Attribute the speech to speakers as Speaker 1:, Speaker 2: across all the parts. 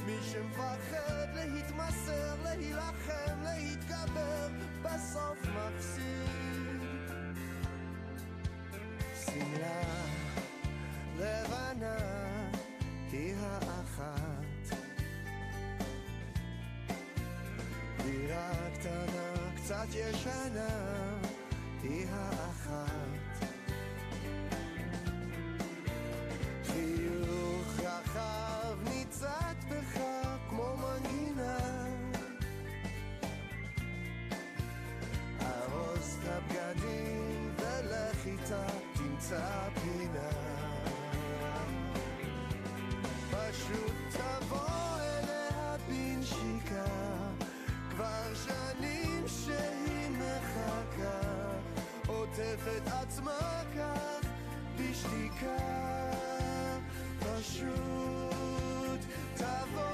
Speaker 1: מי שמפחד להתמסר, להילחם, להתגבר, בסוף מפסיד. סמלה לבנה היא האחת, דירה קטנה קצת ישנה היא האחת, חיוך רחב ניצת בך כמו מנגינה, ארוז את הבגדים ולך איתה תמצא פינה, פשוט תבוא אליה בנשיקה, כבר שנים שהיא מחכה, עוטפת עצמה כך בשתיקה, פשוט תבוא,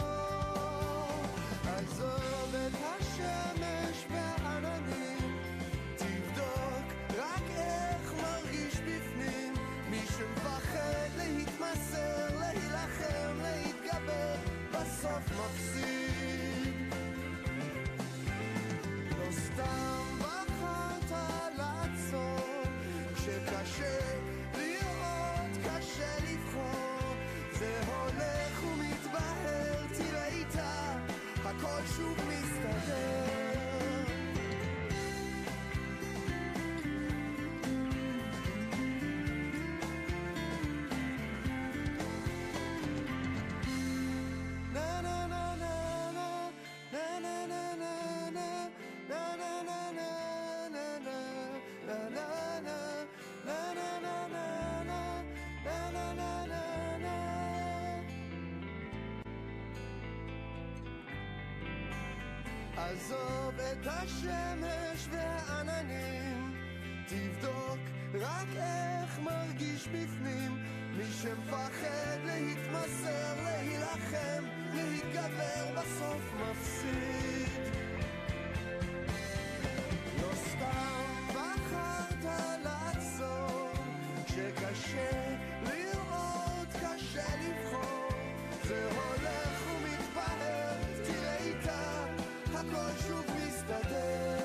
Speaker 1: עזוב את השמש והעננים, תבדוק רק איך מרגיש בפנים, מי שמפחד להתמסר, להילחם, להתגבר, בסוף מפסיד. לא סתם בחרת לעצור, שקשה לראות, קשה לבחור, זה הולך ומתבהר, תראה איתה, הכל שוב מסתדר. עזוב את השמש והעננים, תבדוק רק איך מרגיש בפנים, מי שמפחד להתמסר, להילחם, להתגבר, בסוף מפסיד. לא סתם בחרת לעצור, שקשה לראות, קשה לבחור, זה הולך ומתבהר, תראה איתה, הכל שוב מסתדר.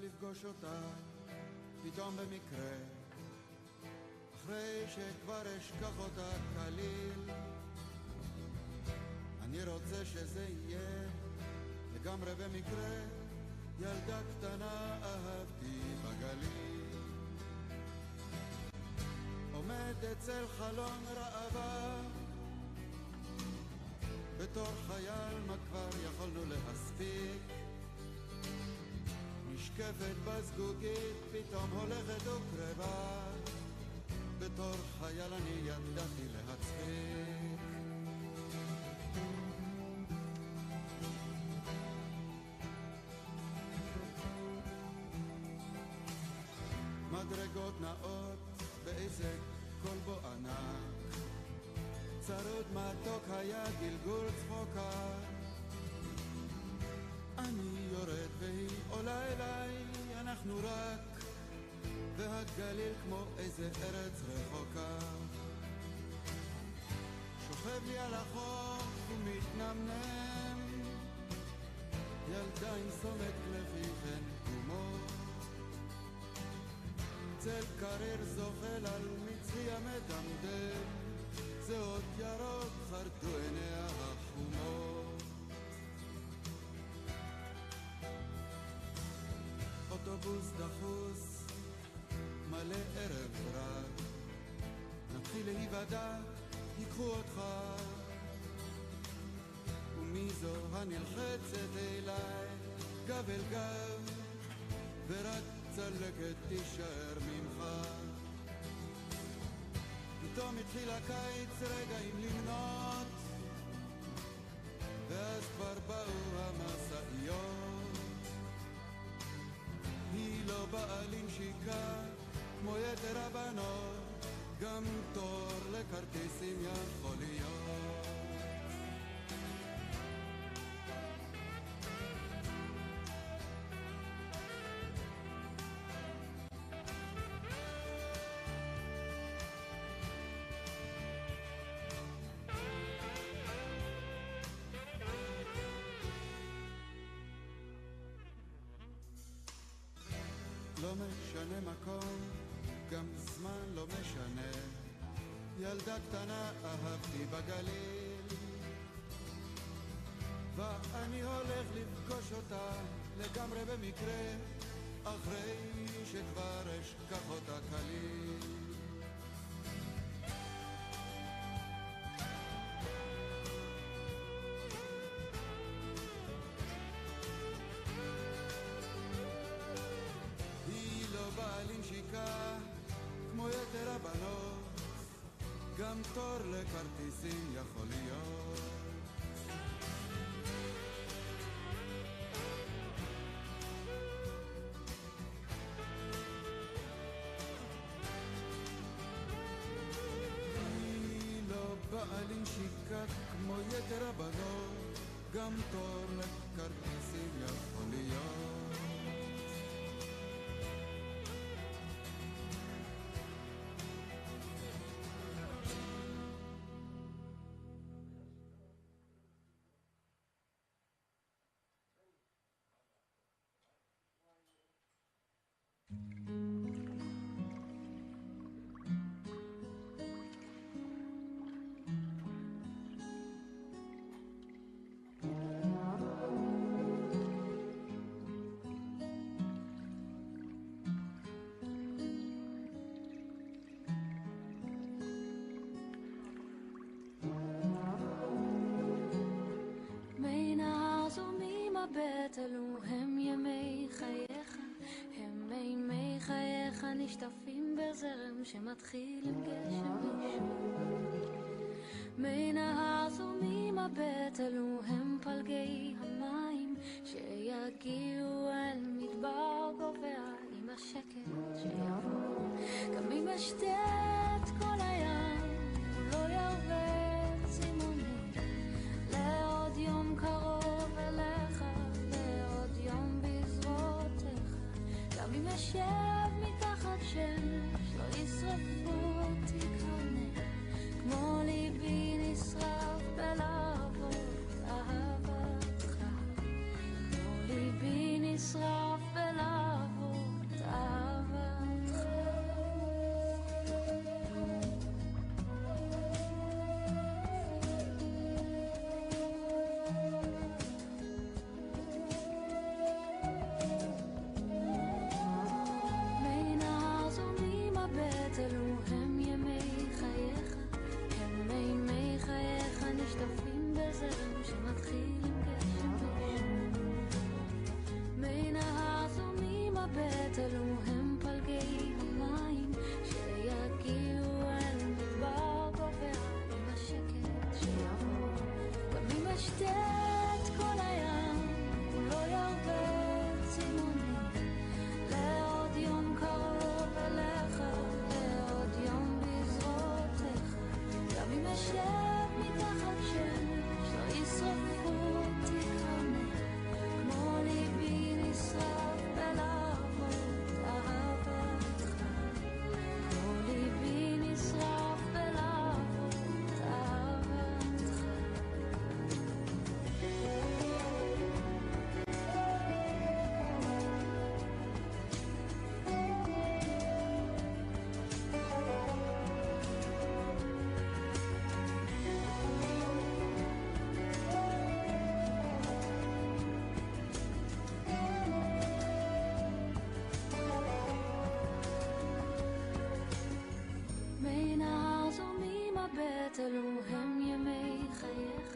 Speaker 2: לפגוש אותה פתאום במקרה, אחרי שכבר אשכח אותה כליל. אני רוצה שזה יהיה לגמרי במקרה, ילדה קטנה אהבתי בגליל, עומד אצל חלון ראווה, בתור חייל מה כבר יכולנו להספיק, נשקפת בזגוגית, פתאום הולכת וקרבה, בתור חייל אני ידעתי להצחיק. מדרגות נאות באיזה כלבו ענק, צרוד מתוק היה גלגול צחוקה, אני יורד והיא עולה אליי, אנחנו רק, והגליל כמו איזה ארץ רחוקה, שוכב לי על החוף ומתנמנם, ילדה עם סומק לחיכן קומות, צל קריר זוחל על מצחי המדמדם, זה אוטובוס דחוס מלא ערב רב, נתחיל להיוודע, ייקחו אותך. ומי זו הנלחצת אליי גב אל גב, ורק צלקת תישאר ממך. פתאום התחיל הקיץ רגעים למנות, ואז כבר באו המסעיות. היא לא באה לנשיקה כמו יתר הבנות, גם תור לכרטיסים יכול להיות. לא משנה מקום, גם זמן לא משנה. ילדה קטנה אהבתי בגליל, ואני הולך לפגוש אותה לגמרי במקרה, אחרי שכבר אשכח אותה כליל. כמו יתר הבנות, גם תור לכרטיסים יכול להיות. היא לא באה לנשיקה כמו יתר הבנות, גם תור לכרטיסים יכול להיות.
Speaker 3: אלו הם ימי חייך, הם מימי חייך נשטפים בזרם שמתחיל עם גשם ראשון. מי נהר זורמים מבט, אלו הם פלגי המים שיגיעו אל מדבר גובע עם השקט שיבוא. גם אם אשתה את כל הים הוא לא ירווה צימוני לעוד יום קרוב אליך, לעוד יום בזרועותיך. גם אם אשב מתחת שמש לא ישרפו אותי קרנך, כמו ליבי נשרף בלהבות אהבתך, כמו ליבי נשרף בלהבות אהבתך. מי נהר זורמים מבט, אלו הם ימי חייך, הם מימי חייך נשטפים בזרם שמתחיל עם גשם ראשון. מי נהר זורמים מבט, אלו הם פלגי המים שיגיעו אל מדבר גובע עם השקט שיבוא. גם אם אשתה את כל הים הוא לא ירווה צימוני לעוד יום קרוב אליך, לעוד יום בזרועותיך. גם אם אשב מתחת שמש לא ישרפו אותי קרנך, כמו ליבי נשרף בלהבות אהבתך, כמו ליבי נשרף בלהבות אהבתך. מבט אלו הם ימי חייך,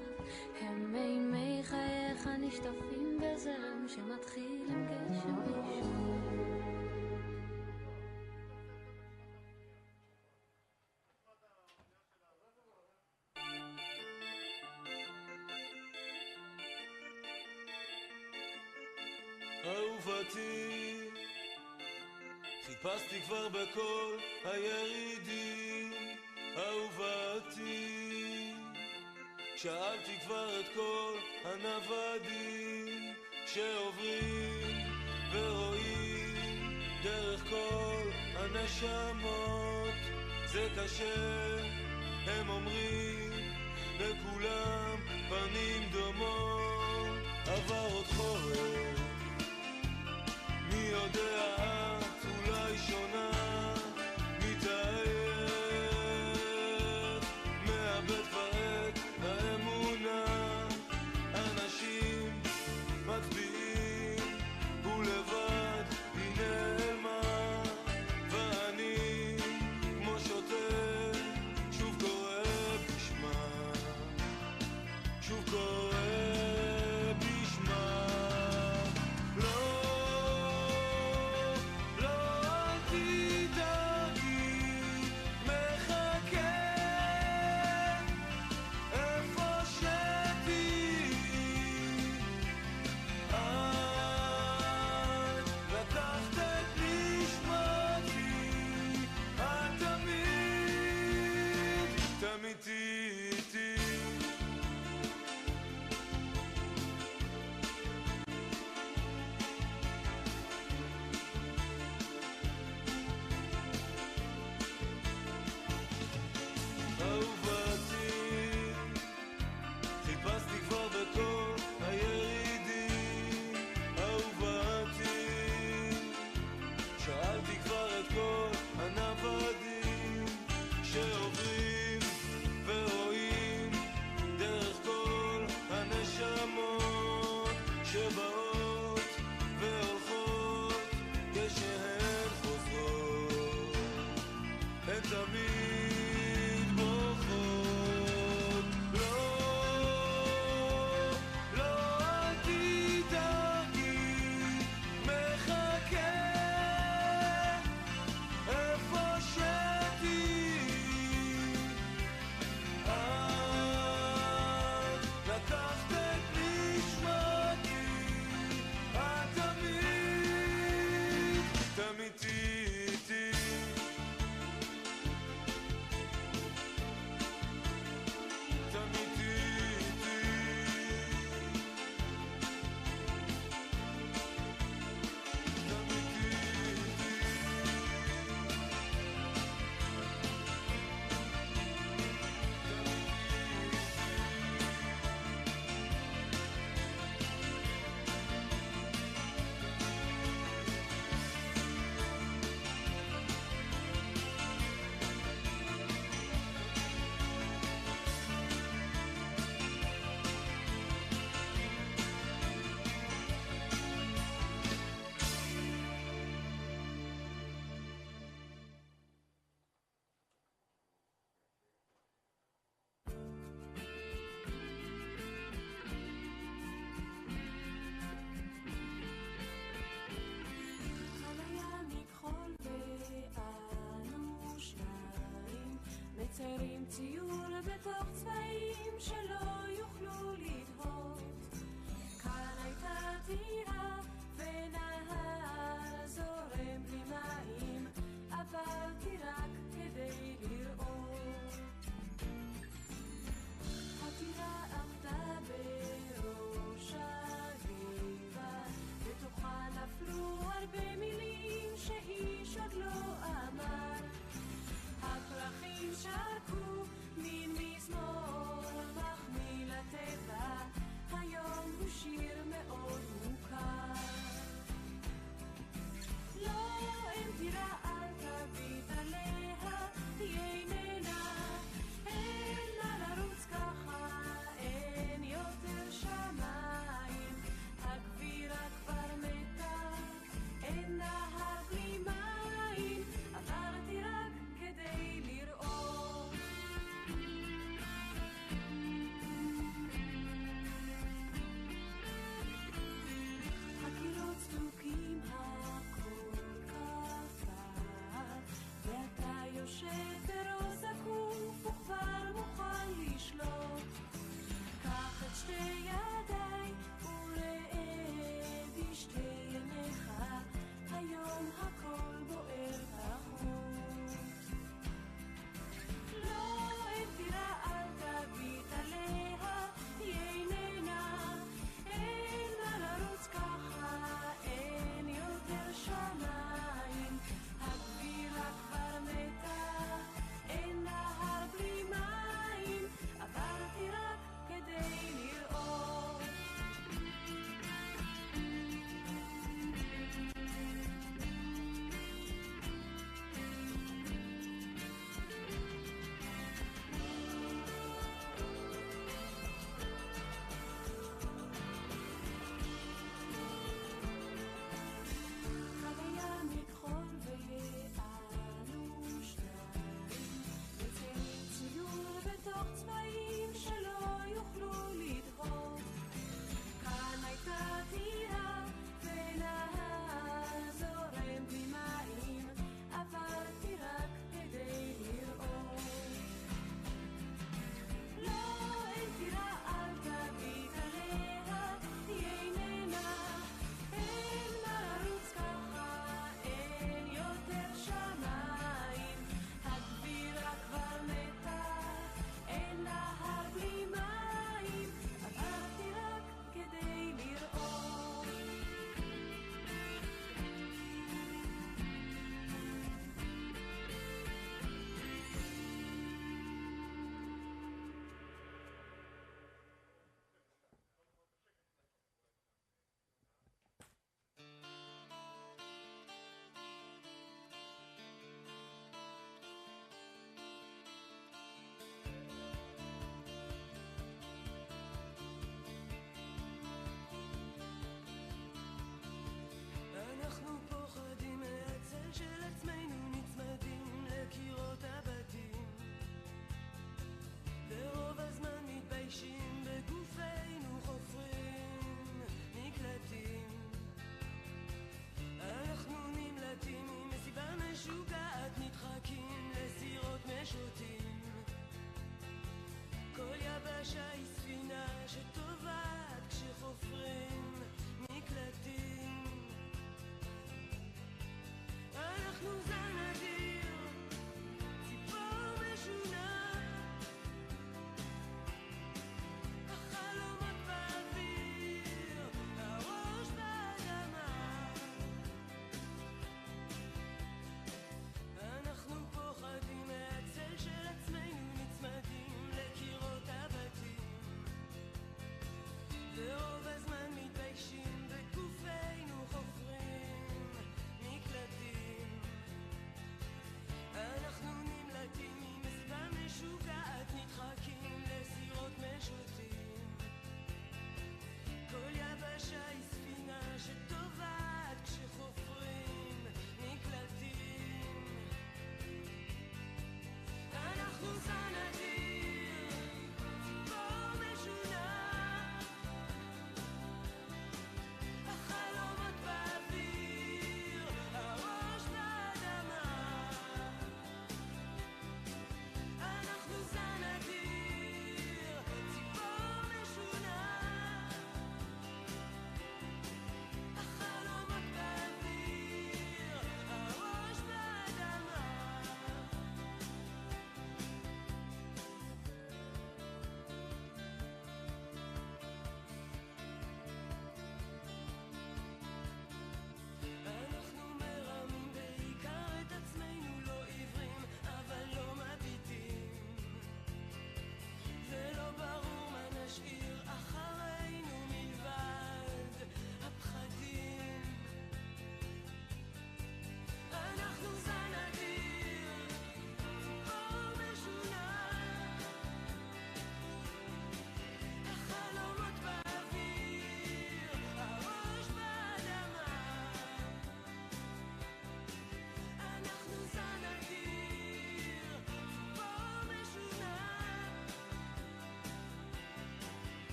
Speaker 3: הם מימי חייך נשטפים בזרם שמתחיל עם גשם ראשון.
Speaker 4: אהובתי, חיפשתי כבר בכל הירידים. אהובתי, שאלתי כבר את כל הנוודים שעוברים ורואים דרך כל הנשמות. זה קשה, הם אומרים, לכולם פנים דומות. עבר עוד חורף, מי יודע את אולי שונה, מתעייף, מאבד כבר את האמונה. אנשים מצביעים ולבד היא נעלמה, ואני כמו שוטר שוב קורא בשמה, שוב קורא בשמה.
Speaker 5: מציירים ציור בתוך צבעים שלא יוכלו לדהות. כאן הייתה טירה ונהר זורם בלי מים, עברתי רק כדי לראות. הטירה עמדה בראש הגבעה, בתוכה נפלו הרבה מילים שאיש עוד לא אמר. הפרחים שרקו מין מזמור מחמיא לטבע, היום הוא שיר מאוד מוכר. לא אין טירה אל תביט עליה, תהיה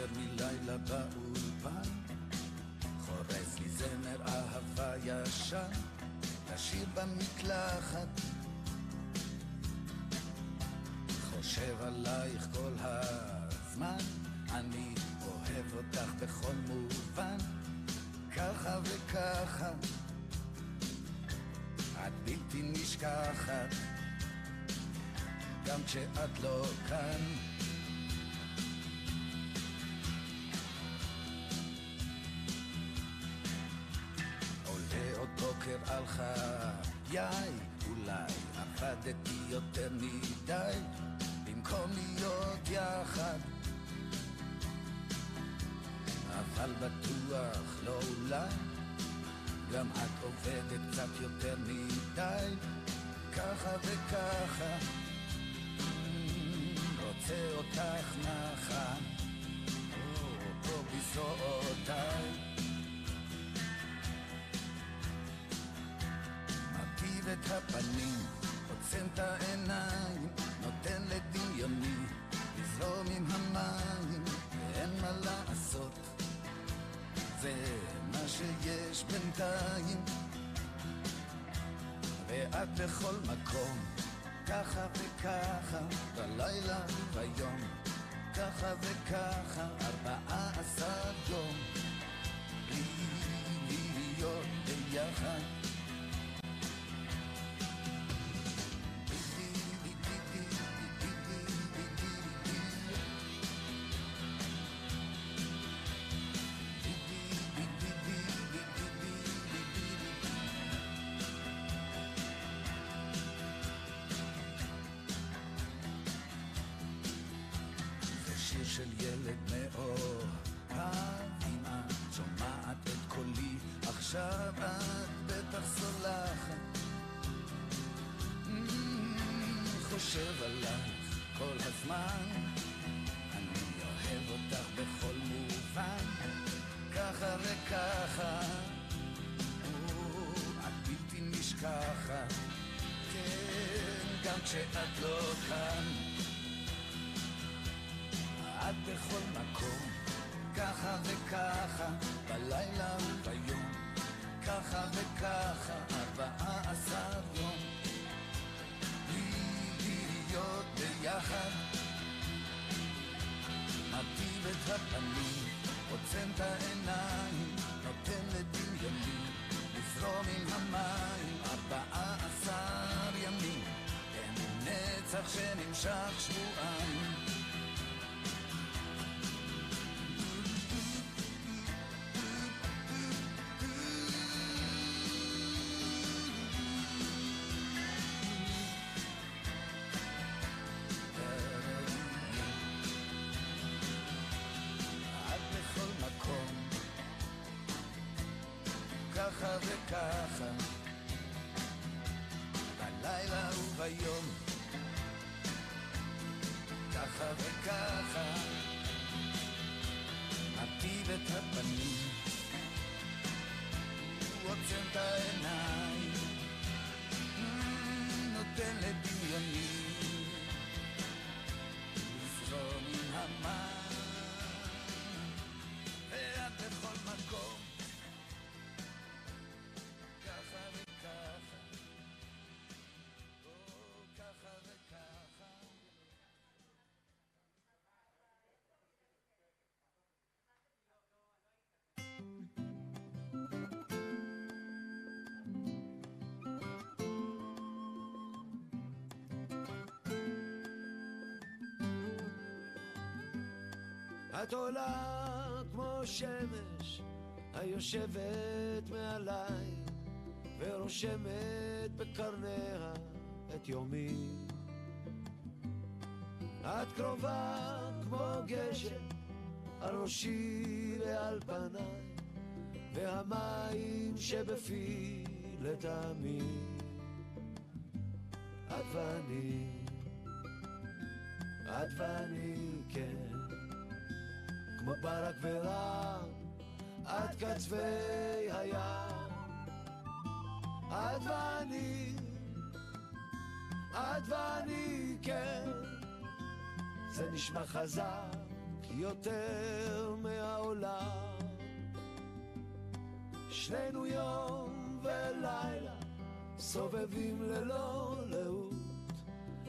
Speaker 6: יותר מלילה באולפן, חורס לי זמר אהבה ישן, לשיר במקלחת, חושב עלייך כל הזמן, אני אוהב אותך בכל מובן, ככה וככה, את בלתי נשכחת, גם כשאת לא כאן. עולה עוד בוקר על חיי, אולי עבדתי יותר מדי, במקום להיות יחד, אבל בטוח לא אולי, גם את עובדת קצת יותר מדי, ככה וככה, רוצה אותך נחה, פה בזרועותיי, מרטיב את הפנים, עוצם את העיניים, נותן לדמיוני לזרום עם המים, ואין מה לעשות, זה מה שיש בינתיים, ואת בכל מקום, ככה וככה, בלילה וביום, ככה וככה, 14 יום, בלי להיות ביחד. של ילד מאוהב, אם את שומעת את קולי, עכשיו את בטח סולחת, חושב עלייך כל הזמן, אני אוהב אותך בכל מובן, ככה וככה, את בלתי נשכחת, כן, גם כשאת לא כאן, את בכל מקום, ככה וככה, בלילה וביום, ככה וככה, 14 יום, בלי להיות ביחד, מרטיב את הפנים, עוצם את העיניים, נותן לדמיוני, לזרום עם המים, 14 ימים, אין נצח שנמשך שבועיים, ככה וככה, בלילה וביום, ככה וככה, מרטיב את הפנים, עוצם את העיניים, נותן לדמיוני, לזרום עם המים, ואת בכל מקום,
Speaker 1: את עולה כמו שמש היושבת מעליי ורושמת בקרניה את יומי, את קרובה כמו גשם על ראשי ועל פניי, והמים שבפי לטעמי, את ואני כן, כמו ברק ורעם, עד קצווי הים, את ואני כן, זה נשמע חזק יותר מהעולם. שנינו יום ולילה סובבים ללא לאות,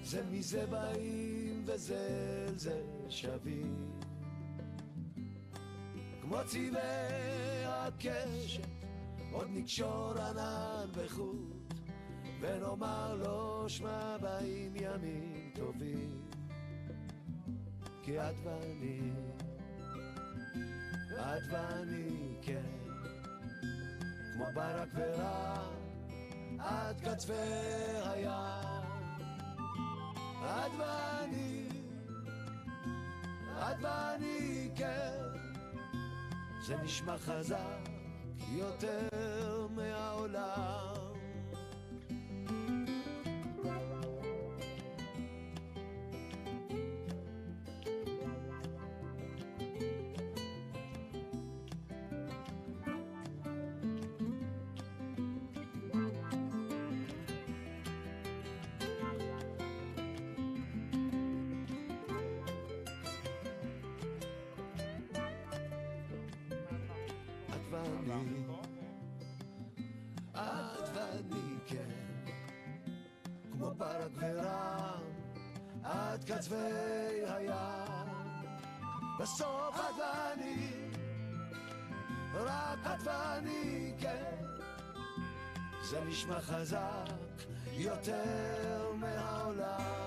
Speaker 1: זה מזה באים וזה אל זה שווים, כמו צבעי הקשת עוד נקשור ענן בחוט ונאמר לו שמע באים ימים טובים, כי את ואני כן, כמו ברק ורעם עד קצווי הים. את ואני כן, זה נשמע חזק יותר מהעולם. את ואני כן, כמו ברק ורעם עד קצווי הים. בסוף את ואני, רק את ואני כן, זה נשמע חזק יותר מהעולם.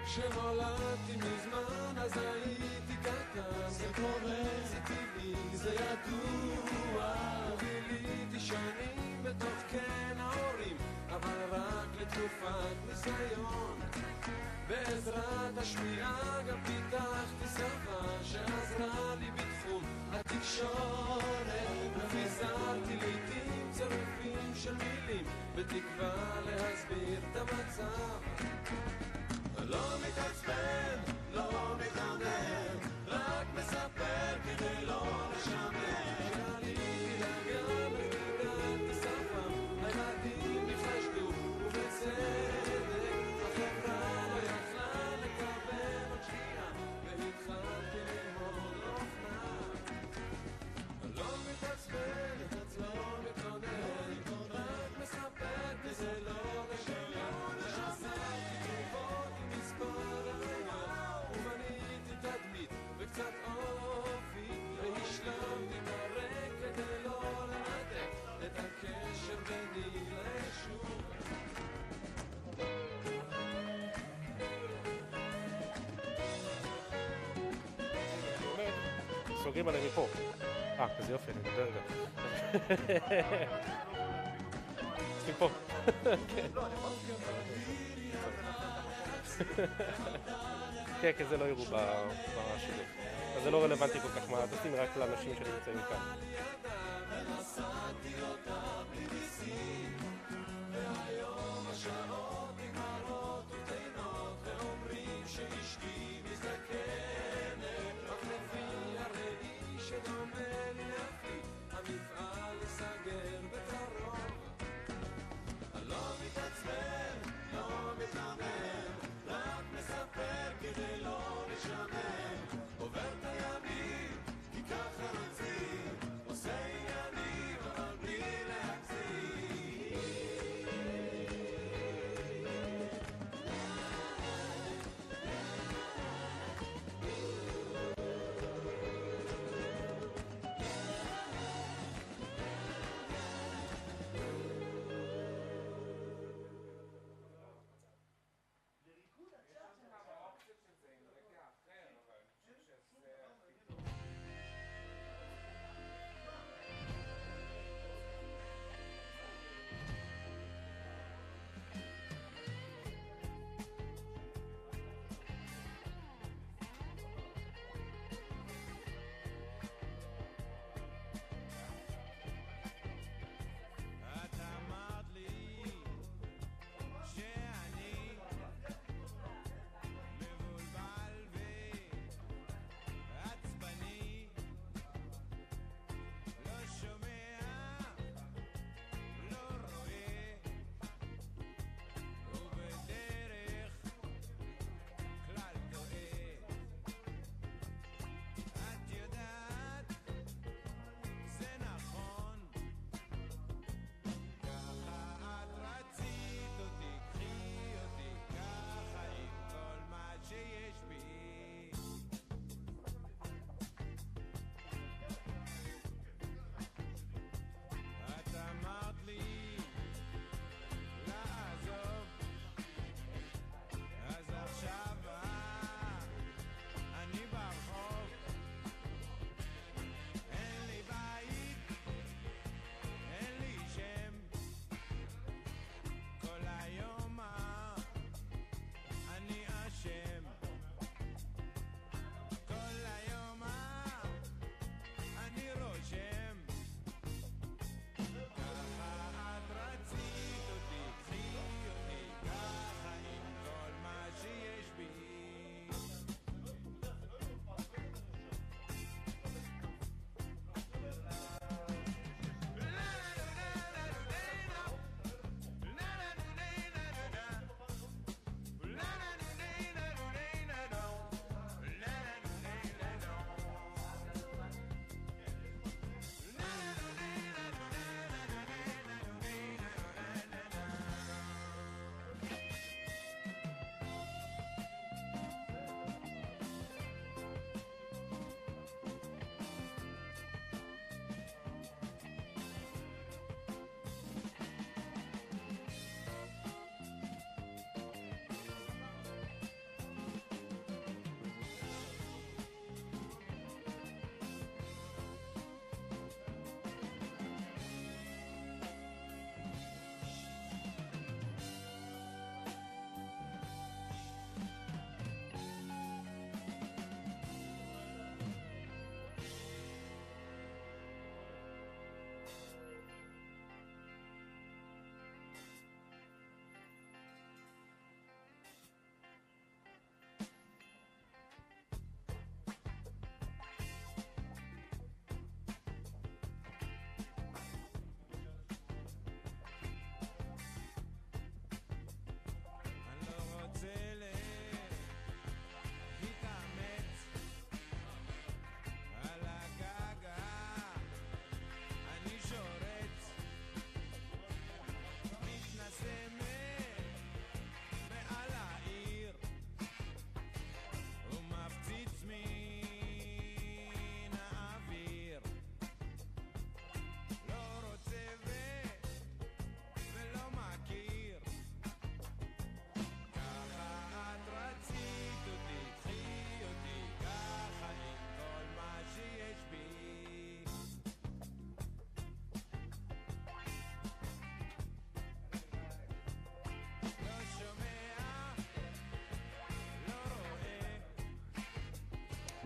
Speaker 4: כשנולדתי מזמן אז הייתי קטן, זה קורה, זה טבעי, זה ידוע. וגיליתי שנים בתוך קן ההורים, אבל רק לתקופת ניסיון. בעזרת השמיעה גם פיתחתי שפה שעזרה לי בתחום התקשורת, ופיזרתי לעתים צירופים של מילים בתקווה להסביר את המצב. לא מתעצבן, לא מתעונן, רק מספר כדי לא לשמר. כשעליתי לגן וחידדתי שפה, הילדים נפשטו ובצדק. החברה לא יכלה לקבל עוד שנייה, והתחלתי ללמוד אופנה. לא מתעצבן, את לא מתעונן, רק מספר כדי לא לשמר. ובניתי תדמית וקצת אופי, והשלמתי ברק כדי לא לנתק את הקשר ביני לישוב.
Speaker 7: סוגרים עליהם מפה. כזה יופי, אני מדבר רגע. סוגרים פה. כן, כי זה לא יראו בשידור. אז זה לא רלוונטי כל כך מה, תשים רק לאנשים שנמצאים כאן.
Speaker 4: והיום השעות נגמרות וטעינות ואומרים שאשתי מזדקנת, רק לפי הראי שדומה לי לפי המפעל לסגר בקרוב. לא מתעצבן, לא מתעמר, רק מספר כדי לא לשמר. עובר את הימים, כי ככה רוצים, עושה עניינים אבל בלי להגזים.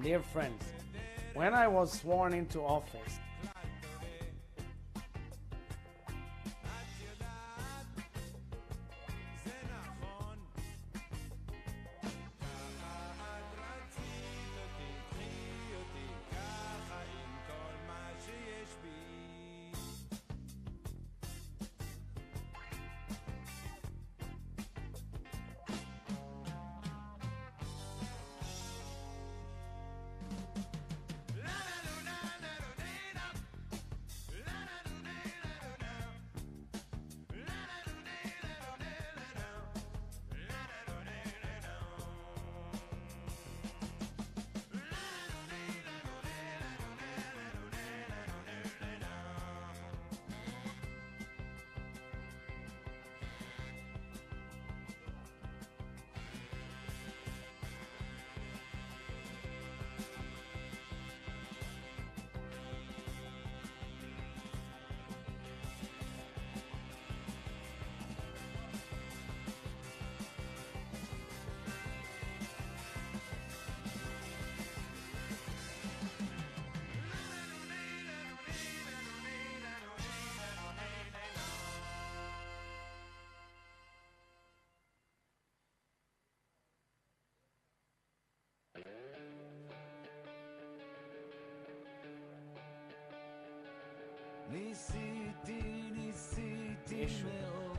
Speaker 8: Dear friends, when I was sworn into office,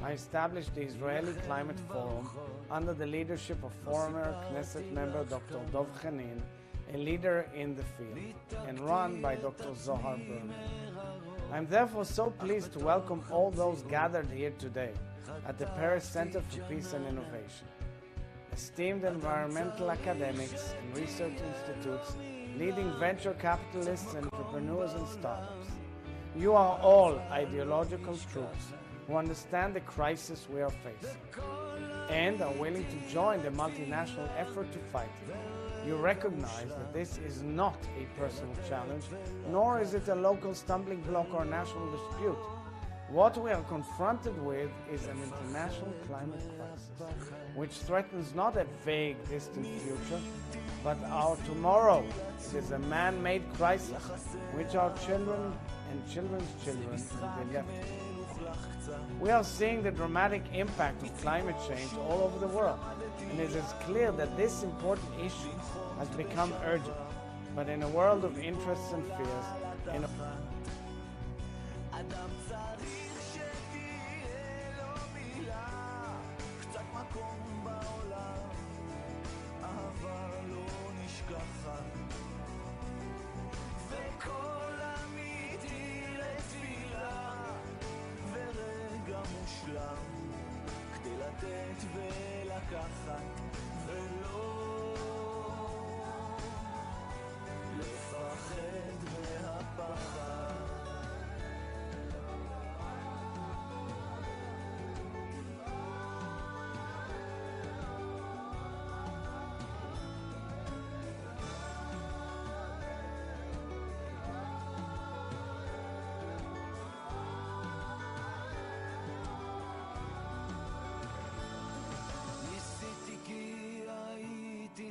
Speaker 8: I established the Israeli Climate Forum under the leadership of former Knesset member Dr. Dov Chanin, a leader in the field, and run by Dr. Zohar Berman. I am therefore so pleased to welcome all those gathered here today at the Paris Center for Peace and Innovation. Esteemed environmental academics and research institutes, leading venture capitalists, entrepreneurs, and startups. You are all ideological troops who understand the crisis we are facing and are willing to join the multinational effort to fight it. You recognize that this is not a personal challenge, nor is it a local stumbling block or national dispute. What we are confronted with is an international climate crisis, which threatens not a vague, distant future, but our tomorrow. It is a man-made crisis, which our children and children's children will be left with. We are seeing the dramatic impact of climate change all over the world, and it is clear that this important issue has become urgent. But in a world of interests and fears, in a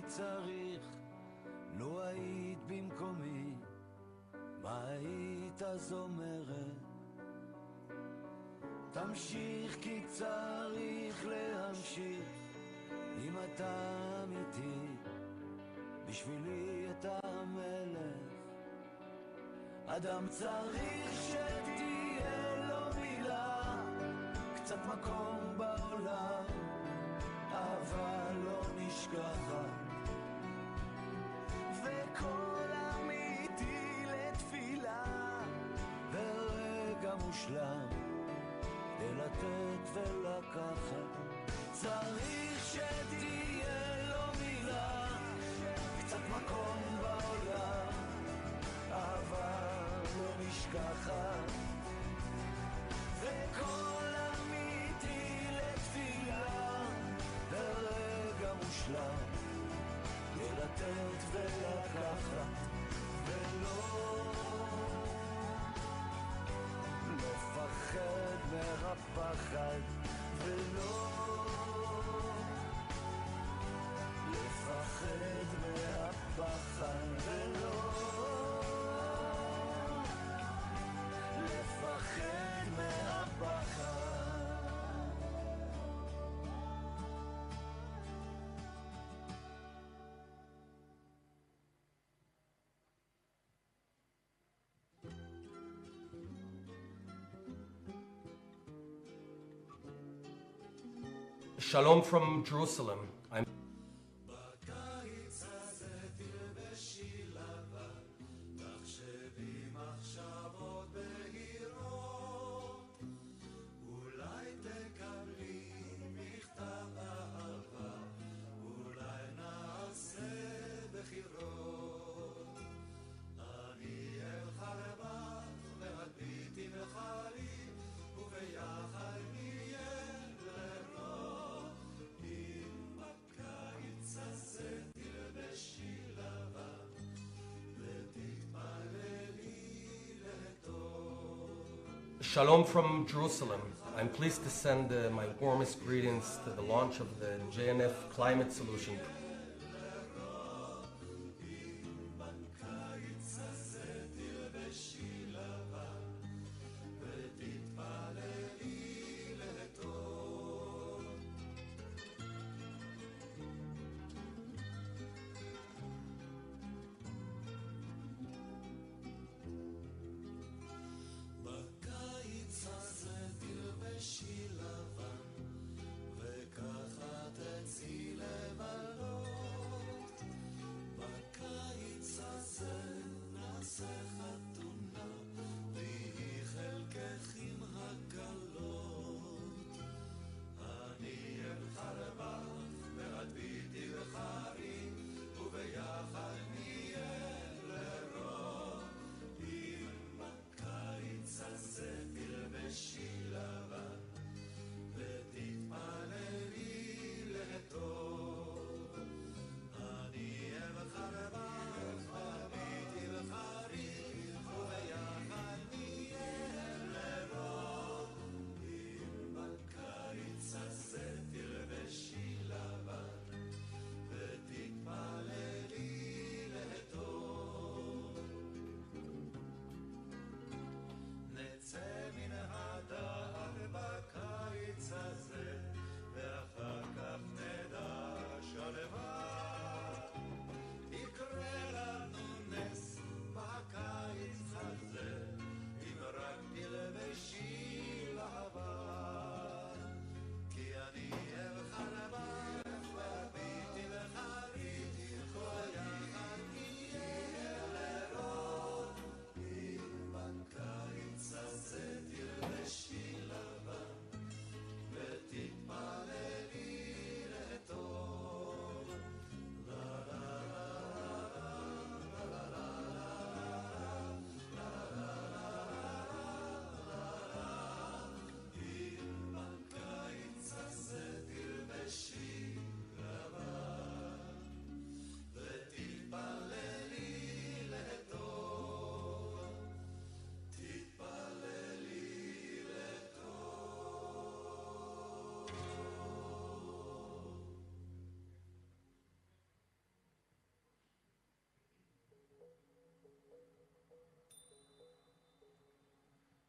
Speaker 1: צריך, לו היית במקומי, מה היית אז אומרת? תמשיך כי צריך להמשיך, אם אתה אמיתי, בשבילי אתה המלך. אדם צריך שתהיה לו מילה, קצת מקום בעולם, אהבה לא נשכחת. וכל אמיתי לתפילה, ורגע מושלם, כדי לתת ולקחת. צריך שתהיה לו מילה, קצת מקום בעולם, אהבה לא נשכחת. וכל אמיתי לתפילה, ורגע מושלם, לתת ולקחת, ולא לפחד מהפחד, ולא לפחד מהפחד.
Speaker 9: Shalom from Jerusalem. I'm Shalom from Jerusalem. I'm pleased to send my warmest greetings to the launch of the JNF Climate Solution.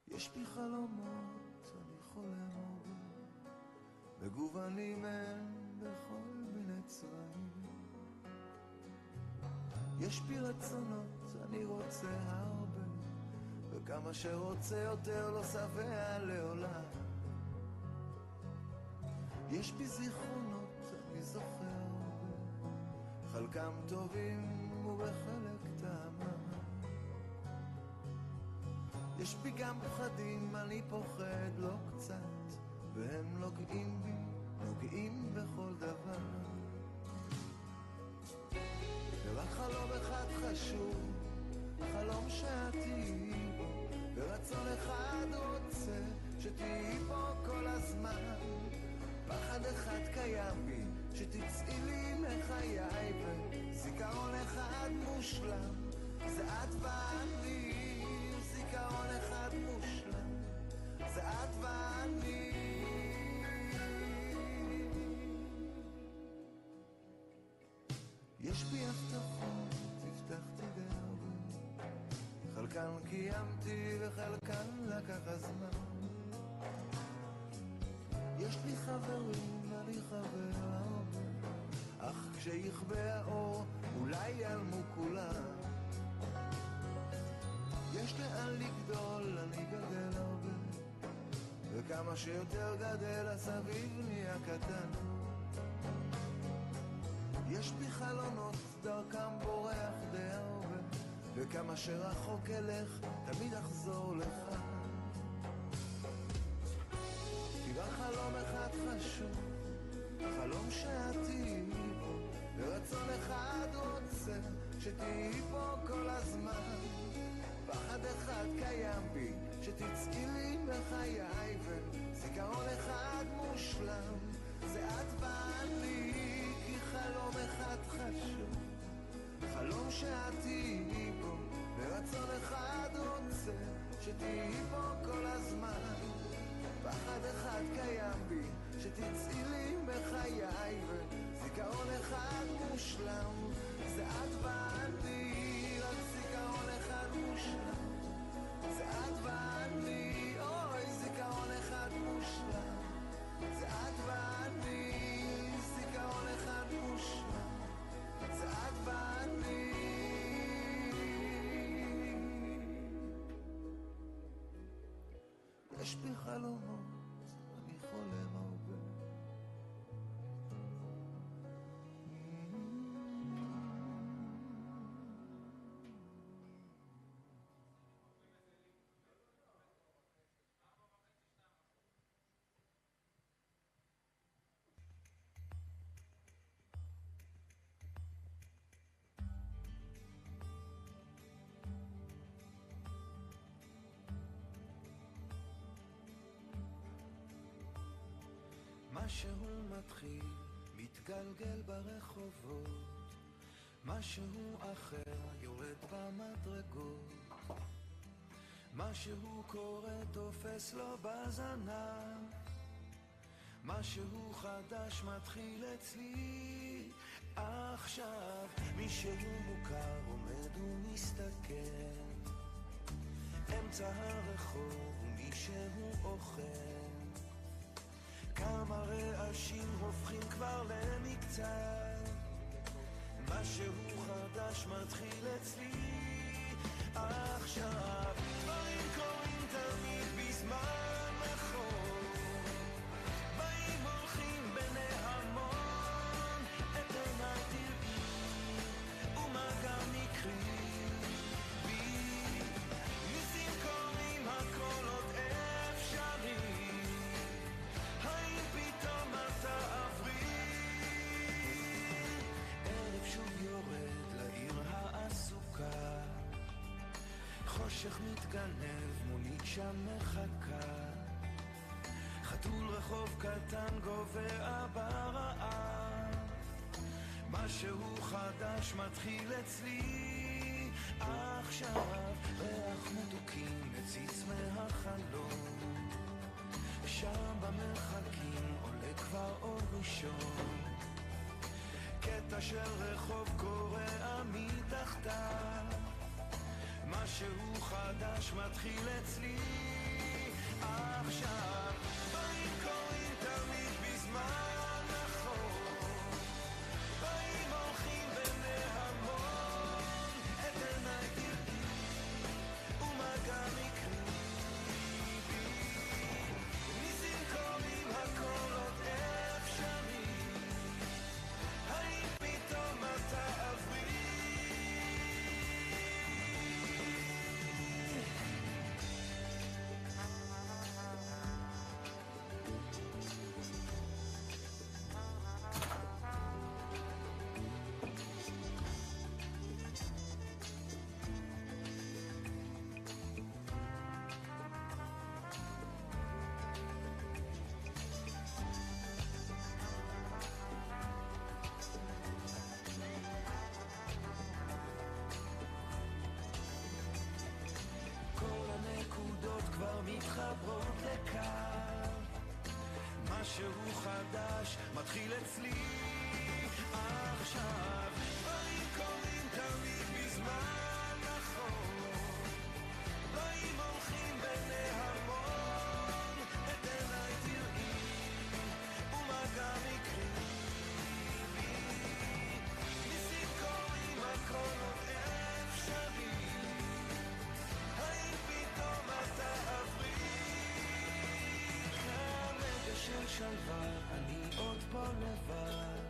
Speaker 1: יש בי חלומות, אני חולם הרבה, מגוונים הם בכל מיני צבעים. יש בי רצונות, אני רוצה הרבה, וכמה שרוצה יותר לא שבע לעולם. יש בי זיכרונות, אני זוכר הרבה, חלקם טובים ובחלק טעמם. יש בי גם פחדים, אני פוחד לא קצת, והם נוגעים בי, נוגעים בכל דבר. ורק חלום אחד חשוב, חלום שאת תהיי בו, ורצון אחד רוצה שתהיי פה כל הזמן. פחד אחד קיים בי, שתצאי לי מחיי, וזיכרון אחד מושלם, זה את ואני. זיכרון אחד מושלם, זה את ואני. יש בי הבטחות, הבטחתי בהרבה, חלקן קיימתי וחלקן לקח הזמן. יש לי חברים, אני חבר הרבה, אך כשיכבה האור אולי ייעלמו כולם. יש לאן לגדול, אני גדל הרבה, וכמה שיותר גדל הסביב נהיה קטן. יש בי חלונות דרכם בורח די הרבה, וכמה שרחוק אלך תמיד אחזור לך. כי רק חלום אחד חשוב, החלום שעתיד, ורצון אחד רוצה שתהיי פה כל הזמן. פחד אחד קיים בי שתצאי לי בחיי, וזיכרון אחד מושלם זה את ואני. כי חלום אחד חשוב, חלום שעתיד פה, ורצון אחד רוצה שתהיי פה כל הזמן. פחד אחד קיים בי שתצאי לי בחיי, וזיכרון אחד מושלם זה את ואני. רק זיכרון אחד מושלם זה את ואני. אוי, זיכרון אחד מושלם זה את ואני. זיכרון אחד מושלם זה את ואני. יש בי חלומות, אני חולם הרבה. משהו מתחיל, מתגלגל ברחובות, משהו אחר יורד במדרגות, משהו קורה תופס לו בזנב, משהו חדש מתחיל אצלי עכשיו. מישהו מוכר עומד ומסתכל אמצע הרחוב ומישהו אוכל, כמה רעשים הופכים כבר למקצת. משהו חדש מתחיל אצלי עכשיו. דברים קורים תמיד בזמן נכון, באים הולכים בני המון. את עיניי תראי ומה גם יקרי בי, ניסים קורים הכל עוד אפשרי. האם פתאום אתה עברי? ערב שוב יורד לעיר העסוקה, חושך מתגנב, מונית שם מחכה, חתול רחוב קטן גובע ברעב. משהו חדש מתחיל אצלי עכשיו. ריח מתוקים מציץ מהחלום, שם במרחקים עולה כבר אור ראשון, קטע של רחוב קורע מתחתיו. משהו חדש מתחיל אצלי עכשיו. דברים קורים תמיד בזמן נכון, באים הולכים בני המון. את עיניי תראי ומה גם יקרי בי, ניסים קורים הכל עוד אפשרי. האם פתאום אתה עברי? כבר מתחברות לקו, משהו חדש מתחיל אצלי עכשיו. דברים קורים תמיד בזמן נכון, באים הולכים בני המון. את עיניי תראי ומה גם יקרי בי, ניסים קורים הכל עוד אפשרי. האם פתאום אתה עברי? שלווה, אני עוד פה לבד.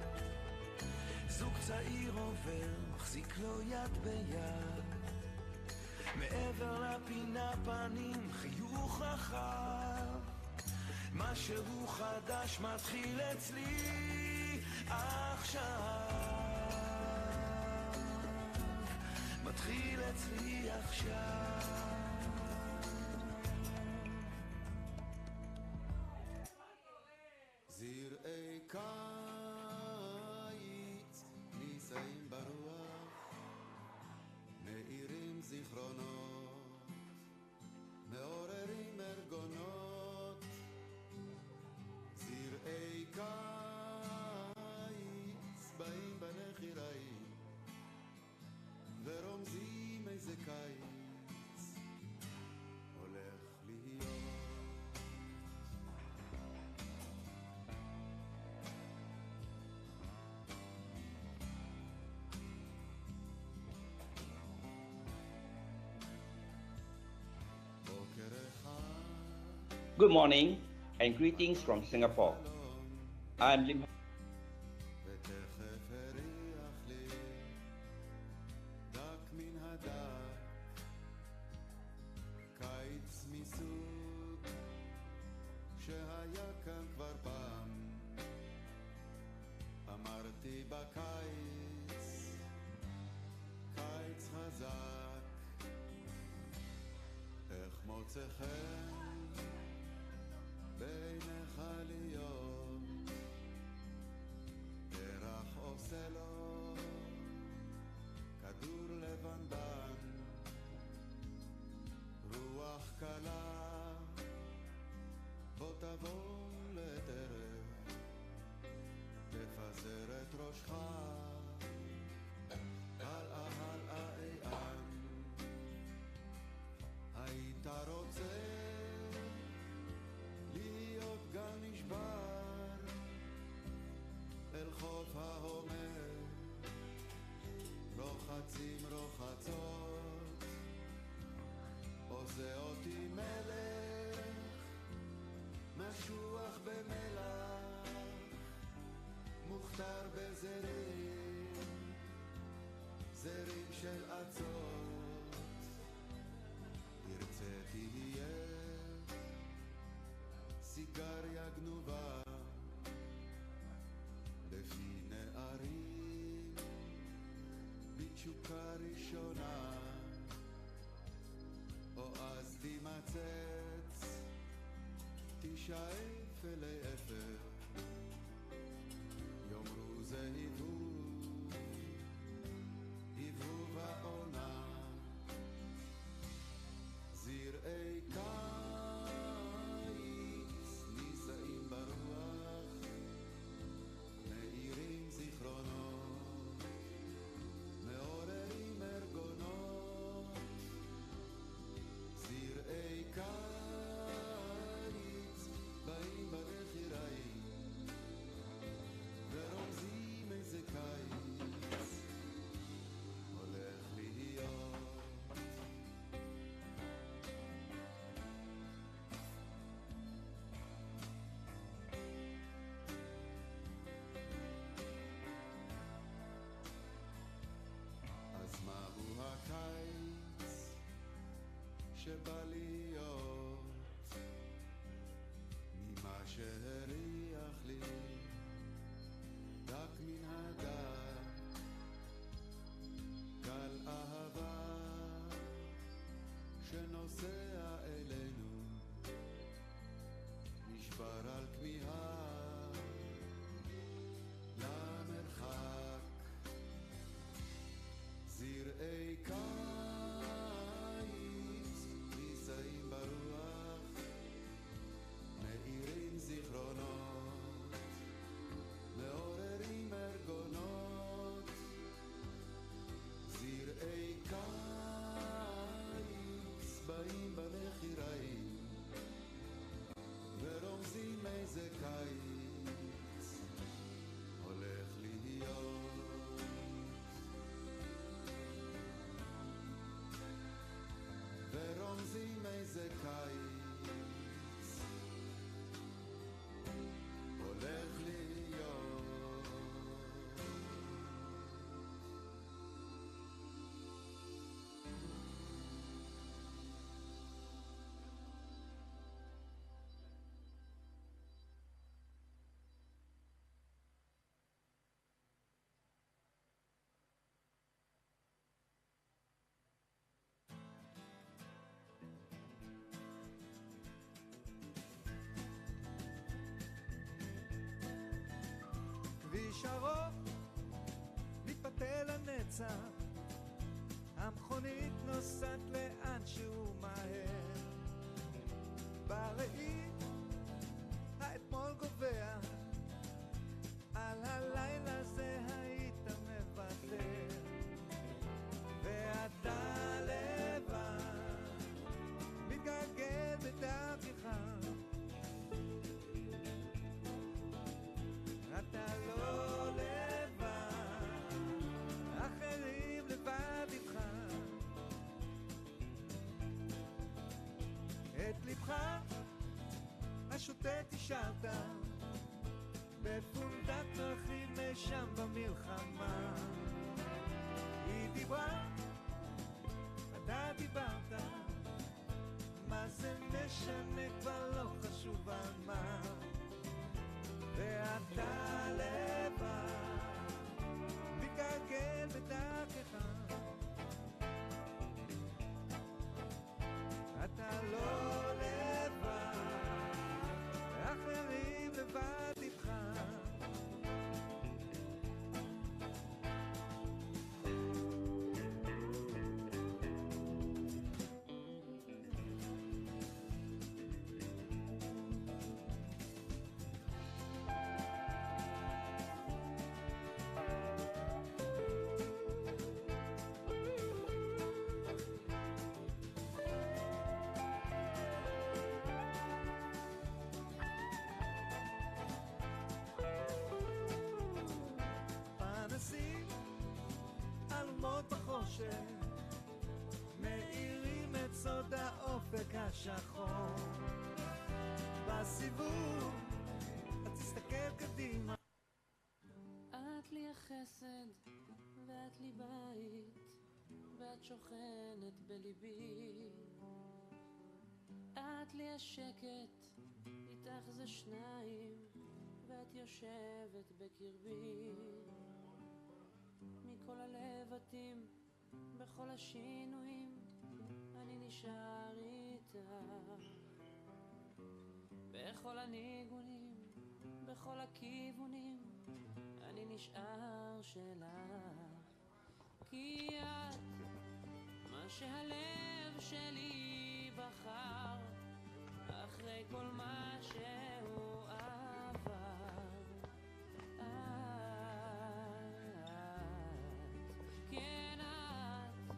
Speaker 1: זוג צעיר עובר, מחזיק לו יד ביד. מעבר לפינה פנים, חיוך רחב. משהו חדש מתחיל אצלי עכשיו. מתחיל אצלי עכשיו.
Speaker 2: זרעי קיץ נישאים ברוח, מאירים זיכרונות, מעוררים ארגונות. זרעי קיץ באים בנחיראים ורומזים איזה קיץ הולך להיות.
Speaker 10: Good morning and greetings from Singapore. I'm Lim.
Speaker 2: ותכף הריח לי דק מן הדק, קיץ מסוג שהיה כאן כבר פעם. אמרתי בקיץ, קיץ חזק, איך מוצא חן בעיניך להיות, פרח עושה לו כדור לבנבן, רוח קלה בוא תבוא לטרף, תפזר את ראשך הלאה הלאה איען. היית רוצה להיות גל נשבר אל חוף ההומר, רוחצים רוחצות, עושה אותי מלך משוח במלח, מוכתר בזרים, זרים של עצות. תרצה תהיה סיגריה גנובה בפי נערים, בתשוקה ראשונה, או אז תימצץ, תשאף אלי אפר, יאמרו זה היבוב, היבוב העונה. זרעי קיץ נישאים ברוח, מאירים זיכרונות, מעוררים ארגונות. זרעי קיץ באים בנחיראים ורומזים איזה קיץ הולך להיות. אז מהו הקיץ שבא להיות, ממה שהריח לי דק מן הדק, גל אהבה שנוסע אלינו, נשבר על כמיהה למרחק. זרעי קיץ נישאים ברוח, מאירים זיכרונות, מעוררים ארגונות. זרעי קיץ באים בנחיראים ורומזים איזה קיץ
Speaker 1: כביש ארוך מתפתל לנצח, המכונית נוסעת לאן שהוא מהר, בראי האתמול גובע, על הלילה זה היית מוותר, ואתה לבד מתגלגל בדרכך, אתה לא לבד, אחרים לבד איתך, את לבך השוטט השארת בפונדת דרכים משם במלחמה, היא דיברה, אתה דיברת, מה זה משנה כבר לא חשוב על מה, ואתה לבד מתגלגל בדרכך, אתה לא לבד, אחרים לבד איתך, פנסים אלומות בחושך מאירים את סוד האופק השחור, בסיבוב את תסתכל קדימה,
Speaker 3: את לי החסד ואת לי בית ואת שוכנת בליבי, את לי השקט איתך זה שניים ואת יושבת בקרבי, מכל הלבטים בכל השינויים אני נשאר איתך, בכל הניגונים בכל הכיוונים אני נשאר שלך, כי את מה שהלב שלי בחר אחרי כל מה שהוא עבר, כן את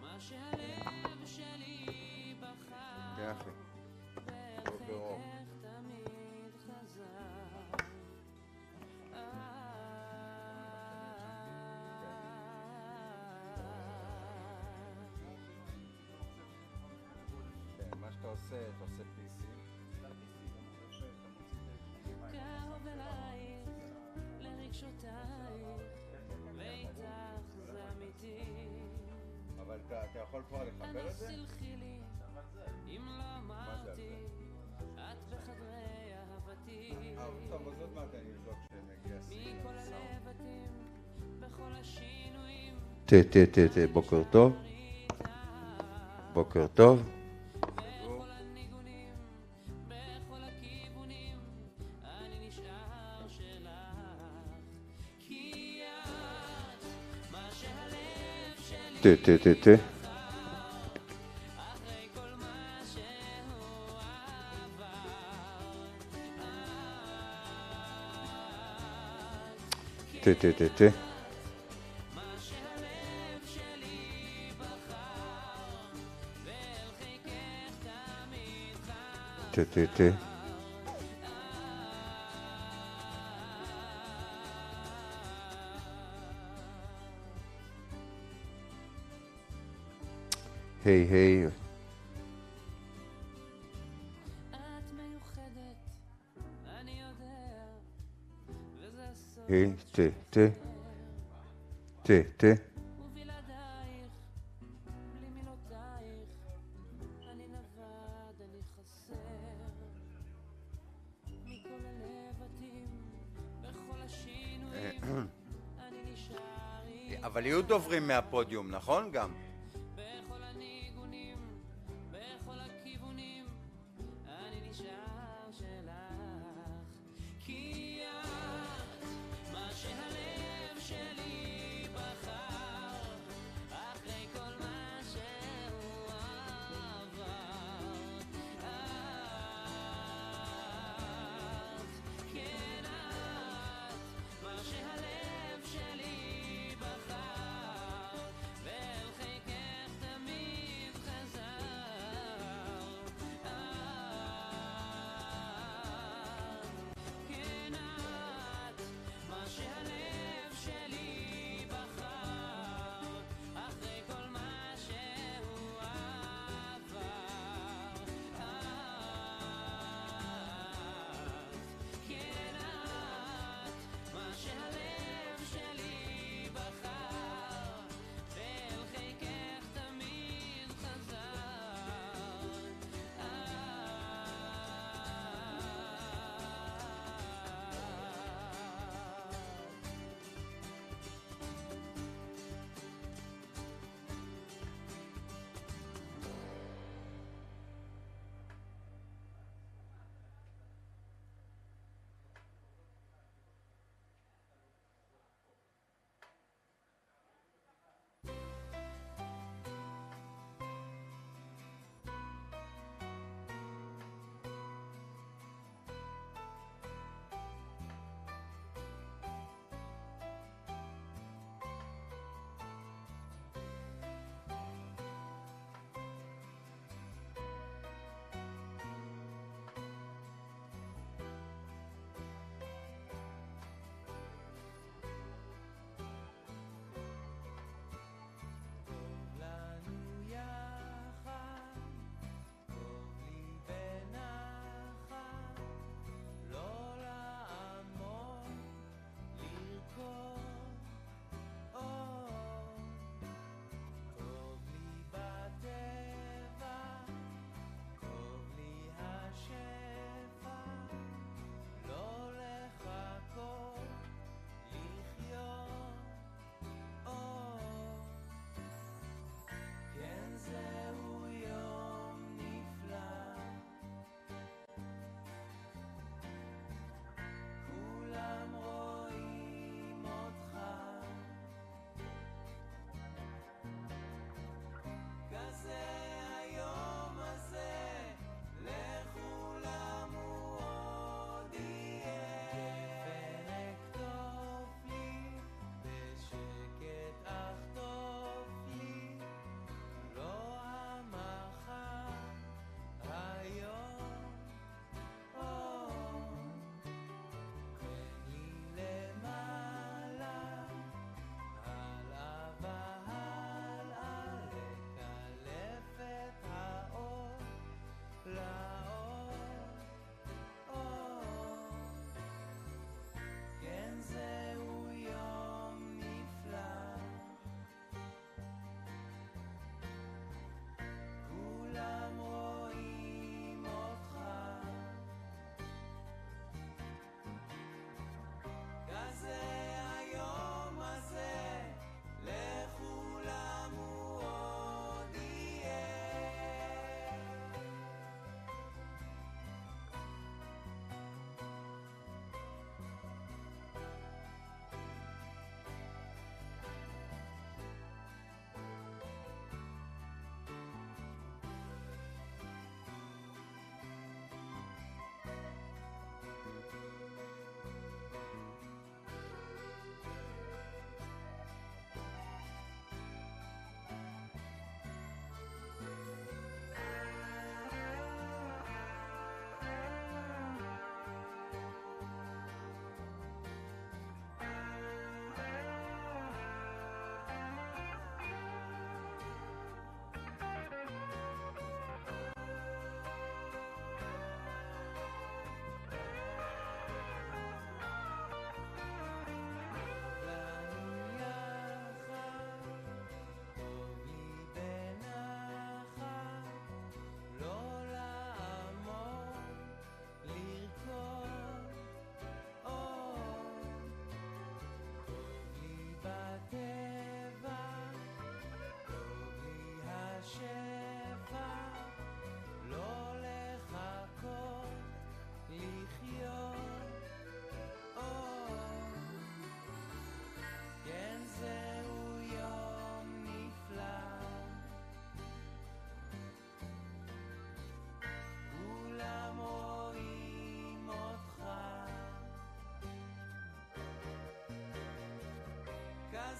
Speaker 3: מה שהלב שלי בחר, בחלקך תמיד חזר,
Speaker 11: מה שאתה עושה, אתה עושה פיסים.
Speaker 3: קרוב אלייך לרגשותייך ואיתך זה אמיתי,
Speaker 11: אבל אתה יכול כבר לחבר את זה?
Speaker 3: סלחי לי אם לא אמרתי את בחדרי אהבתי,
Speaker 11: טוב, אז עוד מעט אני אבדוק שנגיע
Speaker 3: מכל הלבטים בכל השינויים
Speaker 11: בוקר טוב. בוקר טוב.
Speaker 3: בכל הניגונים בכל הכיוונים אני נשאר שלך, כי את מה שהלב שלי אחרי כל מה שהוא עבר, מה שהלב שלי בחר ואל חיקך תמיד חזר,
Speaker 11: היי
Speaker 3: את מיוחדת אני יודע וזה סוף
Speaker 11: היי
Speaker 3: ובלעדייך בלי מילותייך אני נבד אני חסר, מכל הלבטים בכל השינויים אני נשאר איתך,
Speaker 11: אבל יהיו דוברים מהפודיום, נכון גם?
Speaker 3: בכל הניגונים בכל הכיוונים אני נשאר שלך, כי את מה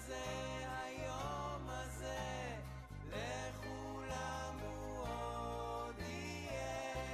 Speaker 1: הזה, היום הזה, לכולם הוא עוד יהיה.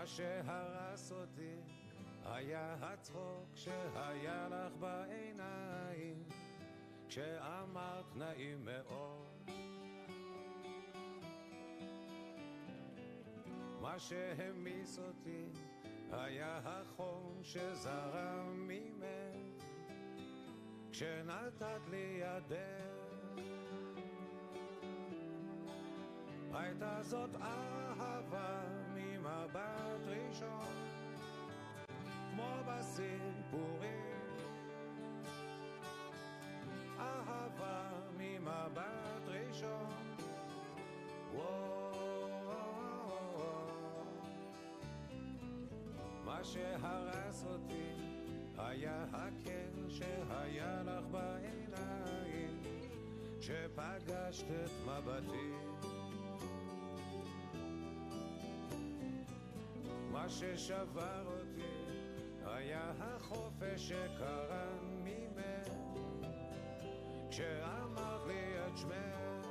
Speaker 12: מה שהרס אותי היה הצחוק שהיה לך בעיניים כשאמרת נעים מאוד. מה שהמיס אותי היה החום שזרם ממך כשנתת לי ידך. הייתה זאת אהבה ממבט ראשון כמו בסיפורים, אהבה ממבט ראשון. מה שהרס אותי היה הקן שהיה לך בעיניים כשפגשת את מבטי. מה ששבר אותי היה החופש שקרן ממך כשאמרת לי את שמך.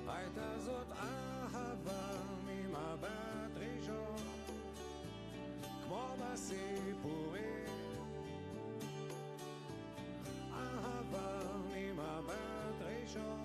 Speaker 12: הייתה זאת אהבה ממבט ראשון כמו בסיפורים, אהבה ממבט ראשון.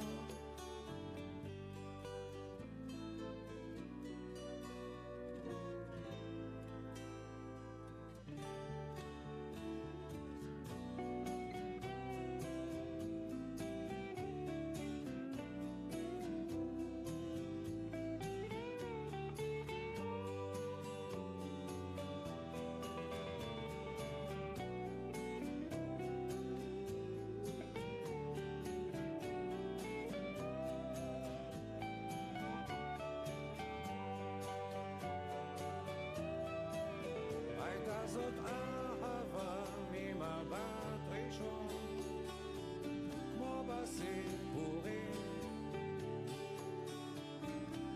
Speaker 12: זאת אהבה ממבט ראשון כמו בסיפורים,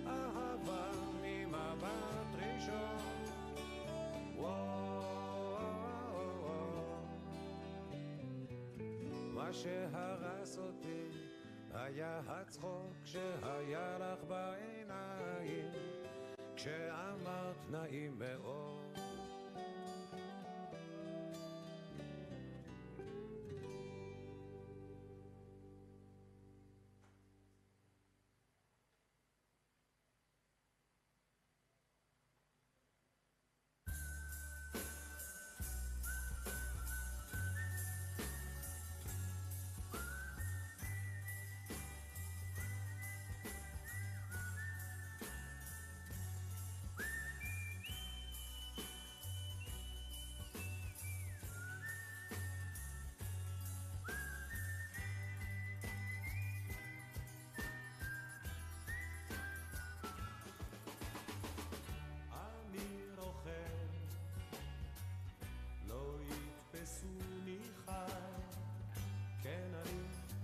Speaker 12: אהבה ממבט ראשון. מה שהרס אותי היה הצחוק שהיה לך בעיניים כשאמרת נעים מאוד.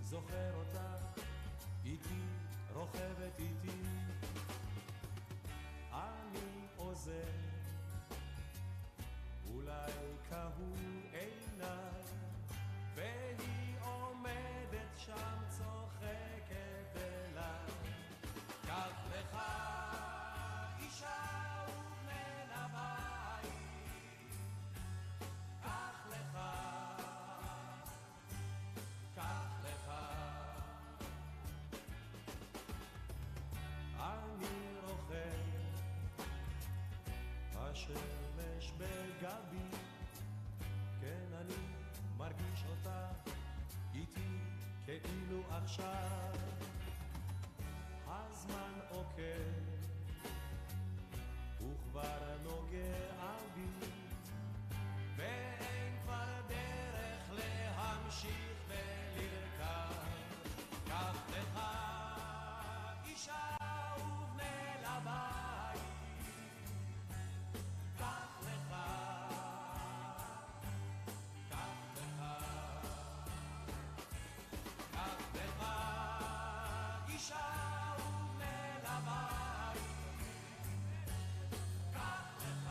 Speaker 4: זוכר אותה איתי, רוכבת איתי, אני עוזר, אולי קהו עיניי, והיא עומדת שם צוחקת אליי. קח לך אישה ובן הבית, קח לך, קח לך. אני רוכב, השמש בגבי, כן אני מרגיש אותה איתי כאילו עכשיו. הזמן עוקב וכבר נוגע בי, ואין כבר דרך להמשיך ולרכב. קח לך אישה ובני לבית, קח לך, קח לך, קח לך אישה ובני לבית, קח לך,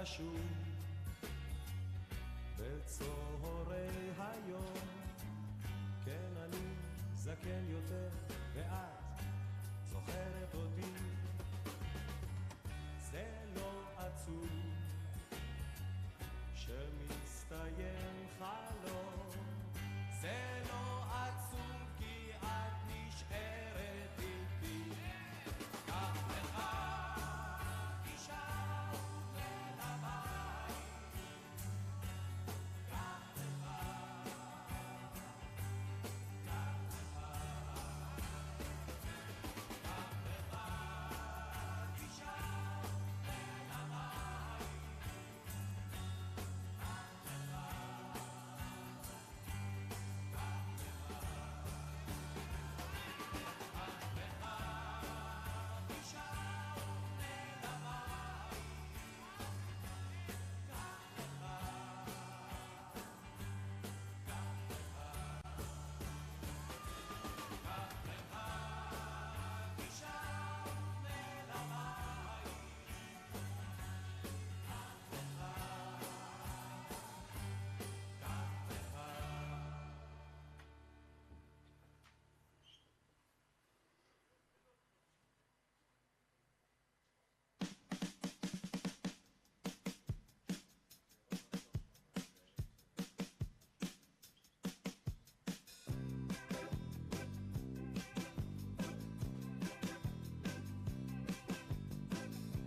Speaker 12: אשוב בצהרי היום. כן, אני זקן יותר ואת זוכרת אותי. זה לא עצוב שמסתיים חלום, זה לא עצוב כי את נשארת איתי. קח לך אישה ובן הבית, קח לך, קח לך, קח לך אישה ובן הבית,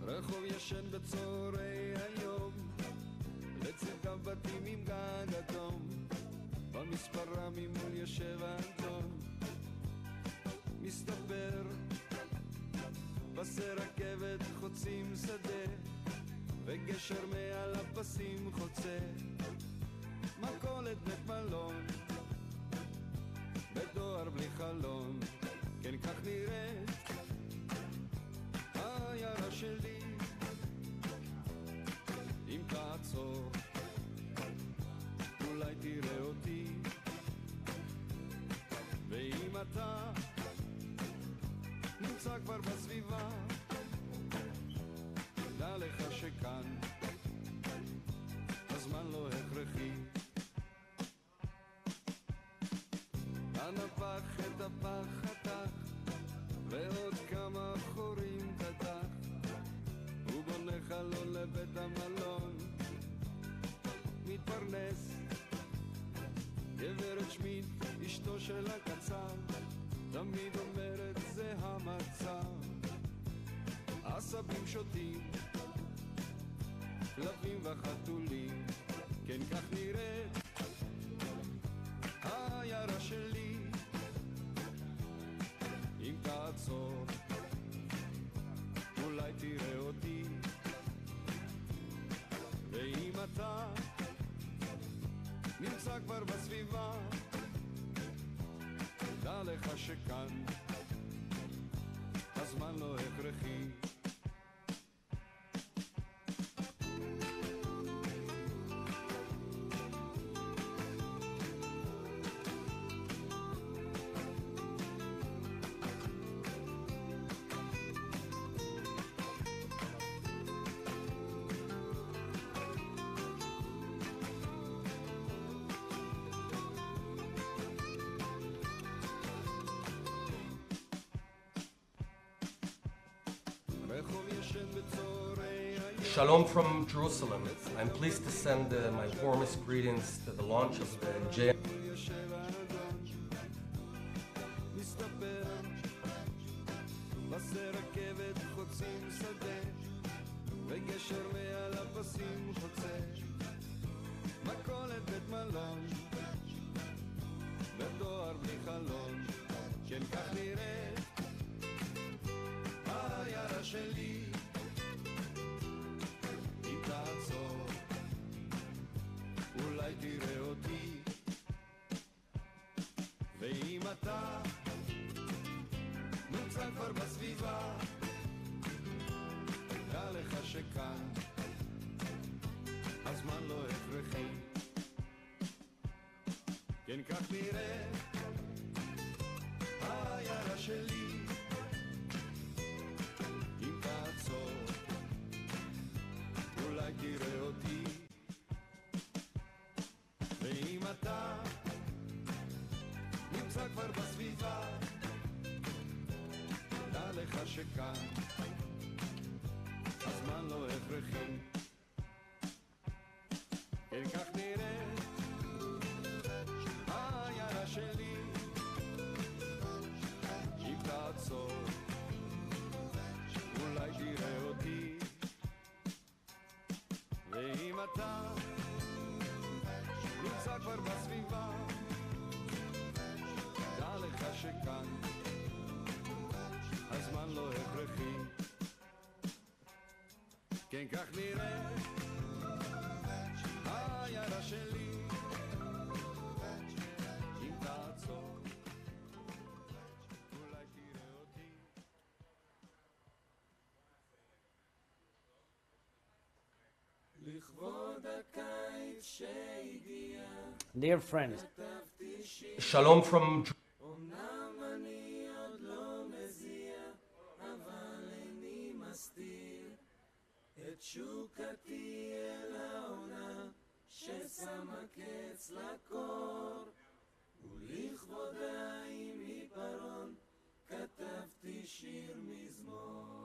Speaker 12: רחוב ישן בצהרי היום, לצדם בתים עם גג אדום, במספרה ממול יושב אנטון, מסתבר פסי רכבת חוצים שדה, וגשר מעל הפסים חוצה, מכולת בית מלון, בדואר בלי חלון. כן, כך נראית העיירה שלי. אם תעצור אולי תראה אותי, ואם אתה נמצא כבר בסביבה, דע לך שכאן הזמן לא הכרחי. הנפח את הפח חתך ועוד כמה חורים תתח, הוא בונה חלון לבית המלון, מתפרנס גברת שמית אשתו של הקצר, תמיד אומרת זה המצב. עשבים שותים כלבים וחתולים, כן, כך נראית העיירה שלי. אם תעצור אולי תראה אותי, ואם אתה נמצא כבר בסביבה, דע לך שכאן הזמן לא הכרחי.
Speaker 9: Shalom from Jerusalem. I'm pleased to send my warmest greetings to the launch of the JNF.
Speaker 12: אולי תראה שכאן הזמן לא הכרחי. כן כך נראית העיירה שלי, אם תעצור אולי תראה אותי, ואם אתה נמצא כבר בסביבה, דע לך שכאן הזמן לא הכרחי. כן כך נראה העיירה שלי, אם תעצור אולי תראה אותי. לכבוד הקיץ שהגיע,
Speaker 8: Dear friends,
Speaker 9: Shalom from
Speaker 12: אמנם אני עוד לא מזיע, אבל איני מסתיר את שוקתי אל העונה ששמה קץ לקור, ולכבודה עם עיפרון כתבתי שיר מזמור.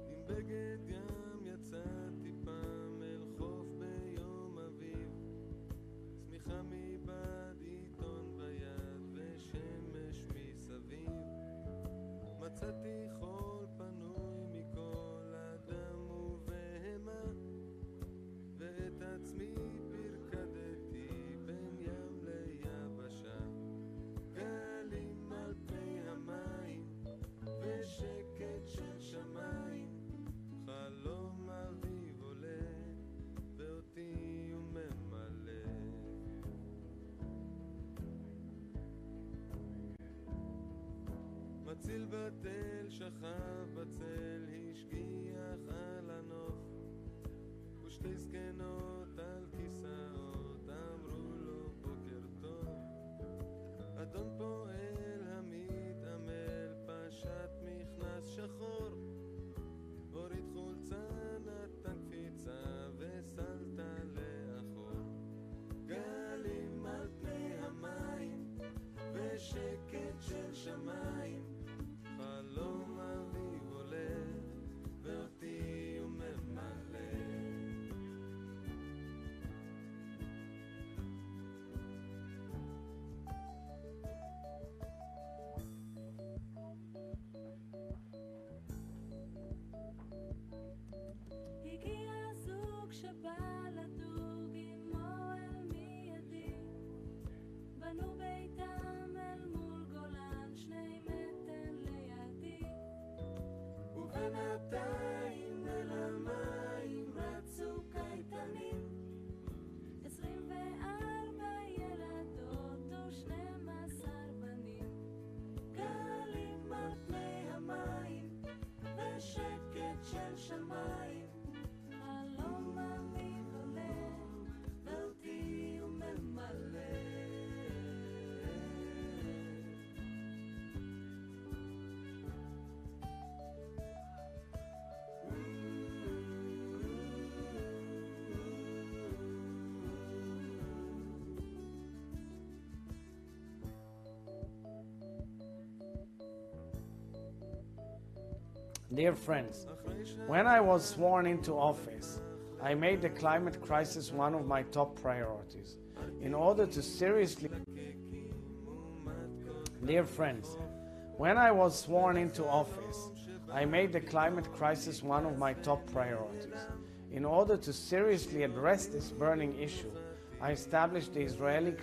Speaker 12: עם בגד ים יצאתי פעם אל חוף ביום אביב, צמיחה מבעד, עיתון ביד ושמש מסביב, מצאתי חול פנוי מכל אדם ובהמה, ואת עצמי פרקדתי בין ים ליבשה, גלים על פני המים ושקט של שמיים, חלום אביב עולה ואותי הוא ממלא. מציל בתל שכב בצל, השגיח על הנוף, ושתי זקנות על כיסאות אמרו לו בוקר טוב. אדון פועל המתעמל פשט מכנס שחור, הוריד חולצה נתן קפיצה וסלת לאחור, גלים על פני המים ושקט של שמיים, חלום אביב עולה ואותי הוא ממלא. הגיע זוג שבא לדוג עם אוהל מיידי, בנו ביתם אל מול גולן 2 מטר לידי, ובינתיים אל המים רצו קייטנים, 24 ילדות ו12 בנים, גלים על פני המים ושקט של שמיים, חלום אביב עולה ואותי הוא ממלא.
Speaker 8: dear friends, when I was sworn into office, I made the climate crisis one of my top priorities. In order to seriously... Dear friends, when I was sworn into office, I made the climate crisis one of my top priorities. In order to seriously address this burning issue, I established the Israeli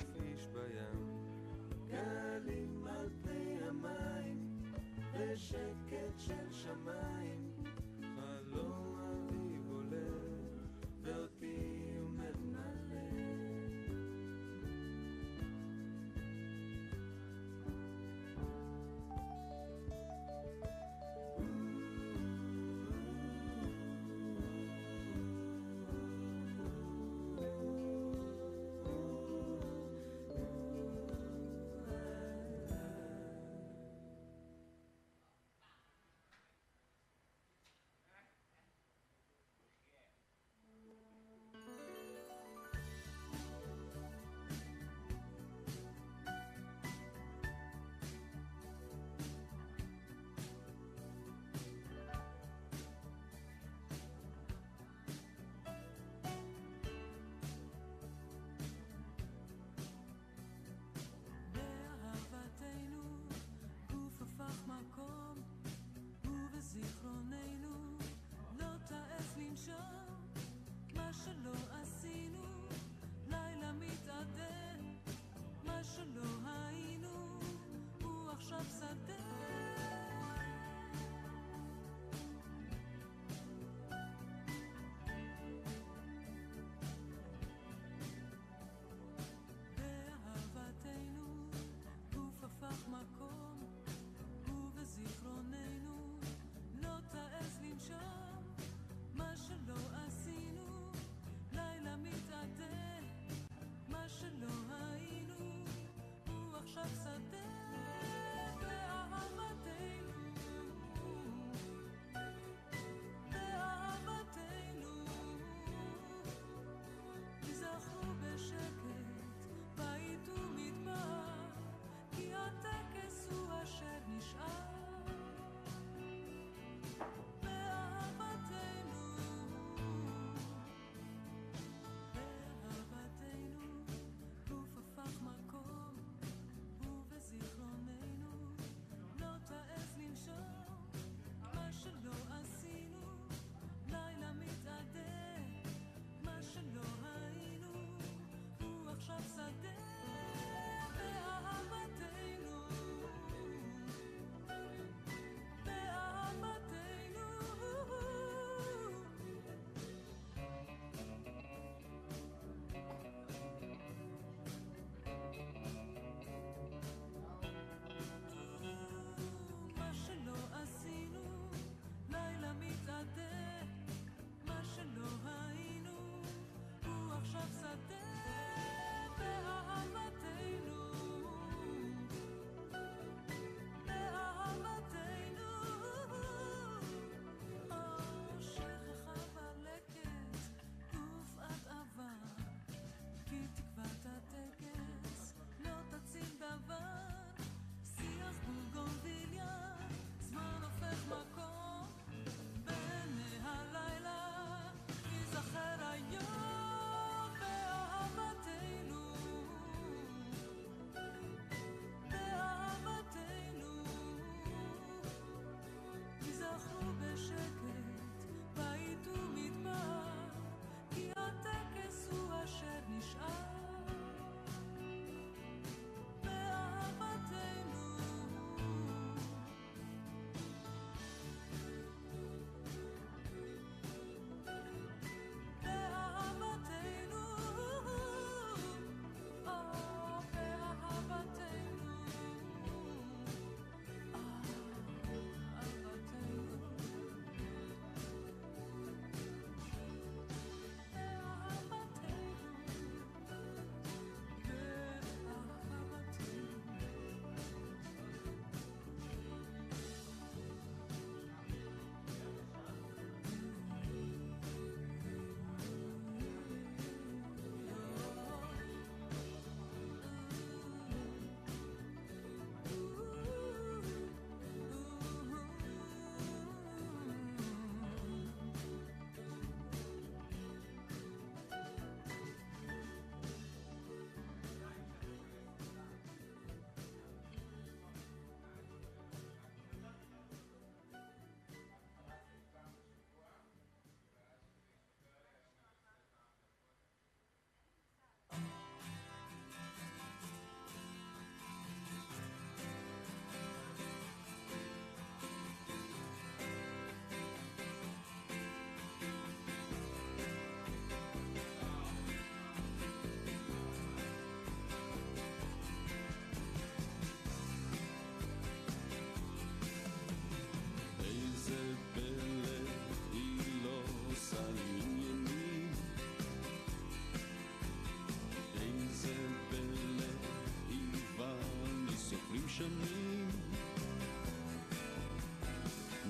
Speaker 12: שנים.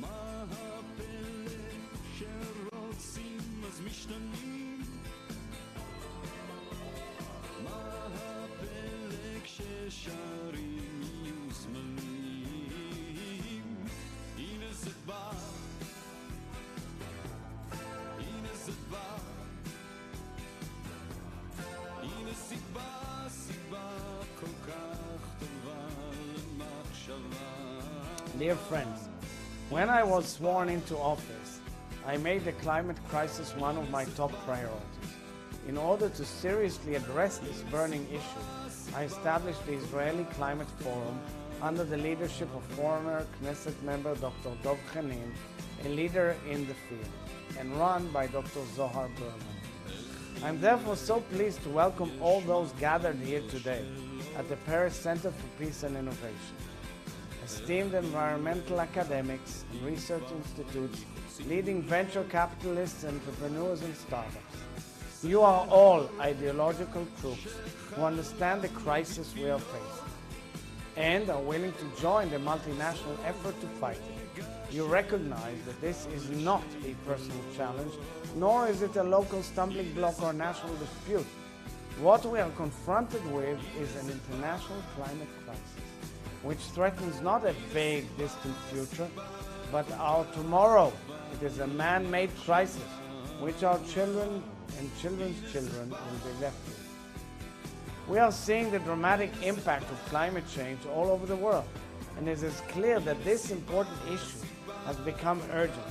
Speaker 12: מה הפלא שרוצים אז משתנים? מה הפלא כששרים יהיו זמנים? הנה זה בא, הנה זה בא, הנה סיבה כל כך טובה למחשבה.
Speaker 8: Dear friends, when I was sworn into office, I made the climate crisis one of my top priorities. In order to seriously address this burning issue, I established the Israeli Climate Forum under the leadership of former Knesset member Dr. Dov Khanin, a leader in the field, and run by Dr. Zohar Berman. I'm therefore so pleased to welcome all those gathered here today at the Paris Center for Peace and Innovation. Esteemed environmental academics and research institutes, leading venture capitalists, entrepreneurs, and startups. You are all ideological troops who understand the crisis we are facing and are willing to join the multinational effort to fight it. You recognize that this is not a personal challenge, nor is it a local stumbling block or national dispute. What we are confronted with is an international climate crisis, which threatens not a vague, distant future, but our tomorrow. It is a man-made crisis, which our children and children's children will be left with. We are seeing the dramatic impact of climate change all over the world, and it is clear that this important issue has become urgent.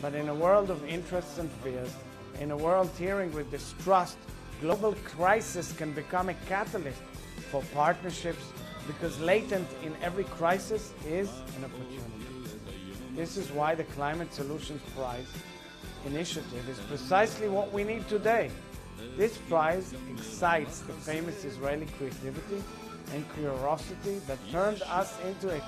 Speaker 8: But in a world of interests and fears, in a world teeming with distrust, global crisis can become a catalyst for partnerships, because latent in every crisis is an opportunity. This is why the Climate Solutions Prize initiative is precisely what we need today. This prize excites the famous Israeli creativity and curiosity that turned us into a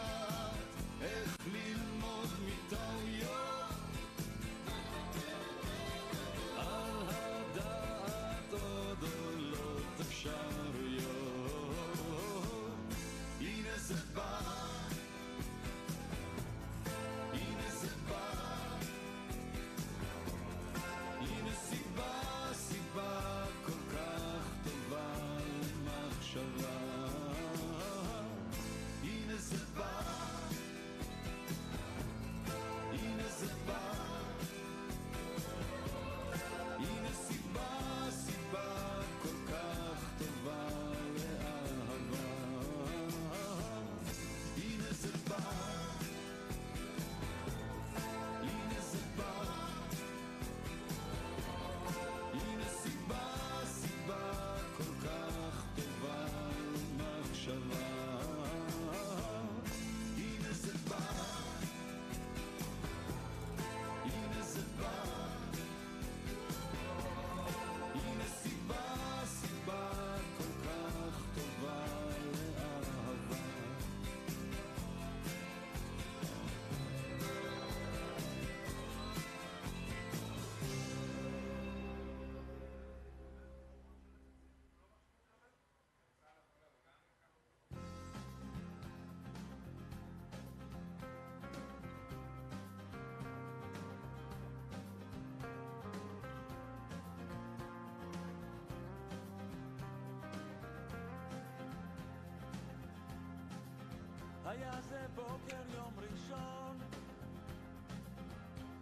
Speaker 13: היה זה בוקר יום ראשון,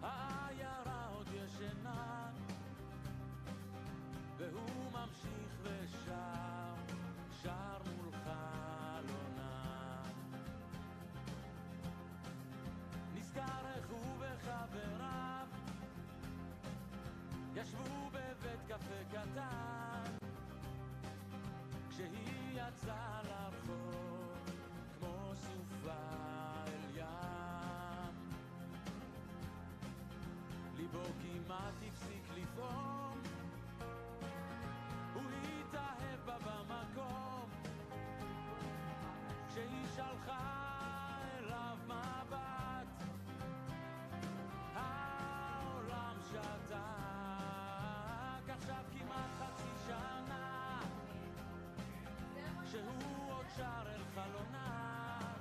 Speaker 13: העיירה עוד ישנה, והוא ממשיך ושר, שר מול חלונה. נזכר איך הוא וחבריו ישבו בבית קפה קטן, כשהיא יצאה לרחוב כמו סופה אל ים. ליבו כמעט הפסיק לפעום, הוא התאהב בה במקום, כשהיא שלחה אליו מבט, העולם שתק. עכשיו כמעט חצי שנה, כשהוא עוד שר אל חלונה,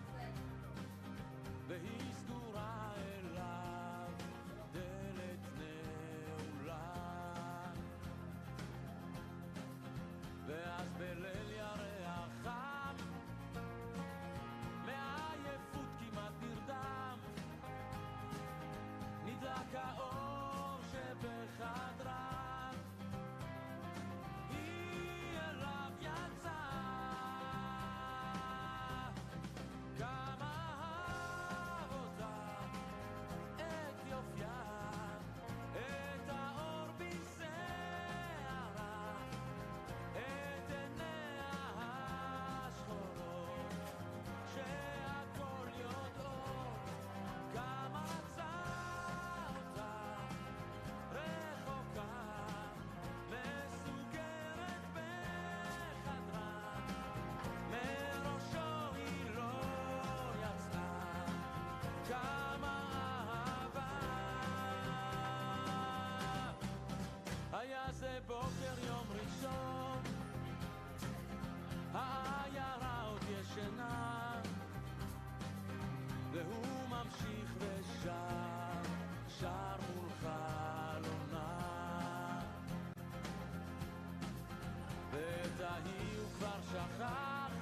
Speaker 13: העיירה עוד ישנה, והוא ממשיך ושר, שר מול חלונה. ואת ההיא הוא כבר שכח,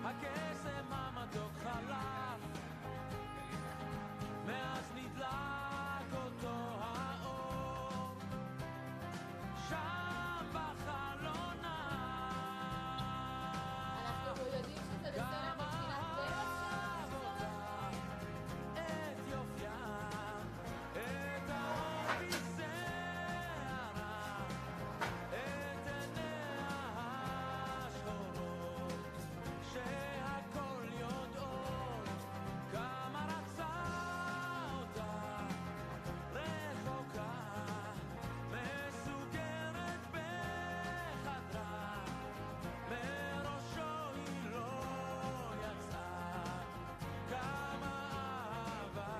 Speaker 13: הקסם המתוק חלף, מאז נדלק אותו האור, שם בחלונה.
Speaker 14: אנחנו יודעים שזה בסרט בתחילת דרך
Speaker 13: אותה, את יופיה, את האור בשערה, את עיניה השחורות, שהכל יודעות כמה רצה אותה, רחוקה, מסוגרת בחדרה, מראשו היא לא יצאה, כמה אהבה.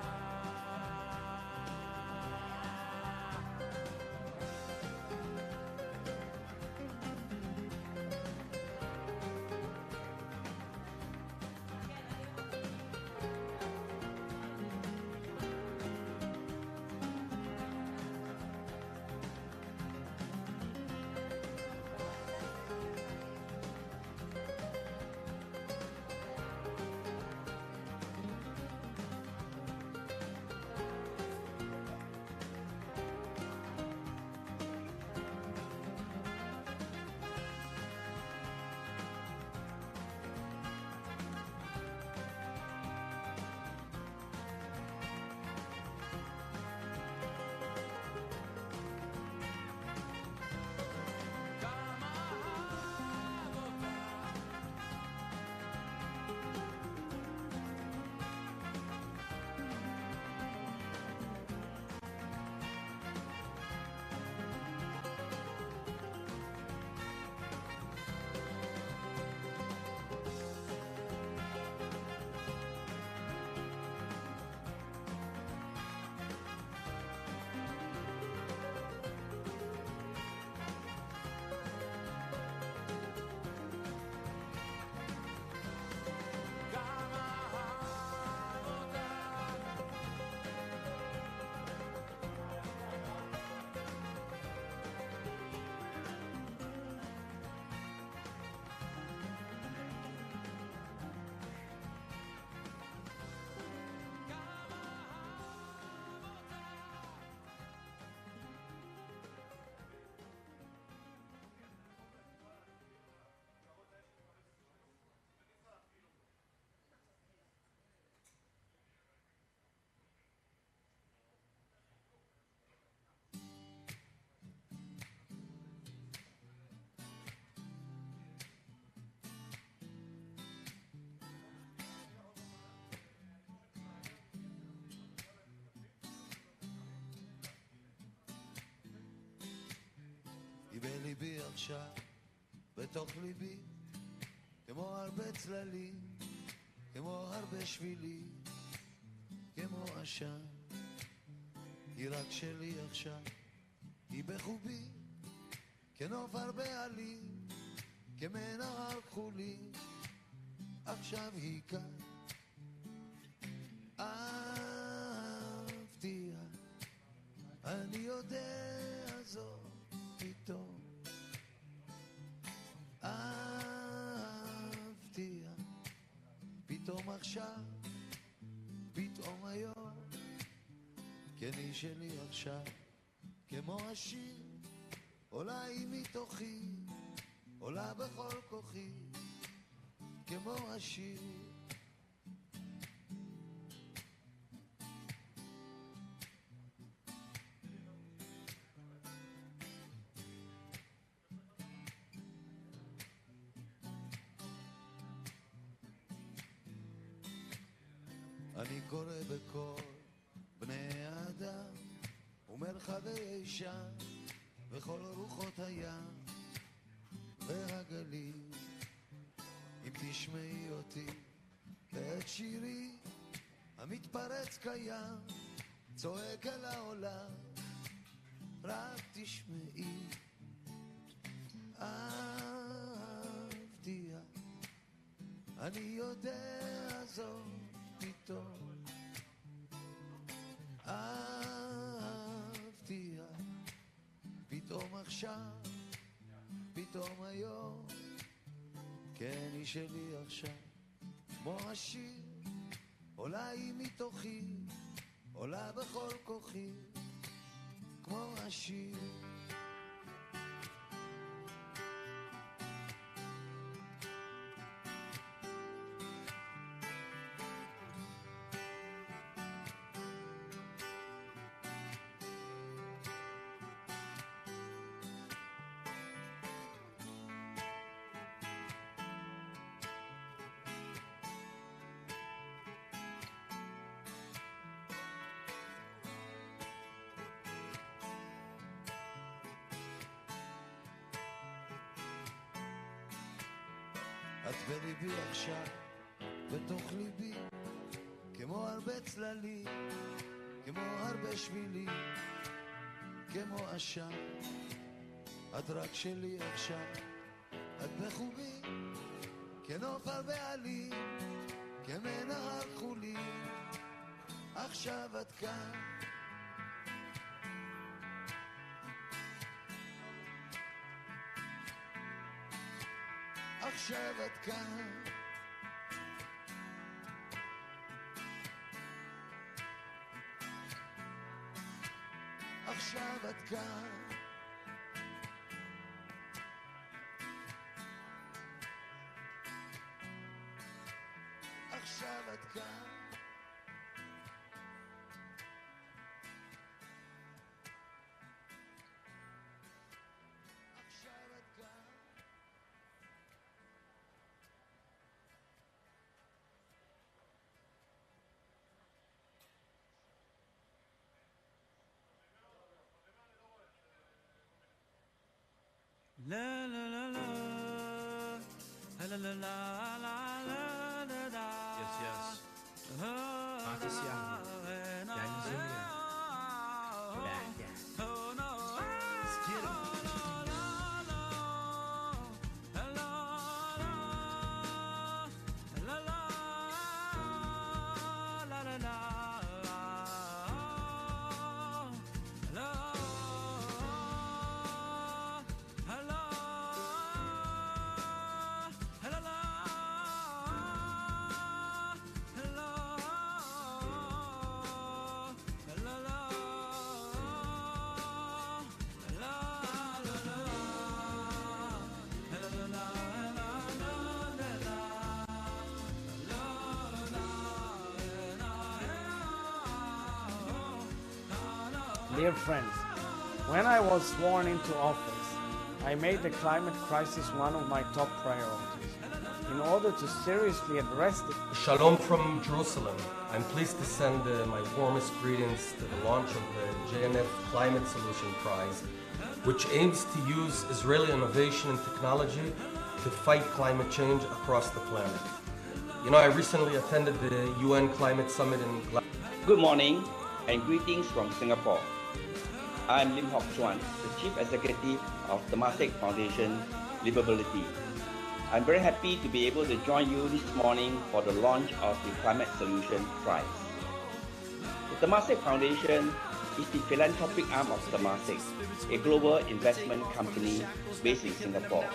Speaker 1: היא בליבי עכשיו, בתוך ליבי, כמו הרבה צללים, כמו הרבה שבילים, כמו עשן. היא רק שלי עכשיו, היא בחובי, כנוף הרבה עלים, כמנהר כחולי, עכשיו היא כאן. אהבתיה, אני יודע זאת פתאום. אהבתיה, פתאום עכשיו, פתאום היום, כן היא שלי עכשיו, כמו השיר, עולה היא מתוכי, עולה בכל כוחי, כמו השיר. אני קורא בכל בני האדם ומרחבי אישן וכל רוחות הים והגלים. אם תשמעי אותי ואת שירי המתפרץ קיים צועק אל העולם, רק תשמעי. אהבתיה, אני יודע זאת פתאום, אהבתי פתאום עכשיו, פתאום היום, כן היא שלי עכשיו, כמו השיר, עולה היא מתוכי, עולה בכל כוחי, כמו השיר. את בליבי עכשיו, בתוך ליבי, כמו הרבה צללים, כמו הרבה שבילים, כמו עשן. את רק שלי עכשיו, את בחומי, כנוף על בעלים, כמנהר חולי, עכשיו את כאן. עכשיו את כאן, עכשיו את כאן, עכשיו את כאן, עכשיו את כאן.
Speaker 13: La la la la la la la la la la la.
Speaker 15: Yes, yes. Fantasia. Yani Zumia. Back down. Let's get 'em.
Speaker 8: Dear friends, when I was sworn into office, I made the climate crisis one of my top priorities. In order to seriously address the
Speaker 9: Shalom from Jerusalem. I'm pleased to send my warmest greetings to the launch of the JNF Climate Solution Prize, which aims to use Israeli innovation and technology to fight climate change across the planet. You know, I recently attended the UN Climate Summit in Glasgow.
Speaker 10: Good morning and greetings from Singapore. I'm Lim Hock Chuan, the Chief Executive of Temasek Foundation Livability. I'm very happy to be able to join you this morning for the launch of the Climate Solution Prize. The Temasek Foundation is the philanthropic arm of Temasek, a global investment company based in Singapore.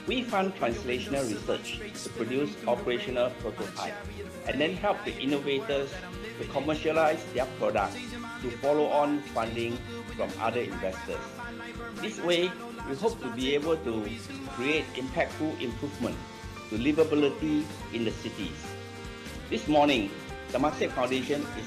Speaker 10: We fund translational research to produce operational prototypes and then help the innovators to commercialize their products to follow on funding from other investors. This way, we hope to be able to create impactful improvement to livability in the cities. This morning, the Temasek Foundation is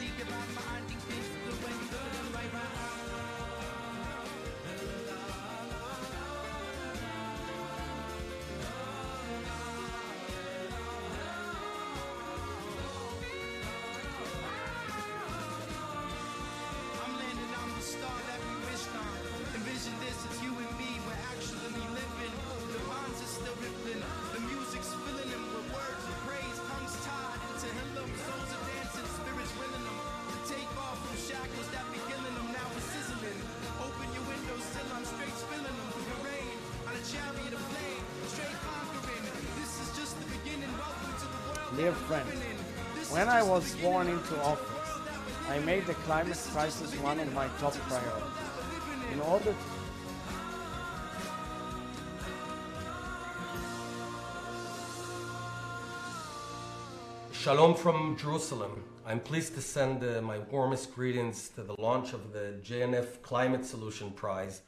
Speaker 8: Dear friends, when I was sworn into office, I made the climate crisis one of my top priorities. In order to
Speaker 9: Shalom from Jerusalem. I'm pleased to send my warmest greetings to the launch of the JNF Climate Solution Prize.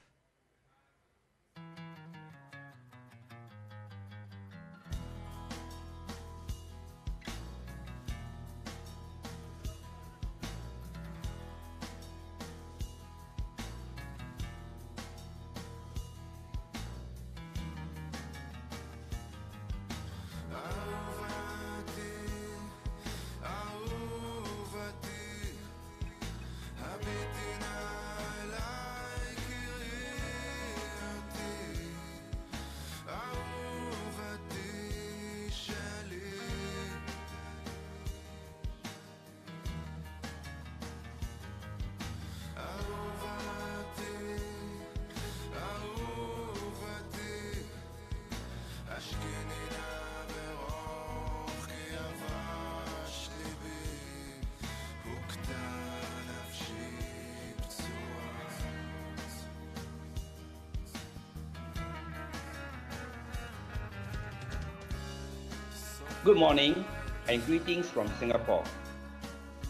Speaker 10: Good morning and greetings from Singapore.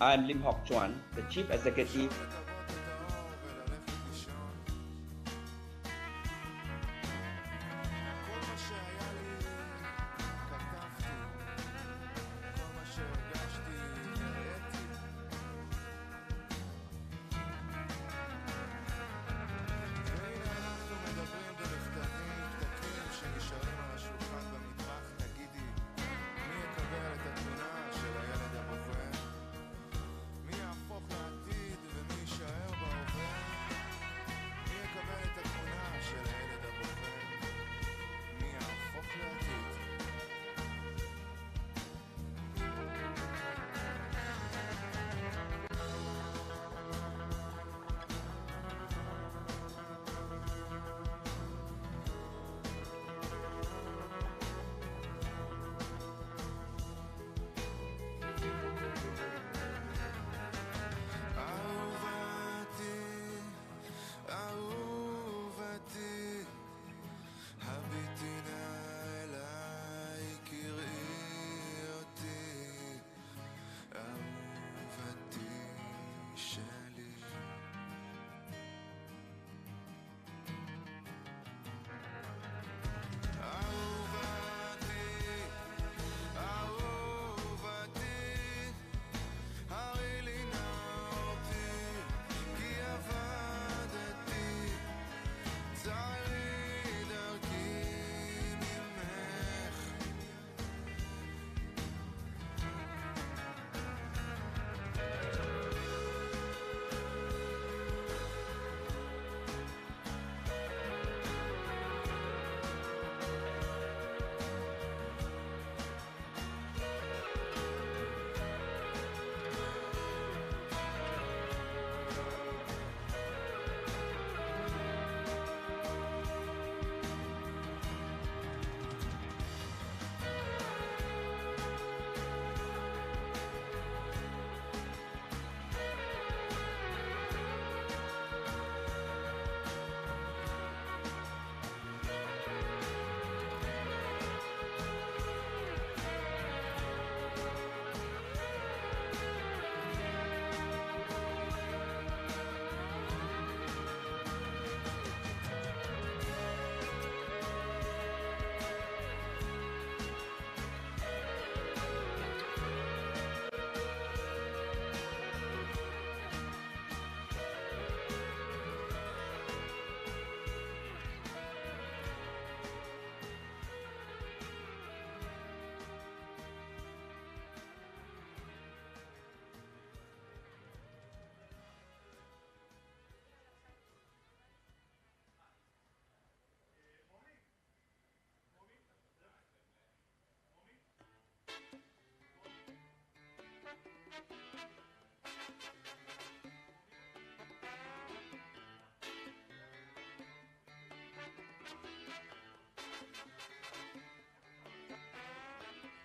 Speaker 10: I'm Lim Hock Chuan, the Chief Executive.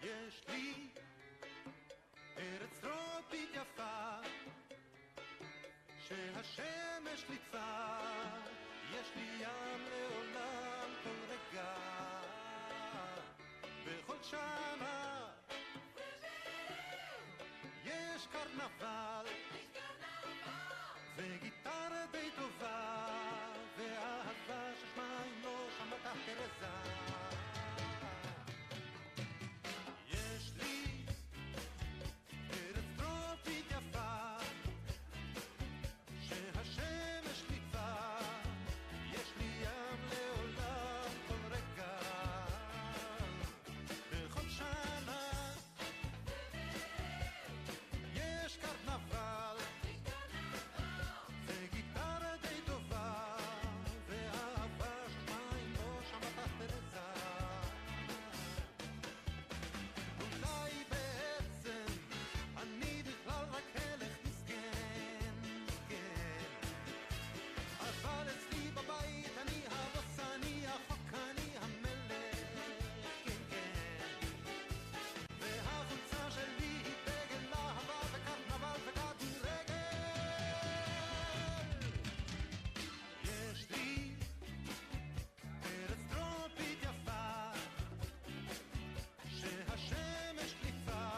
Speaker 16: יש לי
Speaker 1: שהשמש ליצה, יש לי ים לעולם כל רגע, בכל שנה יש קרנבל, וגיטרה די טובה, ואהבה ששמה אם לא שמעת תרזה. יש לי ארץ טרופית יפה, שהשמש ליצה, יש לי ים לעולם כל רגע, בכל שנה יש קרנבל, וגיטרה די טובה, ואהבה ששמה אם לא שמעת תרזה. אולי בעצם אני בכלל רק הלך מסכן, כן, אבל אצלי בבית אני הבוס, אני החוק, אני המלך, כן, כן, והחולצה שלי היא דגל אהבה וקרנבל וכדורגל. יש לי ארץ טרופית יפה, שהשמש ליצה,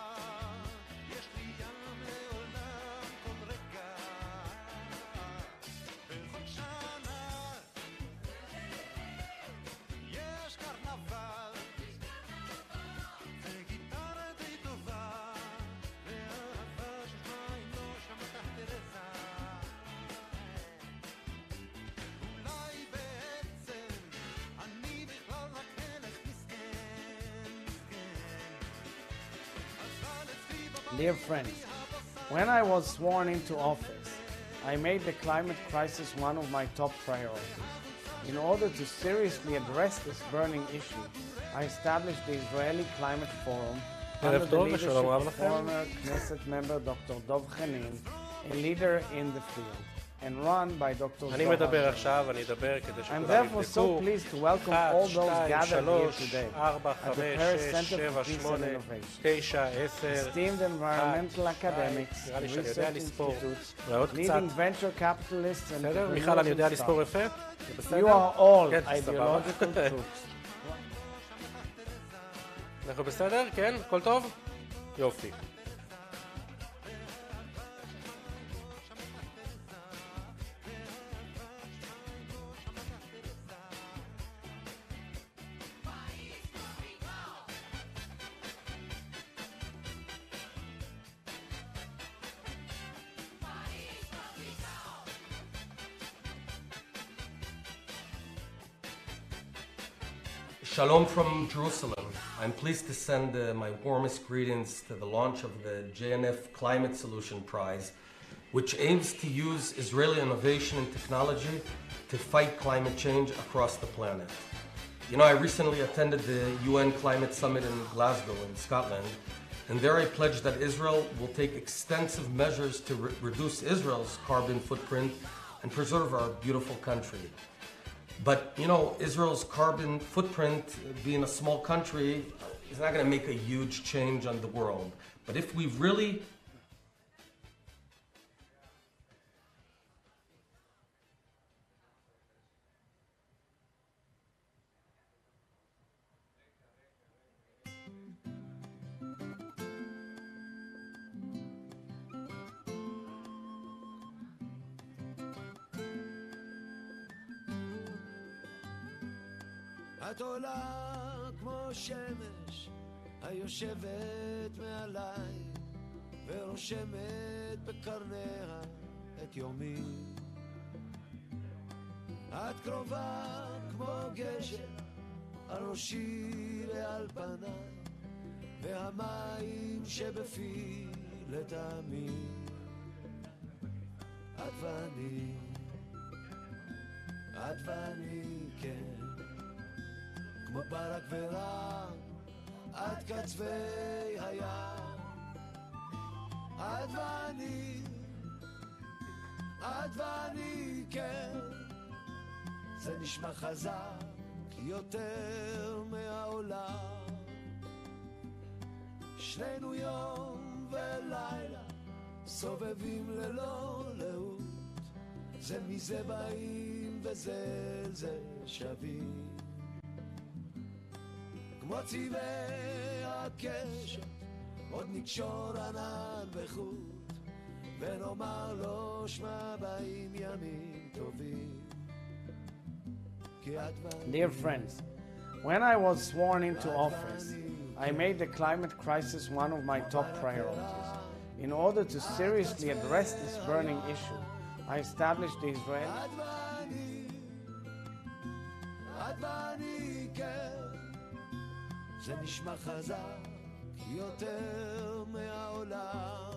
Speaker 1: יש לי ים לעולם כל רגע, בכל שנה יש קרנבל, וגיטרה די טובה, ואהבה ששמה אם לא שמעת תרזה. אולי בעצם אני בכלל רק הלך מסכן, אבל אצלי בבית
Speaker 8: Dear friends, when I was sworn into office, I made the climate crisis one of my top priorities. In order to seriously address this burning issue, I established the Israeli Climate Forum under the
Speaker 7: טוב
Speaker 8: leadership
Speaker 7: ושלום רב
Speaker 8: of
Speaker 7: לכם.
Speaker 8: former Knesset member Dr. Dov Khanin, a leader in the field, and run by Dr.
Speaker 7: אני
Speaker 8: Zohar
Speaker 7: מדבר
Speaker 8: Berg.
Speaker 7: עכשיו, אני אדבר כדי
Speaker 8: I'm
Speaker 7: שכולם
Speaker 8: therefore so
Speaker 7: יבדקו.
Speaker 8: pleased to welcome
Speaker 7: 1,
Speaker 8: all those
Speaker 7: 2,
Speaker 8: gathered here
Speaker 7: 3,
Speaker 8: today
Speaker 7: 4,
Speaker 8: at the
Speaker 7: 5,
Speaker 8: Paris
Speaker 7: 6,
Speaker 8: Center
Speaker 7: 7,
Speaker 8: for Peace and
Speaker 7: 8,
Speaker 8: Innovation.
Speaker 7: 9, 10,
Speaker 8: Esteemed environmental academics,
Speaker 7: נראה לי שאני יודע
Speaker 8: research
Speaker 7: לספור.
Speaker 8: institutes,
Speaker 7: ועוד קצת.
Speaker 8: leading venture capitalists and
Speaker 7: בסדר? מיכל, אני יודע
Speaker 8: entrepreneurs and
Speaker 7: לספור
Speaker 8: staff.
Speaker 7: יפה? זה בסדר?
Speaker 8: You are all
Speaker 7: כן, סבבה.
Speaker 8: ideological troops.
Speaker 7: אנחנו בסדר? כן? הכל טוב? יופי.
Speaker 9: Shalom from Jerusalem. I'm pleased to send my warmest greetings to the launch of the JNF Climate Solution Prize, which aims to use Israeli innovation and technology to fight climate change across the planet. You know, I recently attended the UN Climate Summit in Glasgow in Scotland, and there I pledged that Israel will take extensive measures to reduce Israel's carbon footprint and preserve our beautiful country. But, you know, Israel's carbon footprint, being a small country, is not going to make a huge change on the world. But if we really
Speaker 12: את עולה כמו שמש היושבת מעליי ורושמת בקרניה את יומי. את קרובה כמו גשם על ראשי ועל פניי, והמים שבפי לטעמי. את ואני כן, כמו ברק ורעם עד קצווי הים. את ואני כן, זה נשמע חזק יותר מהעולם. שנינו יום ולילה סובבים ללא לאות
Speaker 1: זה מזה באים וזה שווים, כמו צבעי הקשר עוד נקשור ענן בחוט ונאמר לו שמע באים ימים טובים.
Speaker 8: Dear friends, when I was sworn into office, I made the climate crisis one of my top priorities. In order to seriously address this burning issue, I established the Israeli
Speaker 1: זה נשמע חזק יותר מהעולם.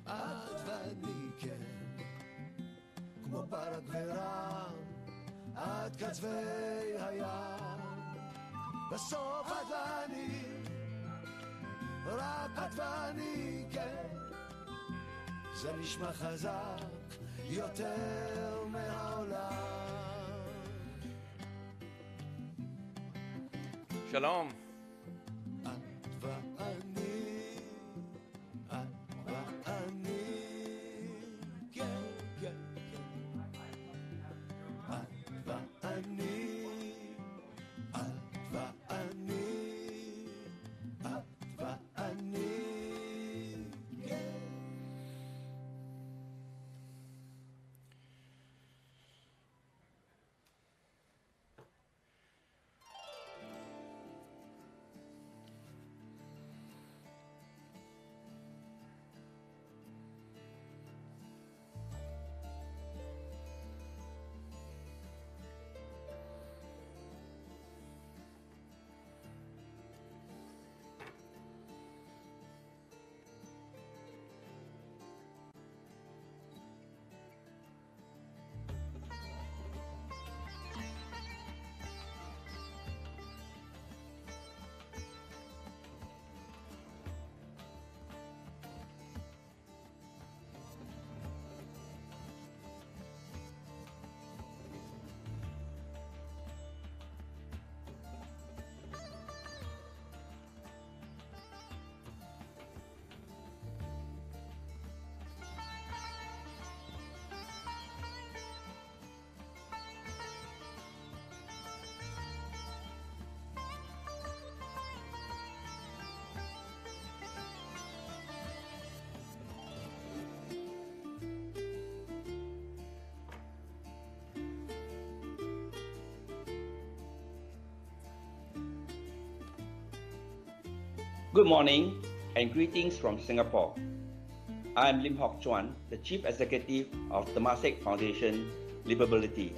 Speaker 1: את ואני כן, כמו ברק ורם, עד קצווי הים. בסוף את ואני, רק את ואני כן, זה נשמע חזק יותר מהעולם.
Speaker 7: שלום.
Speaker 10: Good morning and greetings from Singapore. I am Lim Hock Chuan, the Chief Executive of Temasek Foundation Livability.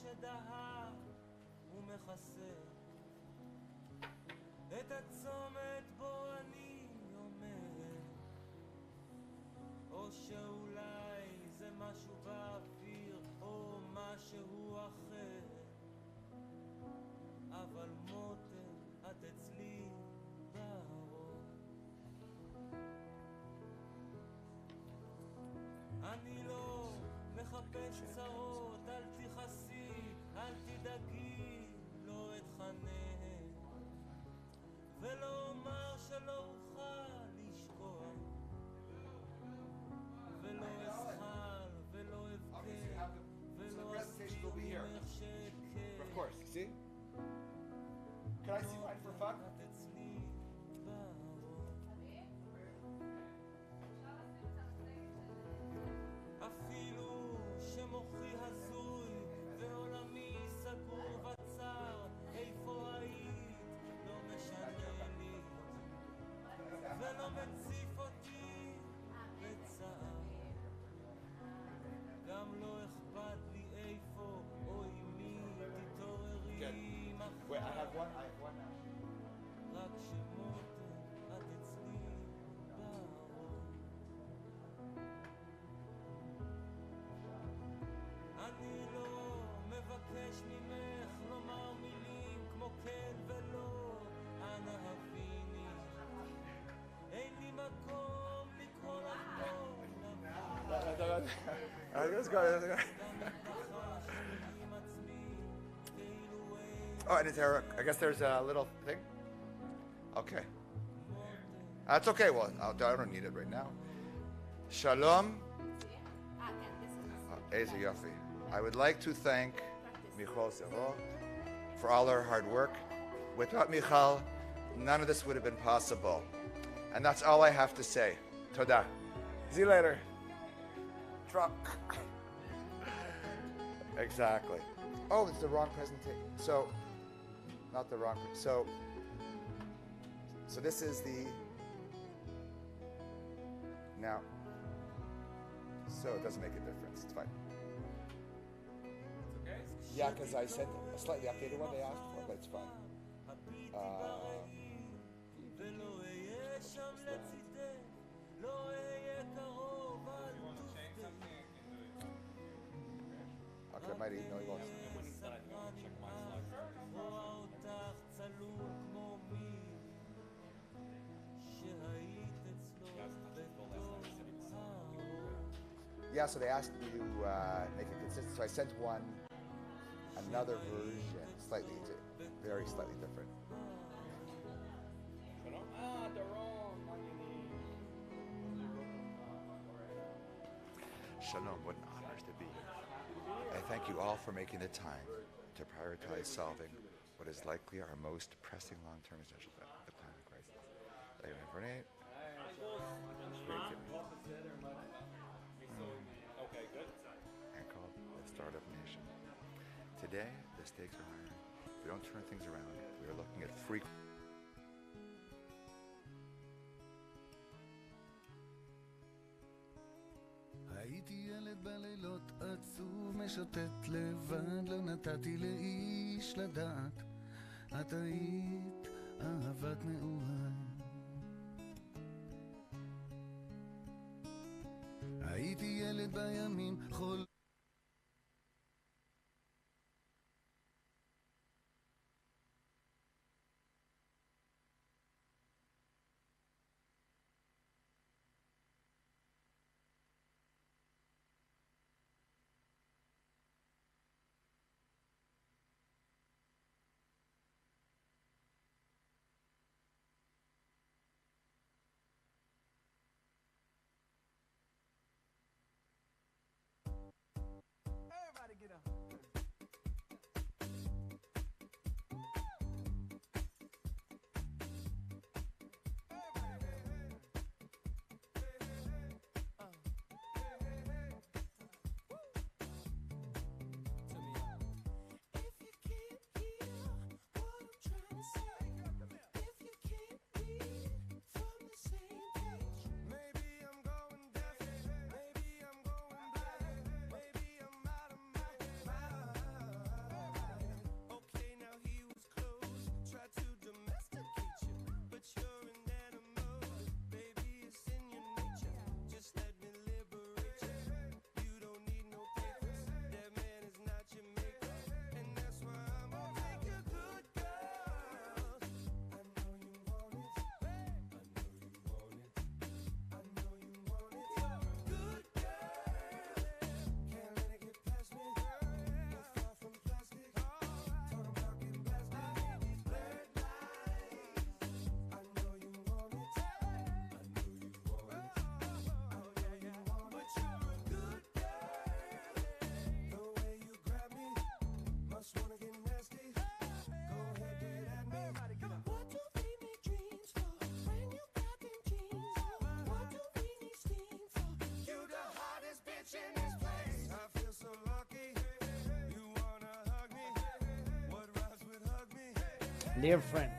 Speaker 4: שדהר ומכסה את הצומת בו אני עומד, או שאולי זה משהו באוויר או משהו אחר, אבל מותק את אצלי בראש. אני לא מחפש צרות, אל תכעסי, אל תדאגי, לא אתחנן ולא אומר שלא אוכל לשכוח, ולא אזחל ולא אבכה ולא אסתיר ממך שאבכה.
Speaker 16: Of course, you see? Can I see mine for fun?
Speaker 4: אפילו שמוחי הזוי ועולמי סגור וצר, איפה היית לא משנה לי ולא מציף אותי בצער, גם לא אכפת לי איפה או עם מי תתעוררי מחר.
Speaker 16: Wait, I have one now.
Speaker 4: רק שמותק את אצלי בראש. אני לא מבקש ממך לומר מילים כמו כן ולא, אנא הביני, אין לי מקום לקרוא לך לא.
Speaker 16: Let's go. Oh, and is there, I guess there's a little thing? Okay. That's okay. Well, I don't need it right now. Shalom. Eze Yofi. I would like to thank Michal Zero for all her hard work. Without Michal, none of this would have been possible. And that's all I have to say. Toda. See you later. Drunk. Exactly. Oh, it's the wrong presentation. So, not the wrong. So this is the. Now. So it doesn't make a difference. It's fine.
Speaker 17: Okay.
Speaker 16: Yeah, because I sent a slightly updated one they asked for, but it's fine. Okay, I might email you also. Yeah, so they asked me to make it consistent, so I sent one, another version, very slightly different. Shalom, what an honor to be here. I thank you all for making the time to prioritize solving what is likely our most pressing long-term issue, the climate crisis. Thank you, Renee. Great to meet you.
Speaker 17: Okay, good.
Speaker 16: And called the Startup Nation. Today, the stakes are higher. If we don't turn things around, we are looking at frequent.
Speaker 6: הייתי ילד בלילות עצוב משוטט לבד, לא נתתי לאיש לדעת, את היית אהבת נעוריי. הייתי ילד בימים חול
Speaker 8: Dear friend,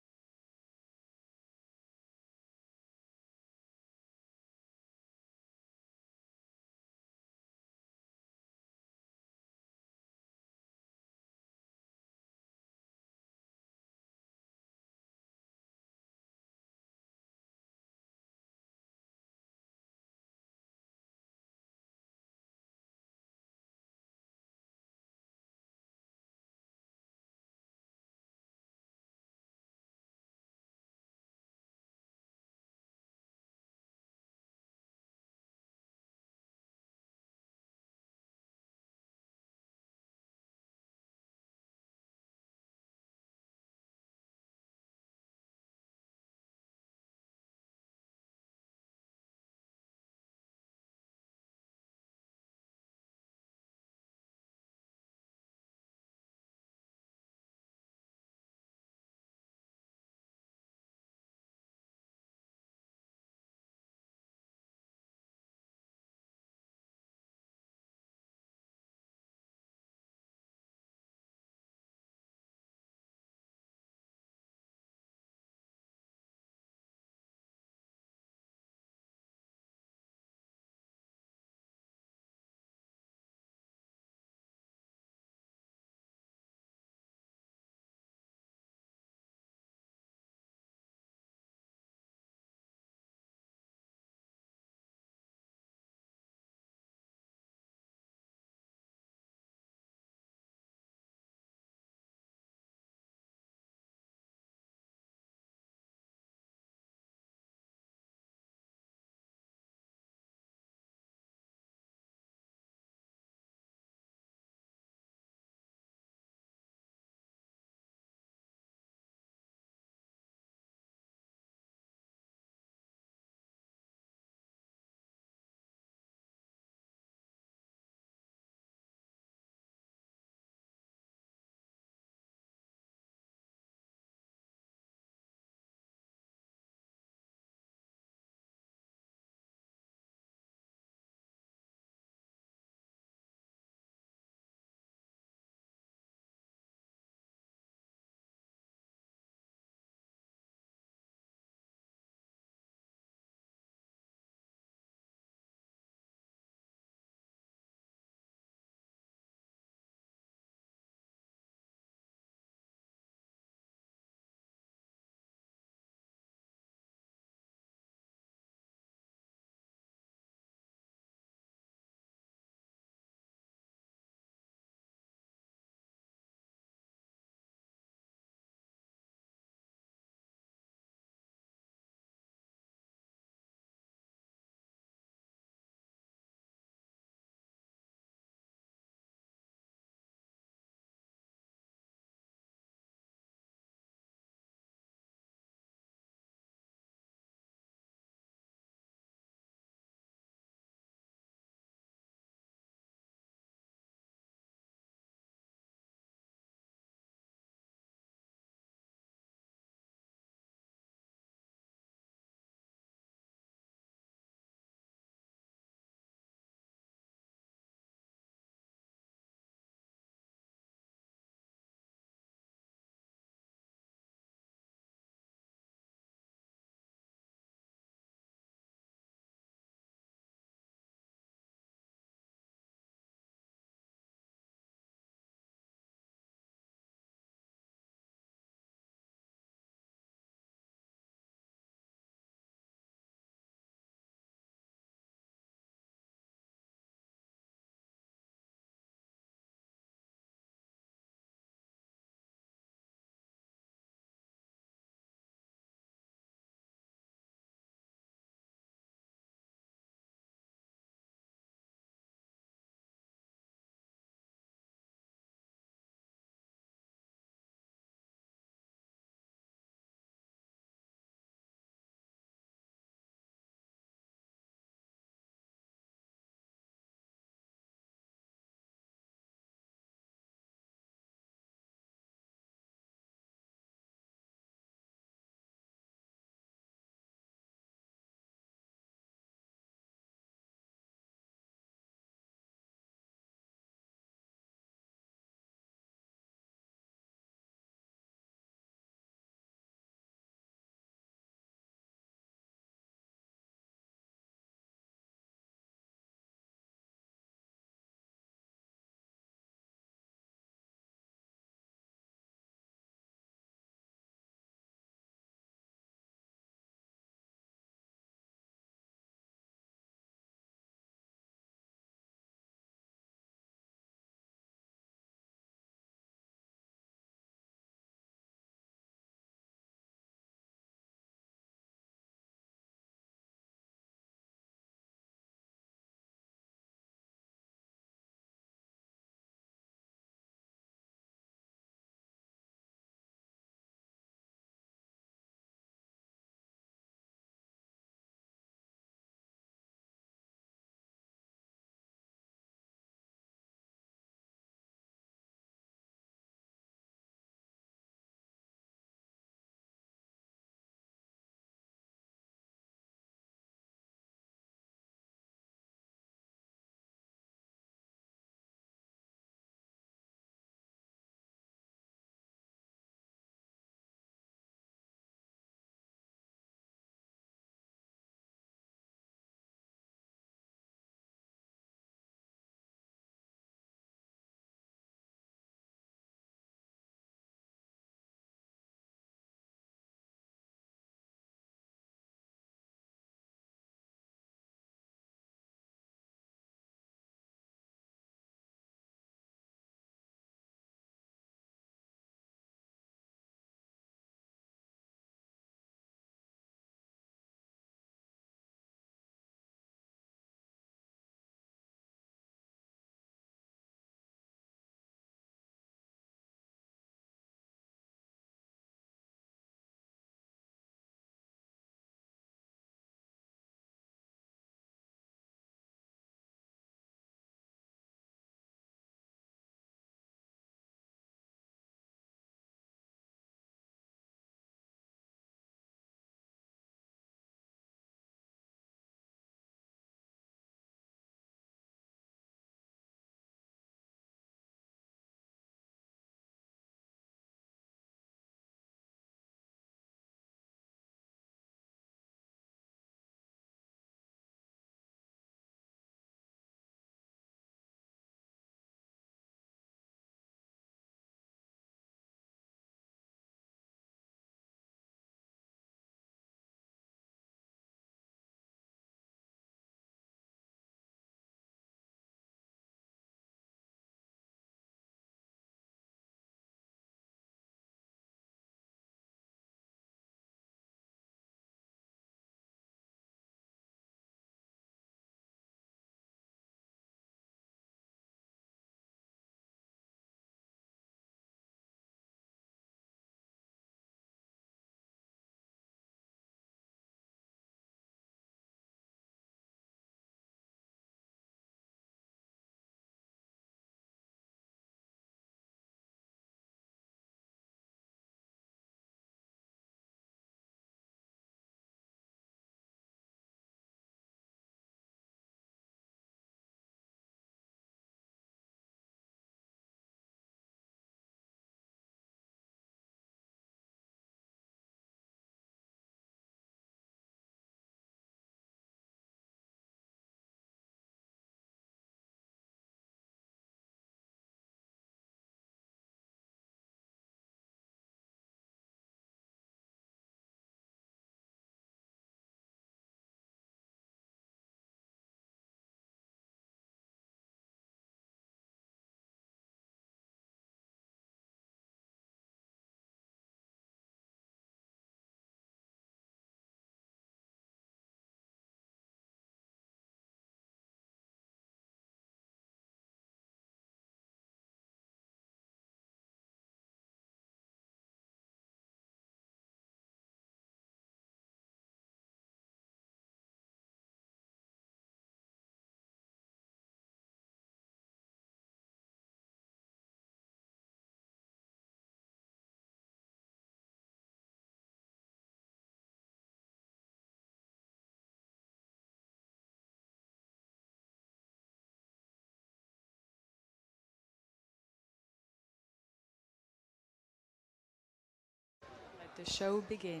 Speaker 17: Let the show begin.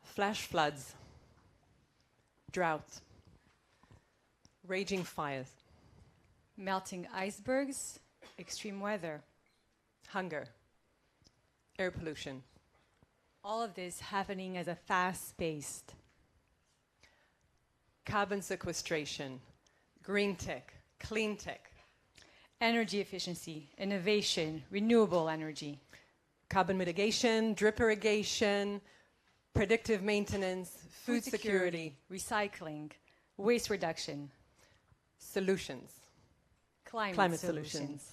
Speaker 18: Flash floods, drought, raging fires,
Speaker 17: Melting icebergs, extreme weather,
Speaker 18: hunger, air pollution.
Speaker 17: all of this happening at a fast-paced.
Speaker 18: Carbon sequestration, green tech, clean tech,
Speaker 17: Energy efficiency, innovation, renewable energy,
Speaker 18: carbon mitigation, drip irrigation, predictive maintenance, food security,
Speaker 17: recycling, waste reduction,
Speaker 18: solutions,
Speaker 17: climate solutions.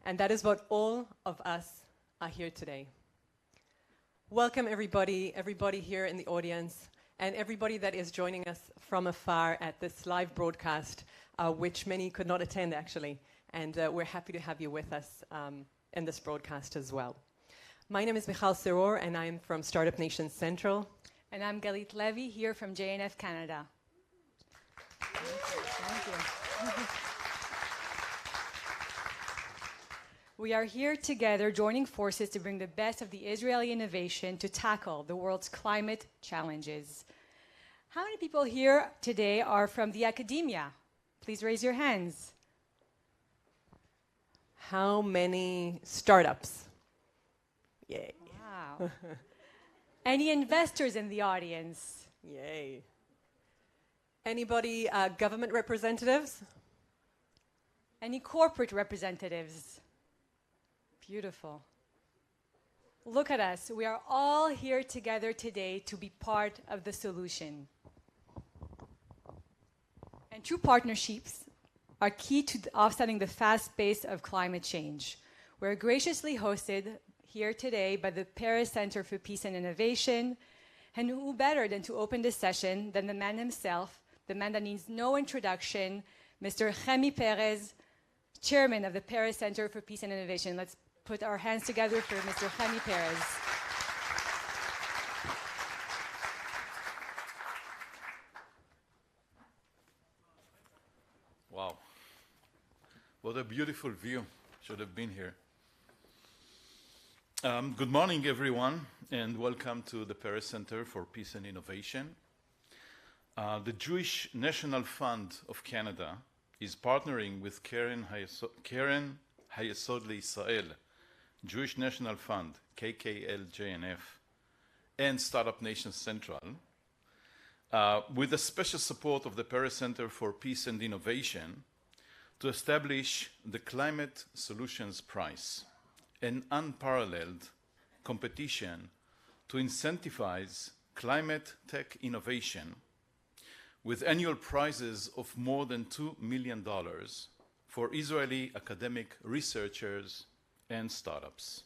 Speaker 18: And that is what all of us are here today. Welcome everybody here in the audience, and everybody that is joining us from afar at this live broadcast, which many could not attend actually, and we're happy to have you with us in this broadcast as well. My name is Michal Seror, and I'm from Startup Nation Central.
Speaker 17: And I'm Galit Levy, here from JNF Canada. Thank you. We are here together, joining forces to bring the best of the Israeli innovation to tackle the world's climate challenges. How many people here today are from the academia? Please raise your hands.
Speaker 18: How many startups? Yay.
Speaker 17: Wow. Any investors in the audience?
Speaker 18: Yay. Anybody, government representatives?
Speaker 17: Any corporate representatives? Beautiful. Look at us. We are all here together today to be part of the solution. And true partnerships are key to offsetting the fast pace of climate change. We're graciously hosted here today by the Paris Center for Peace and Innovation, and who better than to open this session than the man himself, the man that needs no introduction, Mr. Chemi Perez, Chairman of the Paris Center for Peace and Innovation. Let's put our hands together for Mr. Chemi Perez.
Speaker 19: Wow. What a beautiful view. Should have been here. Good morning, everyone, and welcome to the Paris Center for Peace and Innovation. The Jewish National Fund of Canada is partnering with Keren Hayesod L'Israel, Jewish National Fund, KKL-JNF, and Startup Nation Central, with the special support of the Paris Center for Peace and Innovation, to establish the Climate Solutions Prize, an unparalleled competition to incentivize climate tech innovation with annual prizes of more than $2 million for Israeli academic researchers and startups.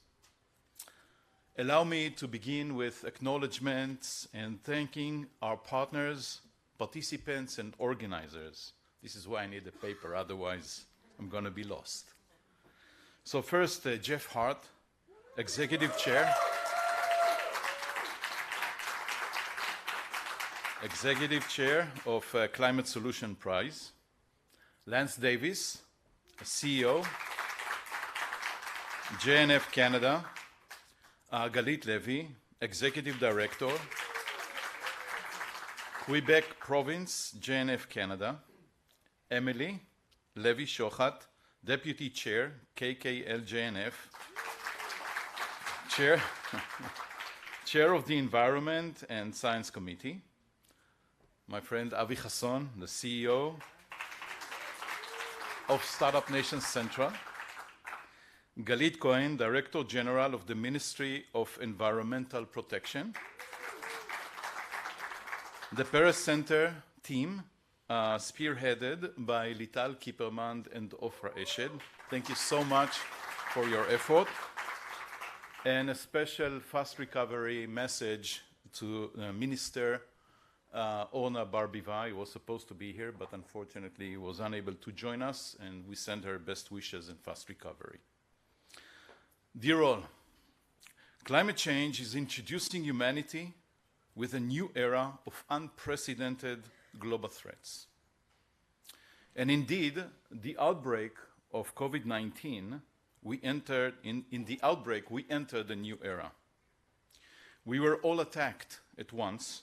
Speaker 19: Allow me to begin with acknowledgements and thanking our partners, participants, and organizers. This is why I need a paper, otherwise I'm going to be lost. So first, Jeff Hart, Executive Chair. Executive Chair of Climate Solution Prize. Lance Davis, CEO. JNF Canada. Galit Levy, Executive Director. Quebec Province, JNF Canada. Emily Levy-Shochat, Deputy Chair, KKL-JNF, Chair of the Environment and Science Committee, my friend Avi Hasson, the CEO of Startup Nation Central, Galit Cohen, Director General of the Ministry of Environmental Protection, the Paris Center team, spearheaded by Lital Kipperman and Ofra Eshed. Thank you so much for your effort. And a special fast recovery message to Minister Orna Barbiva. He was supposed to be here, but unfortunately he was unable to join us, and we send her best wishes and fast recovery. Dear all, Climate change is introducing humanity with a new era of unprecedented global threats. And indeed, the outbreak of COVID-19, we entered a new era. We were all attacked at once,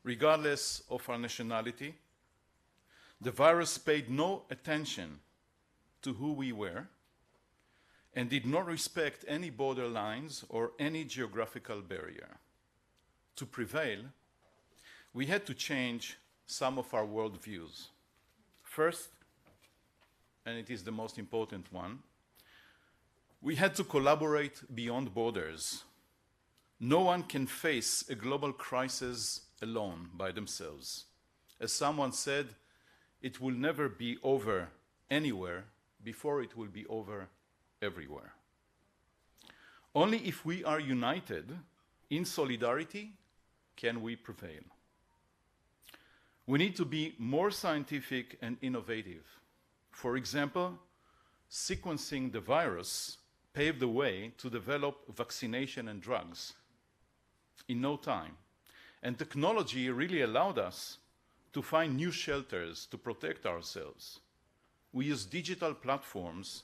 Speaker 19: regardless of our nationality. The virus paid no attention to who we were and did not respect any border lines or any geographical barrier. To prevail, we had to change some of our worldviews. First, and it is the most important one, we had to collaborate beyond borders. No one can face a global crisis alone by themselves. As someone said, it will never be over anywhere before it will be over everywhere. Only if we are united in solidarity can we prevail. We need to be more scientific and innovative. For example, sequencing the virus paved the way to develop vaccination and drugs in no time. And technology really allowed us to find new shelters to protect ourselves. We use digital platforms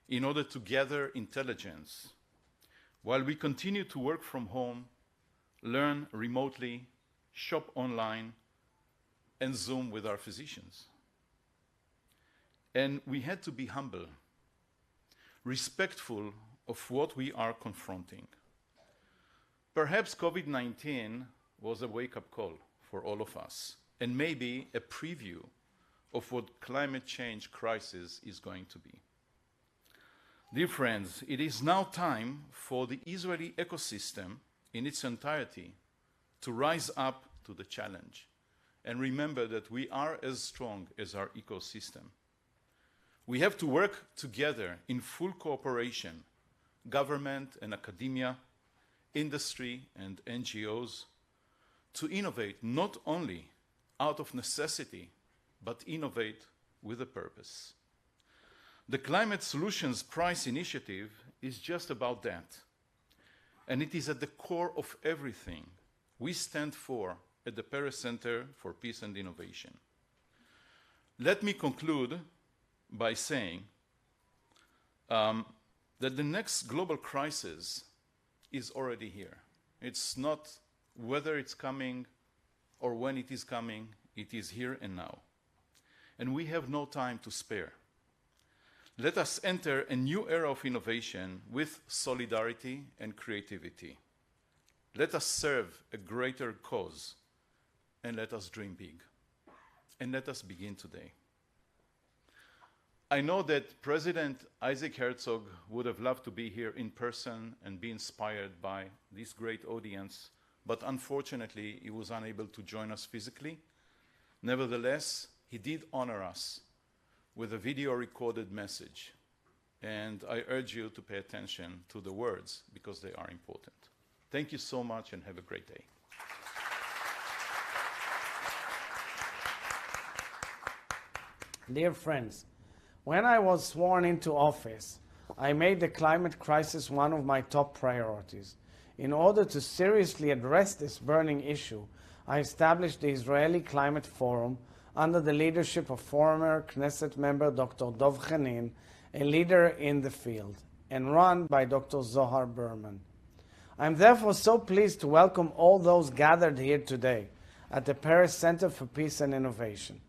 Speaker 19: in order to gather intelligence, while we continue to work from home, learn remotely, shop online, and Zoom with our physicians. And we had to be humble, respectful of what we are confronting. Perhaps COVID-19 was a wake-up call for all of us, and maybe a preview of what climate change crisis is going to be. Dear friends, it is now time for the Israeli ecosystem in its entirety to rise up to the challenge. And remember that we are as strong as our ecosystem. We have to work together in full cooperation, government and academia, industry and NGOs, to innovate not only out of necessity, but innovate with a purpose. The Climate Solutions Prize Initiative is just about that. And it is at the core of everything we stand for at the Paris Center for Peace and Innovation. Let me conclude by saying that the next global crisis is already here. It's not whether it's coming or when it is coming, it is here and now. And we have no time to spare. Let us enter a new era of innovation with solidarity and creativity. Let us serve a greater cause, and let us dream big. And let us begin today. I know that President Isaac Herzog would have loved to be here in person and be inspired by this great audience, but unfortunately he was unable to join us physically. Nevertheless, he did honor us with a video recorded message. And I urge you to pay attention to the words because they are important. Thank you so much and have a great day.
Speaker 8: Dear friends, when I was sworn into office, I made the climate crisis one of my top priorities. In order to seriously address this burning issue, I established the Israeli Climate Forum under the leadership of former Knesset member Dr. Dov Khanin, a leader in the field, and run by Dr. Zohar Berman. I am therefore so pleased to welcome all those gathered here today at the Paris Center for Peace and Innovation.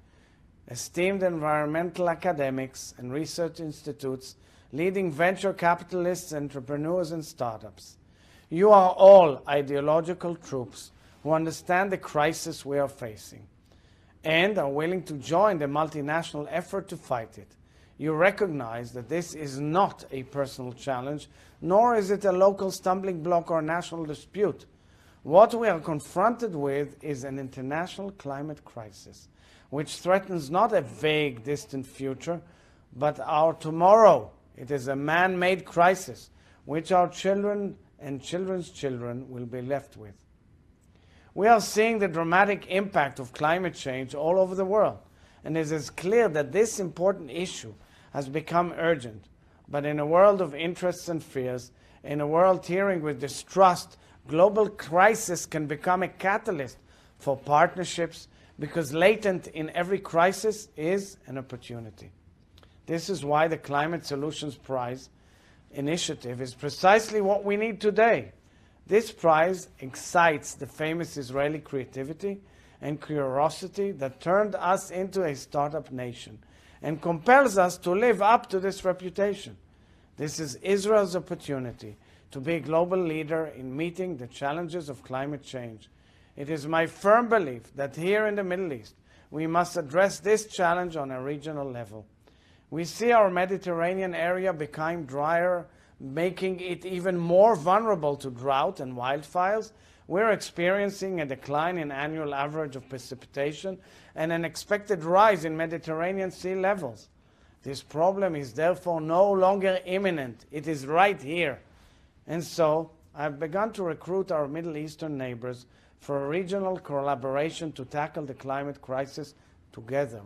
Speaker 8: Esteemed environmental academics and research institutes, leading venture capitalists, entrepreneurs, and startups. You are all ideological troops who understand the crisis we are facing and are willing to join the multinational effort to fight it. You recognize that this is not a personal challenge, nor is it a local stumbling block or national dispute. What we are confronted with is an international climate crisis, which threatens not a vague, distant future, but our tomorrow. It is a man-made crisis, which our children and children's children will be left with. We are seeing the dramatic impact of climate change all over the world, and it is clear that this important issue has become urgent. But in a world of interests and fears, In a world teeming with distrust, global crisis can become a catalyst for partnerships because latent in every crisis is an opportunity. This is why the Climate Solutions Prize initiative is precisely what we need today. This prize excites the famous Israeli creativity and curiosity that turned us into a startup nation and compels us to live up to this reputation. This is Israel's opportunity to be a global leader in meeting the challenges of climate change. It is my firm belief that here in the Middle East, we must address this challenge on a regional level. We see our Mediterranean area become drier, making it even more vulnerable to drought and wildfires. We're experiencing a decline in annual average of precipitation and an expected rise in Mediterranean sea levels. This problem is therefore no longer imminent. It is right here. And so, I've begun to recruit our Middle Eastern neighbors for a regional collaboration to tackle the climate crisis together.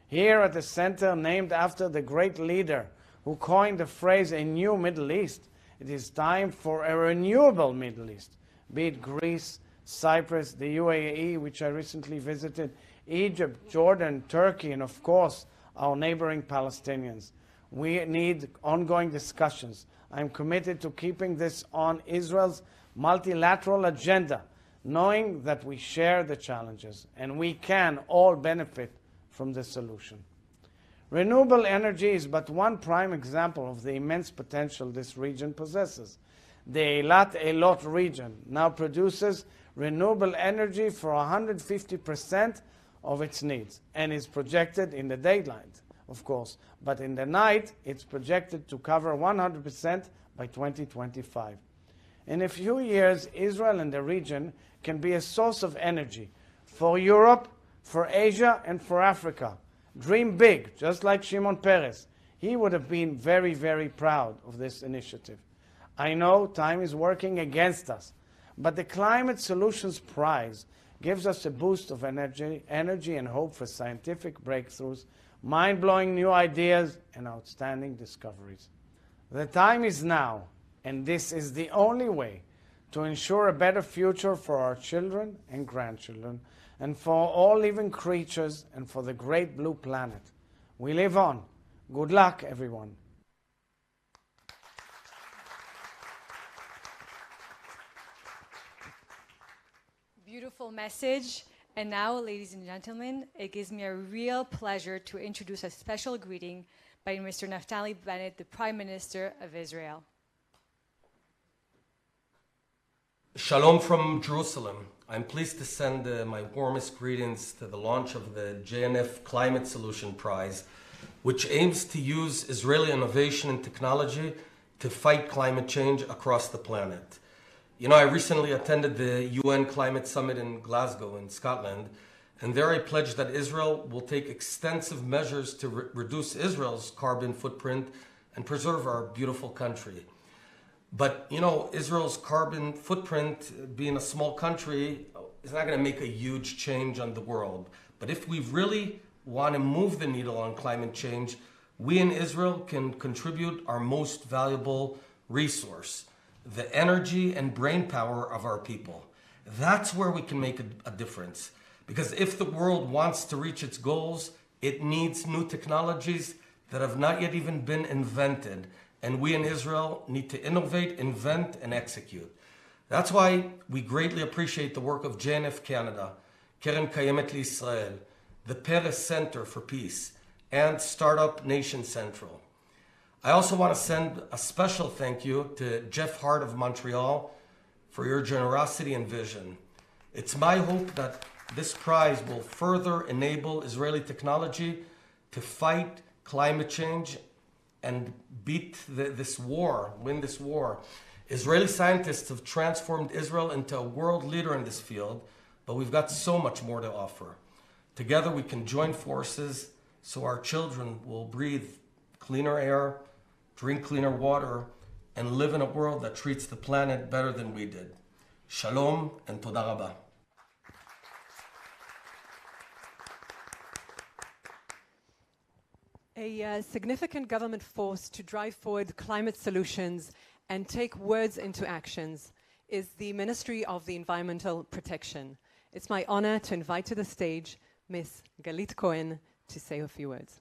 Speaker 8: Here at the center, named after the great leader who coined the phrase a new Middle East, it is time for a renewable Middle East, be it Greece, Cyprus, the UAE, which I recently visited, Egypt, Jordan, Turkey, and of course, our neighboring Palestinians. We need ongoing discussions. I'm committed to keeping this on Israel's multilateral agenda, knowing that we share the challenges and we can all benefit from the solution. Renewable energy is but one prime example of the immense potential this region possesses. The Eilat-Eilot region now produces renewable energy for 150% of its needs and is projected in the daylight, of course, but in the night it's projected to cover 100% by 2025. In a few years, Israel and the region can be a source of energy for Europe, for Asia, and for Africa. Dream big, just like Shimon Peres. He would have been very, very proud of this initiative. I know time is working against us, but the Climate Solutions Prize gives us a boost of energy and hope for scientific breakthroughs, mind-blowing new ideas, and outstanding discoveries. The time is now, and this is the only way to ensure a better future for our children and grandchildren, and for all living creatures, and for the great blue planet. We live on. Good luck, everyone.
Speaker 17: Beautiful message. And now, ladies and gentlemen, it gives me a real pleasure to introduce a special greeting by Mr. Naftali Bennett, the Prime Minister of Israel.
Speaker 9: Shalom from Jerusalem. I'm pleased to send my warmest greetings to the launch of the JNF Climate Solution Prize, which aims to use Israeli innovation and technology to fight climate change across the planet. You know, I recently attended the UN Climate Summit in Glasgow in Scotland, and there I pledged that Israel will take extensive measures to reduce Israel's carbon footprint and preserve our beautiful country. But, you know, Israel's carbon footprint, being a small country, is not going to make a huge change on the world. But if we really want to move the needle on climate change, we in Israel can contribute our most valuable resource, the energy and brain power of our people. That's where we can make a difference. Because if the world wants to reach its goals, it needs new technologies that have not yet even been invented. And we in Israel need to innovate, invent, and execute. That's why we greatly appreciate the work of JNF Canada, Keren Kayemet L'Israel, the Peres Center for Peace, and Startup Nation Central. I also want to send a special thank you to Jeff Hart of Montreal for your generosity and vision. It's my hope that this prize will further enable Israeli technology to fight climate change and beat this war, win this war. Israeli scientists have transformed Israel into a world leader in this field, but we've got so much more to offer. Together we can join forces so our children will breathe cleaner air, drink cleaner water, and live in a world that treats the planet better than we did. Shalom and toda rabah.
Speaker 18: A significant government force to drive forward climate solutions and take words into actions is the Ministry of the Environmental Protection. It's my honor to invite to the stage Ms. Galit Cohen to say a few words.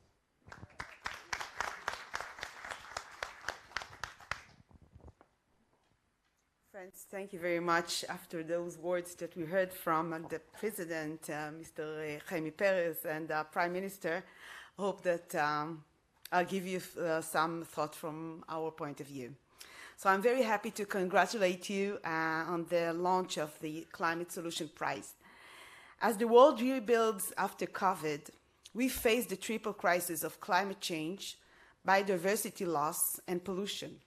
Speaker 20: Friends, thank you very much. After those words that we heard from the President, Mr. Jaime Perez, and the Prime Minister, I hope that I'll give you some thought from our point of view. So I'm very happy to congratulate you on the launch of the Climate Solution Prize. As the world rebuilds after COVID, we face the triple crisis of climate change, biodiversity loss, and pollution.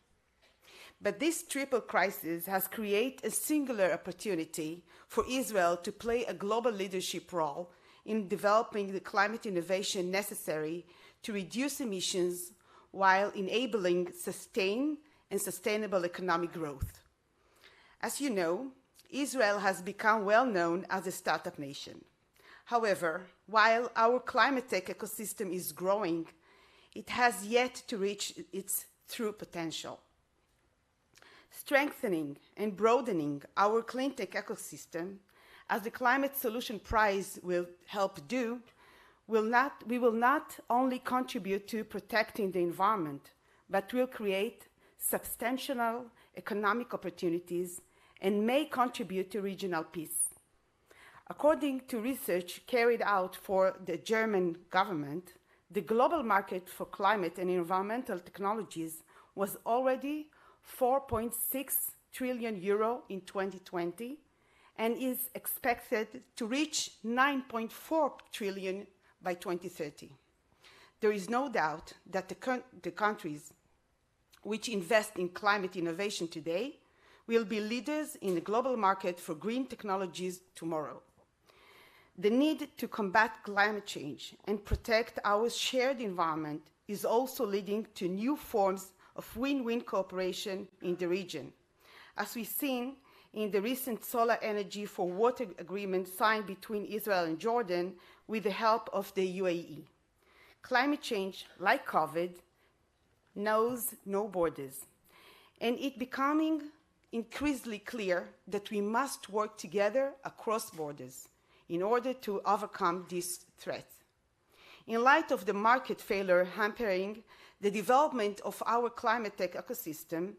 Speaker 20: But this triple crisis has created a singular opportunity for Israel to play a global leadership role in developing the climate innovation necessary to reduce emissions while enabling sustained and sustainable economic growth. As you know, Israel has become well known as a startup nation. However, while our climate tech ecosystem is growing, it has yet to reach its true potential. Strengthening and broadening our clean tech ecosystem, as the Climate Solution Prize will help do, we will not only contribute to protecting the environment, but will create substantial economic opportunities and may contribute to regional peace. According to research carried out for the German government, the global market for climate and environmental technologies was already 4.6 trillion euro in 2020 and is expected to reach 9.4 trillion by 2030. There is no doubt that the countries which invest in climate innovation today will be leaders in the global market for green technologies tomorrow. The need to combat climate change and protect our shared environment is also leading to new forms of win-win cooperation in the region, as we've seen in the recent solar energy for water agreement signed between Israel and Jordan with the help of the UAE. Climate change, like COVID, knows no borders, and it's becoming increasingly clear that we must work together across borders in order to overcome this threat. In light of the market failure hampering the development of our climate tech ecosystem,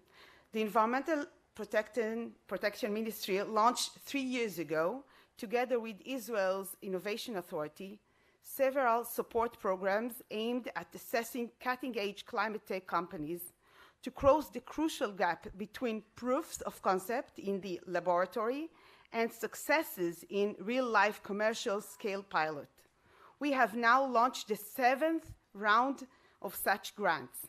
Speaker 20: the Environmental Protection Ministry launched 3 years ago, together with Israel's Innovation Authority, several support programs aimed at assessing cutting-edge climate tech companies to close the crucial gap between proofs of concept in the laboratory and successes in real-life commercial scale pilot. We have now launched the 7th round of such grants.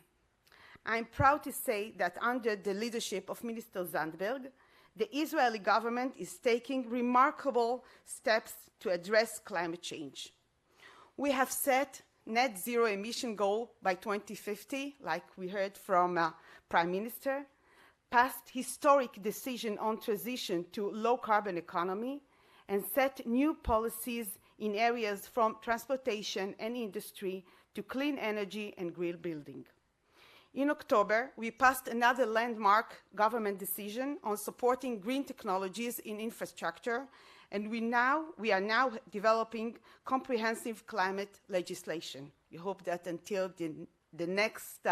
Speaker 20: I'm proud to say that under the leadership of Minister Zandberg, the Israeli government is taking remarkable steps to address climate change. We have set net zero emission goal by 2050, like we heard from Prime Minister, passed historic decision on transition to low carbon economy, and set new policies in areas from transportation and industry to clean energy and green building. In October, we passed another landmark government decision on supporting green technologies in infrastructure, and we are now developing comprehensive climate legislation. We hope that until the next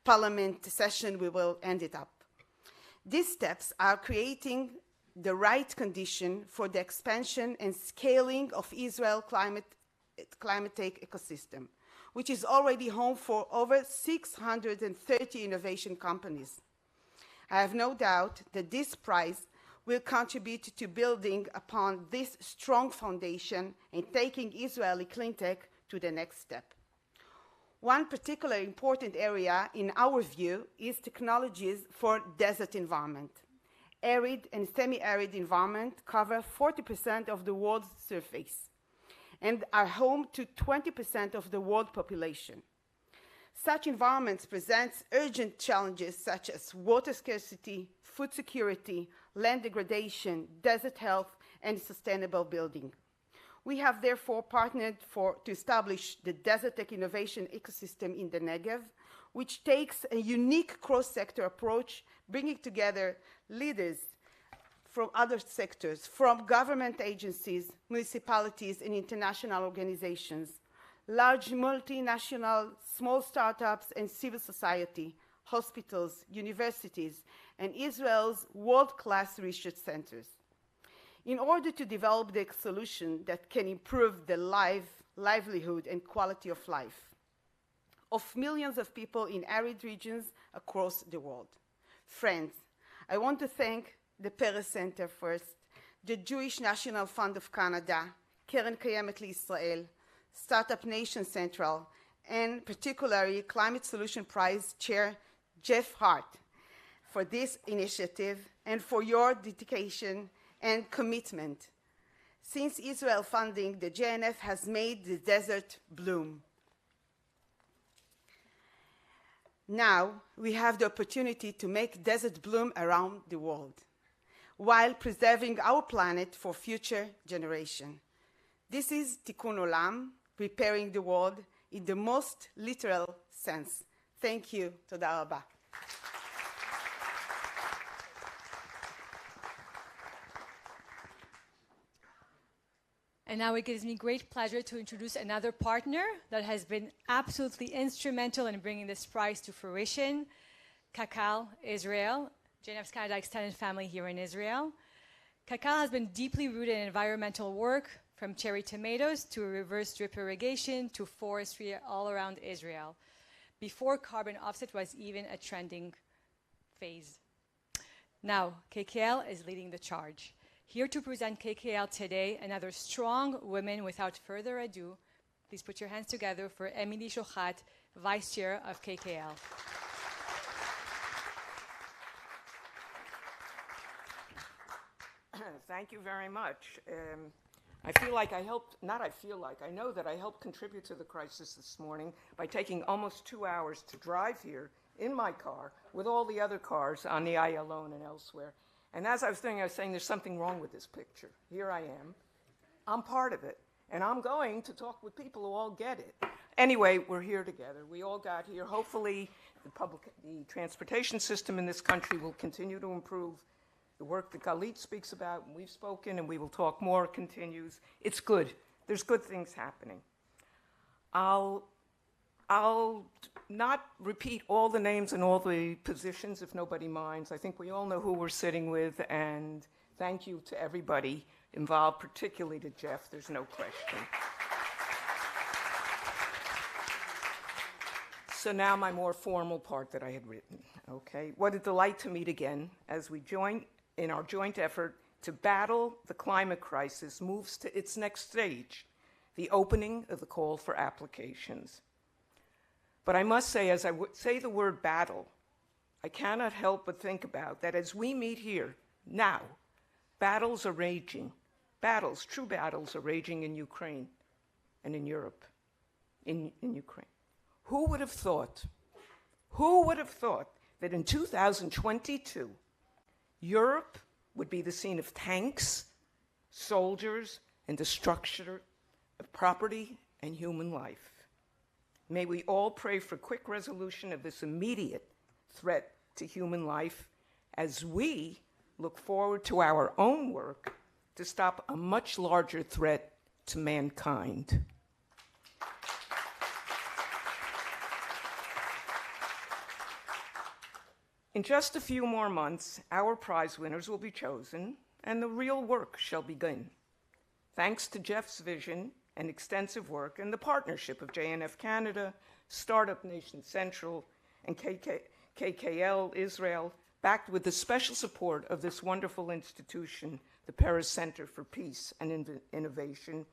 Speaker 20: parliament session, we will end it up. These steps are creating the right condition for the expansion and scaling of Israel's climate tech ecosystem, which is already home for over 630 innovation companies. I have no doubt that this prize will contribute to building upon this strong foundation and taking Israeli clean tech to the next step. One particularly important area, in our view, is technologies for desert environment. Arid and semi-arid environment cover 40% of the world's surface and are home to 20% of the world population. Such environments present urgent challenges such as water scarcity, food security, land degradation, desert health, and sustainable building. We have therefore partnered to establish the Desert Tech Innovation Ecosystem in the Negev, which takes a unique cross-sector approach, bringing together leaders from other sectors, from government agencies, municipalities, and international organizations, large multinational, small startups, and civil society, hospitals, universities, and Israel's world-class research centers. In order to develop the solution that can improve the livelihood and quality of life of millions of people in arid regions across the world. Friends, I want to thank the Peres Center first, the Jewish National Fund of Canada, Keren Kayemet L'Israel, Startup Nation Central, and particularly Climate Solution Prize Chair Jeff Hart for this initiative and for your dedication and commitment. Since Israel funding, the JNF has made the desert bloom. Now we have the opportunity to make desert bloom around the world while preserving our planet for future generations. This is Tikkun Olam, preparing the world in the most literal sense. Thank you. Toda rabba.
Speaker 17: And now it gives me great pleasure to introduce another partner that has been absolutely instrumental in bringing this prize to fruition, Kakal Israel, JNF's Canada extended family here in Israel. Kakal has been deeply rooted in environmental work, from cherry tomatoes to reverse drip irrigation to forestry all around Israel, before carbon offset was even a trending phase. Now, KKL is leading the charge. Here to present KKL today, another strong woman. Without further ado, please put your hands together for Emily Shochat, Vice Chair of KKL.
Speaker 21: Thank you very much. I know that I helped contribute to the crisis this morning by taking almost 2 hours to drive here in my car with all the other cars on the Ayalon and elsewhere. And as I was saying there's something wrong with this picture. Here I am. I'm part of it. And I'm going to talk with people who all get it. Anyway, we're here together. We all got here. Hopefully, the transportation system in this country will continue to improve. The work that Galit speaks about, and we've spoken, and we will talk more, continues. It's good. There's good things happening. I'll not repeat all the names and all the positions if nobody minds. I think we all know who we're sitting with, and thank you to everybody involved, particularly to Jeff, there's no question. So now my more formal part that I had written, okay? What a delight to meet again as we join in our joint effort to battle the climate crisis moves to its next stage, the opening of the call for applications. But I must say, as I say the word battle, I cannot help but think about that as we meet here now, battles are raging. True battles are raging in Ukraine and in Europe, in Ukraine. Who would have thought that in 2022, Europe would be the scene of tanks, soldiers, and destruction of property and human life? May we all pray for quick resolution of this immediate threat to human life as we look forward to our own work to stop a much larger threat to mankind. In just a few more months, our prize winners will be chosen and the real work shall begin. Thanks to Jeff's vision and extensive work and the partnership of JNF Canada, Startup Nation Central, and KKL Israel, backed with the special support of this wonderful institution, the Peres Center for Peace and Innovation,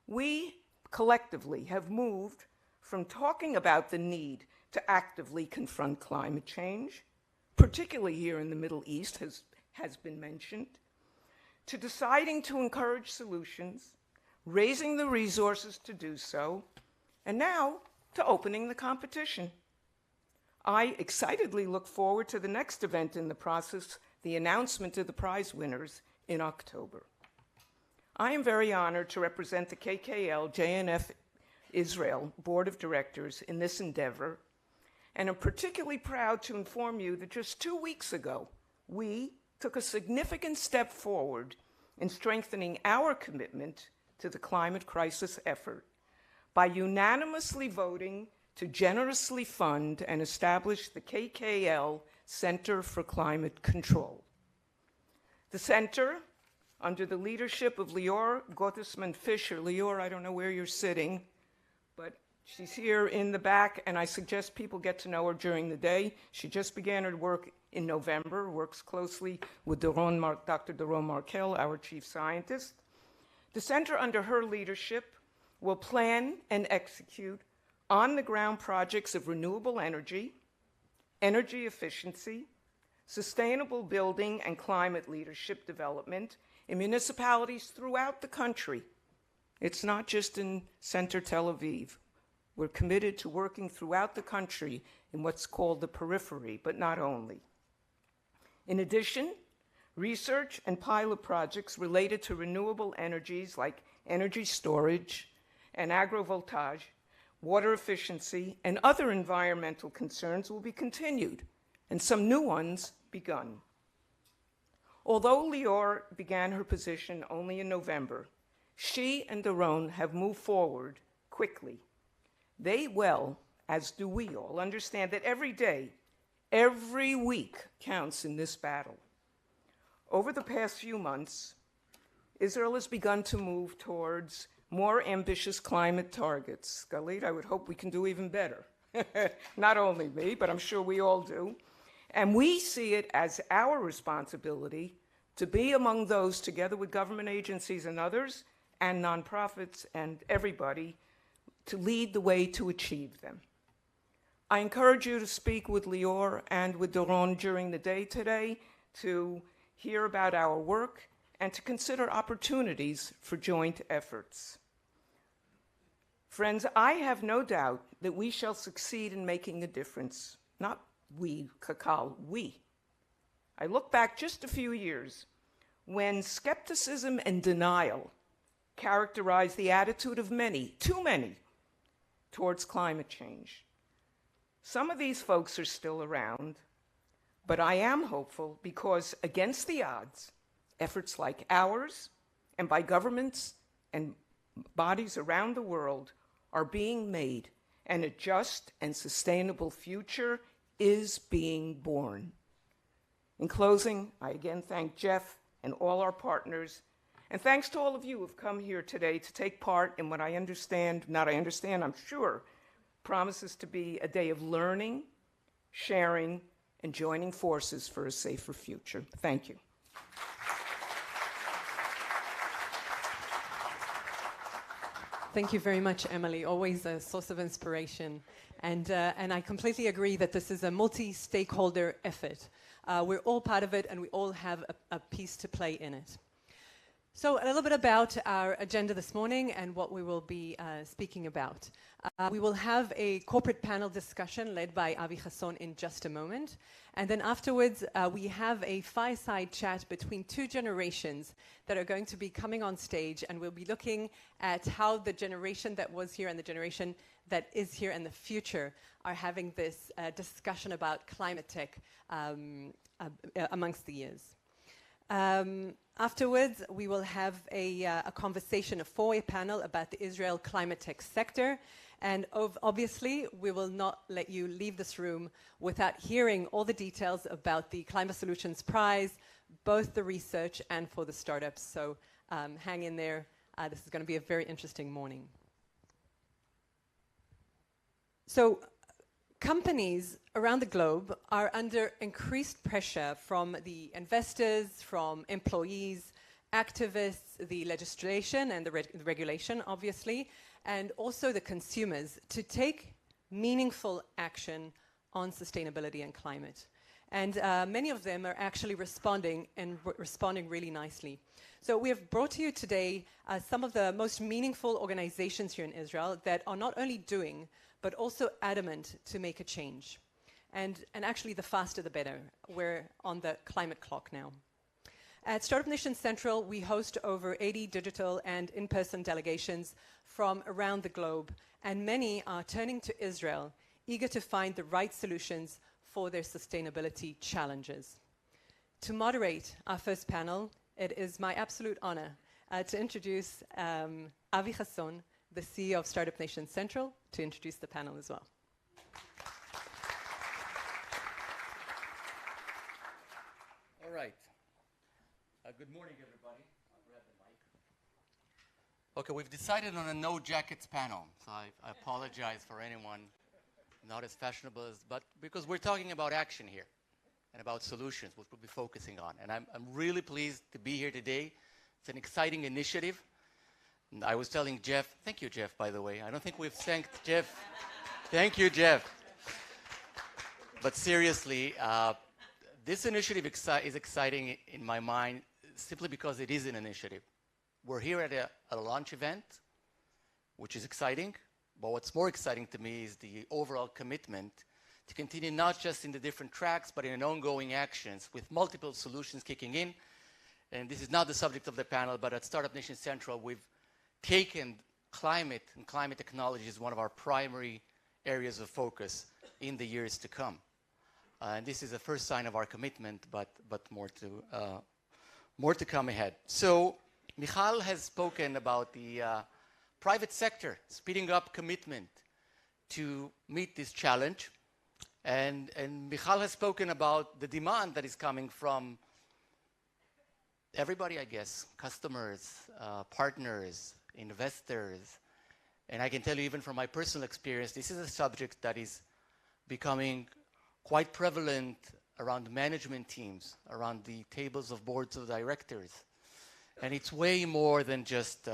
Speaker 21: we collectively have moved from talking about the need to actively confront climate change, particularly here in the Middle East, has been mentioned, to deciding to encourage solutions, raising the resources to do so, and now to opening the competition. I excitedly look forward to the next event in the process, the announcement of the prize winners in October. I am very honored to represent the KKL JNF Israel Board of Directors in this endeavor, And I'm particularly proud to inform you that just 2 weeks ago, we took a significant step forward in strengthening our commitment to the climate crisis effort by unanimously voting to generously fund and establish the KKL Center for Climate Control. The center, under the leadership of Lior Gottesman-Fischer. Lior, I don't know where you're sitting, but she's here in the back, and I suggest people get to know her during the day. She just began her work in November, works closely with Dr. Doron Markel, our chief scientist. The center, under her leadership, will plan and execute on-the-ground projects of renewable energy, energy efficiency, sustainable building and climate leadership development in municipalities throughout the country. It's not just in Center Tel Aviv. We're committed to working throughout the country in what's called the periphery, but not only. In addition, research and pilot projects related to renewable energies like energy storage and agrovoltage, water efficiency, and other environmental concerns will be continued, and some new ones begun. Although Lior began her position only in November, she and Doron have moved forward quickly. They well, as do we all, understand that every day, every week counts in this battle. Over the past few months, Israel has begun to move towards more ambitious climate targets. Galit, I would hope we can do even better. Not only me, but I'm sure we all do. And we see it as our responsibility to be among those, together with government agencies and others, and nonprofits and everybody, to lead the way to achieve them. I encourage you to speak with Lior and with Doron during the day today to hear about our work and to consider opportunities for joint efforts. Friends, I have no doubt that we shall succeed in making a difference. Not we, Kakal, we. I look back just a few years when skepticism and denial characterized the attitude of many, too many, towards climate change. Some of these folks are still around, but I am hopeful because, against the odds, efforts like ours and by governments and bodies around the world are being made, and a just and sustainable future is being born. In closing, I again thank Jeff and all our partners, and thanks to all of you who have come here today to take part in what I'm sure, promises to be a day of learning, sharing, and joining forces for a safer future. Thank you.
Speaker 18: Thank you very much, Emily. Always a source of inspiration. And I completely agree that this is a multi-stakeholder effort. We're all part of it, and we all have a piece to play in it. So a little bit about our agenda this morning and what we will be speaking about. We will have a corporate panel discussion led by Avi Chasson in just a moment. And then afterwards, we have a fireside chat between two generations that are going to be coming on stage, and we'll be looking at how the generation that was here and the generation that is here in the future are having this discussion about climate tech amongst the years. Afterwards, we will have a conversation, a four-way panel about the Israel climate tech sector. And obviously, we will not let you leave this room without hearing all the details about the Climate Solutions Prize, both the research and for the startups. So hang in there. This is going to be a very interesting morning. So companies around the globe are under increased pressure from the investors, from employees, activists, the legislation and the regulation, obviously, and also the consumers to take meaningful action on sustainability and climate. And many of them are actually responding really nicely. So we have brought to you today some of the most meaningful organizations here in Israel that are not only doing, but also adamant to make a change. And actually, the faster the better. We're on the climate clock now. At Startup Nation Central, we host over 80 digital and in-person delegations from around the globe, and many are turning to Israel eager to find the right solutions for their sustainability challenges. To moderate our first panel, it is my absolute honor to introduce Avi Chasson, the CEO of Startup Nation Central, to introduce the panel as well.
Speaker 5: All right. Good morning, everybody. I'll grab the mic. Okay, we've decided on a no jackets panel, so I apologize for anyone not as fashionable as, but because we're talking about action here and about solutions, which we'll be focusing on. And I'm really pleased to be here today. It's an exciting initiative. And I was telling Jeff, thank you, Jeff, by the way. I don't think we've thanked Jeff. Thank you, Jeff. But seriously, this initiative is exciting in my mind simply because it is an initiative. We're here at a launch event, which is exciting. But what's more exciting to me is the overall commitment to continue not just in the different tracks, but in ongoing actions with multiple solutions kicking in. And this is not the subject of the panel, but at Startup Nation Central, we've taken climate and climate technology as one of our primary areas of focus in the years to come. And this is the first sign of our commitment, but more to come ahead. So Michal has spoken about the private sector speeding up commitment to meet this challenge. And Michal has spoken about the demand that is coming from everybody, I guess, customers, partners, investors. And I can tell you even from my personal experience, this is a subject that is becoming quite prevalent around management teams, around the tables of boards of directors. And it's way more than just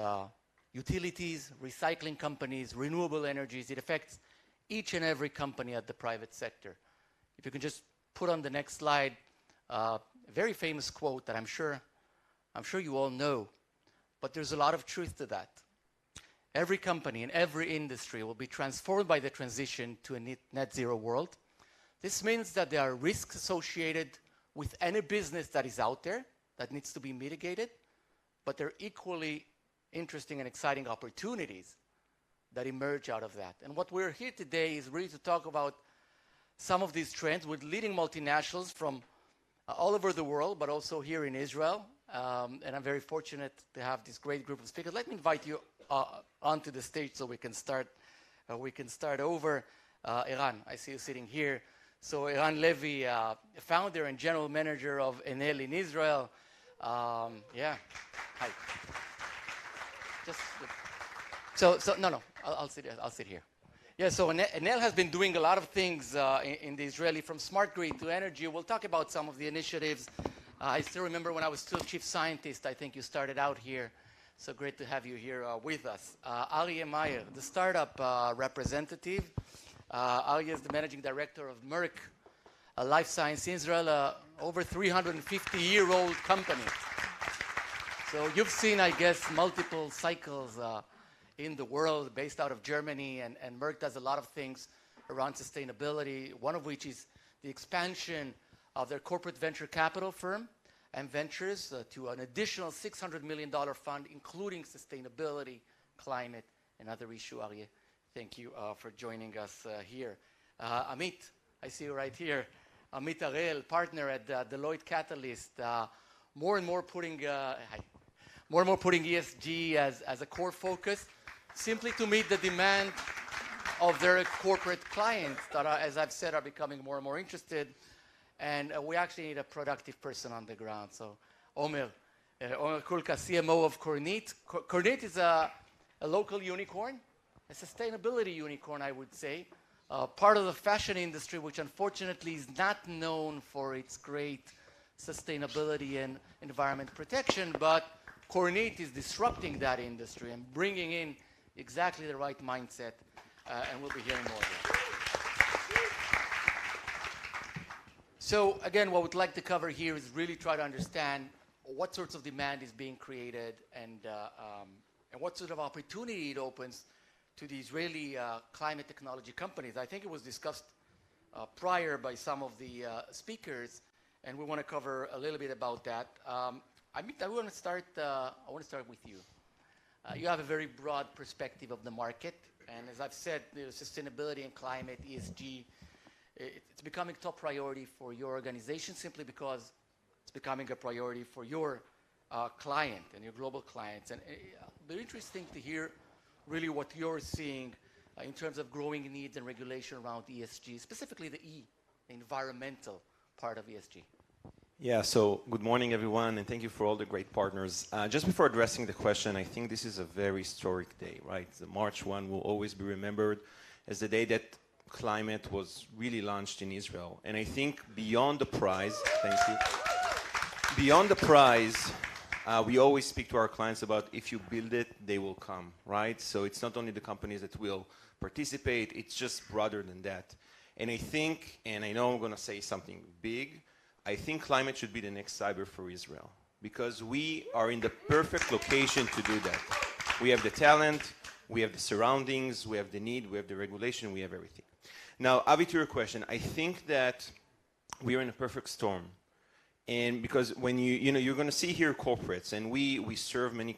Speaker 5: utilities, recycling companies, renewable energies. It affects each and every company at the private sector. If you can just put on the next slide a very famous quote that I'm sure you all know, but there's a lot of truth to that. Every company in every industry will be transformed by the transition to a net zero world. This means that there are risks associated with any business that is out there that needs to be mitigated, but there are equally interesting and exciting opportunities that emerge out of that. And what we're here today is really to talk about some of these trends with leading multinationals from all over the world, but also here in Israel. And I'm very fortunate to have this great group of speakers. Let me invite you onto the stage so we can start over. Eran, I see you sitting here. So Eran Levy, founder and general manager of Enel in Israel. Yeah, hi. I'll sit here. Yeah, so Enel has been doing a lot of things in the Israeli, from smart grid to energy. We'll talk about some of the initiatives. I still remember when I was still chief scientist, I think you started out here. So great to have you here with us. Aryeh Mayer, the startup representative. Aryeh is the managing director of Merck Life Science Israel, over 350-year-old company. So you've seen, I guess, multiple cycles in the world based out of Germany, and Merck does a lot of things around sustainability, one of which is the expansion of their corporate venture capital firm and ventures to an additional $600 million fund, including sustainability, climate, and other issues. Aryeh, thank you for joining us here. Amit, I see you right here. Amit Ariel, partner at Deloitte Catalyst, more and more putting ESG as a core focus, simply to meet the demand of their corporate clients that are, as I've said, are becoming more and more interested. And we actually need a productive person on the ground. So Omer Kulka, CMO of Kornit. Kornit is a local unicorn, a sustainability unicorn, I would say. Part of the fashion industry, which unfortunately is not known for its great sustainability and environment protection, but Kornit is disrupting that industry and bringing in exactly the right mindset, and we'll be hearing more of that. So again, what we'd like to cover here is really try to understand what sorts of demand is being created and what sort of opportunity it opens to the Israeli climate technology companies. I think it was discussed prior by some of the speakers, and we want to cover a little bit about that. I want to start with you. You have a very broad perspective of the market. And as I've said, sustainability and climate, ESG, it's becoming top priority for your organization simply because it's becoming a priority for your client and your global clients. And very interesting to hear really what you're seeing in terms of growing needs and regulation around ESG, specifically the E, the environmental part of ESG.
Speaker 2: Yeah, so good morning, everyone, and thank you for all the great partners. Just before addressing the question, I think this is a very historic day, right? The March 1 will always be remembered as the day that climate was really launched in Israel. And I think beyond the prize, thank you, beyond the prize, we always speak to our clients about if you build it, they will come, right? So it's not only the companies that will participate, it's just broader than that. And I think, and I know I'm going to say something big, I think climate should be the next cyber for Israel because we are in the perfect location to do that. We have the talent, we have the surroundings, we have the need, we have the regulation, we have everything. Now, Avi, to your question, I think that we are in a perfect storm. And because when you're going to see here corporates, and we serve many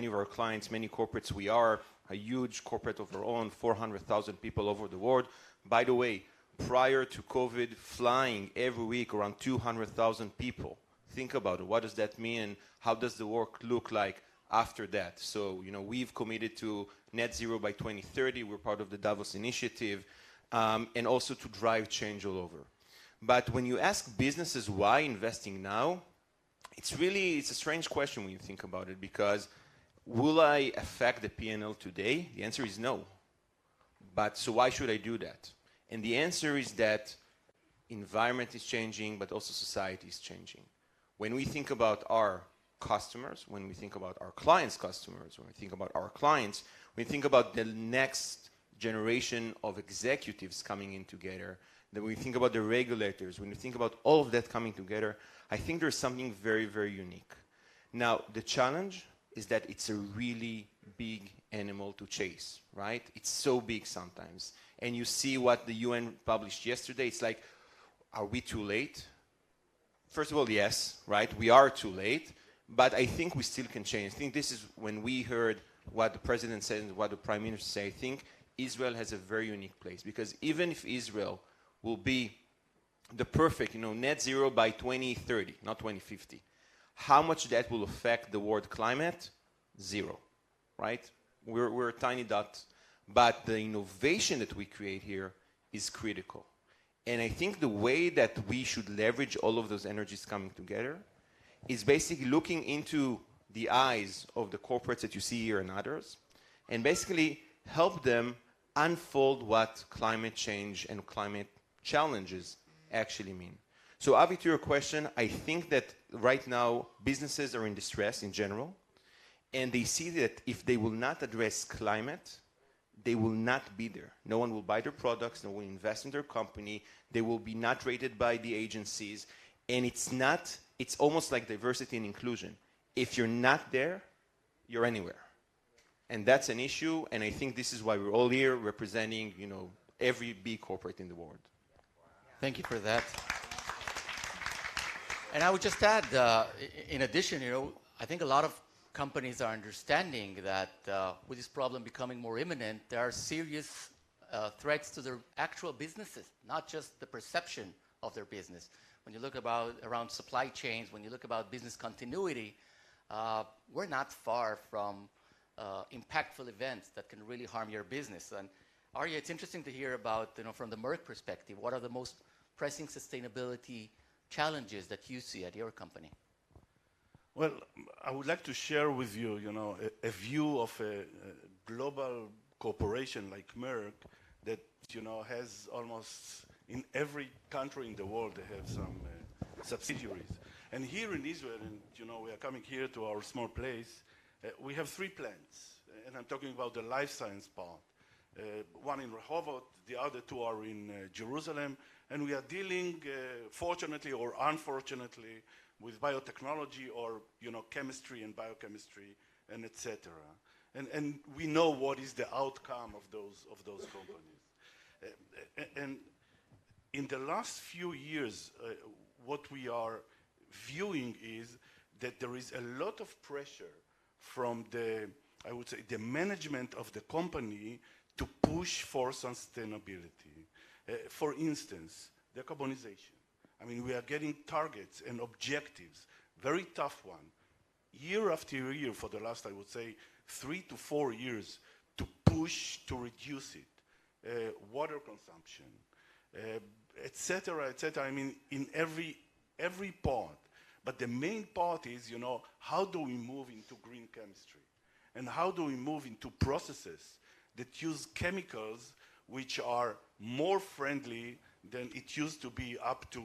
Speaker 2: of our clients, many corporates. We are a huge corporate of our own, 400,000 people over the world. By the way, prior to COVID, flying every week around 200,000 people. Think about it. What does that mean? And how does the work look like after that? So, we've committed to net zero by 2030. We're part of the Davos Initiative, and also to drive change all over. But when you ask businesses why investing now, it's a strange question when you think about it, because will I affect the P&L today? The answer is no. But so why should I do that? And the answer is that environment is changing, but also society is changing. When we think about our customers, when we think about our clients' customers, when we think about our clients, when we think about the next generation of executives coming in together, then when we think about the regulators, when we think about all of that coming together, I think there's something very, very unique. Now, the challenge is that it's a really big animal to chase, right? It's so big sometimes. And you see what the UN published yesterday. It's like, are we too late? First of all, yes, right? We are too late. But I think we still can change. I think this is when we heard what the president said and what the prime minister said. I think Israel has a very unique place. Because even if Israel will be the perfect, net zero by 2030, not 2050, how much that will affect the world climate? Zero, right? We're a tiny dot. But the innovation that we create here is critical. And I think the way that we should leverage all of those energies coming together is basically looking into the eyes of the corporates that you see here and others, and basically help them unfold what climate change and climate challenges actually mean. So Avi, to your question, I think that right now businesses are in distress in general, and they see that if they will not address climate, they will not be there. No one will buy their products, no one will invest in their company, they will be not rated by the agencies, and it's almost like diversity and inclusion. If you're not there, you're anywhere. And that's an issue, and I think this is why we're all here representing, every big corporate in the world.
Speaker 5: Thank you for that. And I would just add, in addition, I think a lot of companies are understanding that with this problem becoming more imminent, there are serious threats to their actual businesses, not just the perception of their business. When you look around supply chains, when you look about business continuity, we're not far from impactful events that can really harm your business. And Arya, it's interesting to hear about, from the Merck perspective, what are the most pressing sustainability challenges that you see at your company?
Speaker 22: Well, I would like to share with you, a view of a global corporation like Merck that, has almost in every country in the world, they have some subsidiaries. And here in Israel, and, we are coming here to our small place, we have 3 plants. And I'm talking about the life science part. One in Rehovot, the other 2 are in Jerusalem. And we are dealing, fortunately or unfortunately, with biotechnology or chemistry and biochemistry and etc. And we know what is the outcome of those companies. And in the last few years, what we are viewing is that there is a lot of pressure from the management of the company to push for sustainability. For instance, decarbonization. I mean, we are getting targets and objectives, very tough one, year after year for the last, I would say, 3 to 4 years to push to reduce it. Water consumption, etc., etc. I mean, in every part. But the main part is, you know, how do we move into green chemistry? And how do we move into processes that use chemicals which are more friendly than it used to be up to,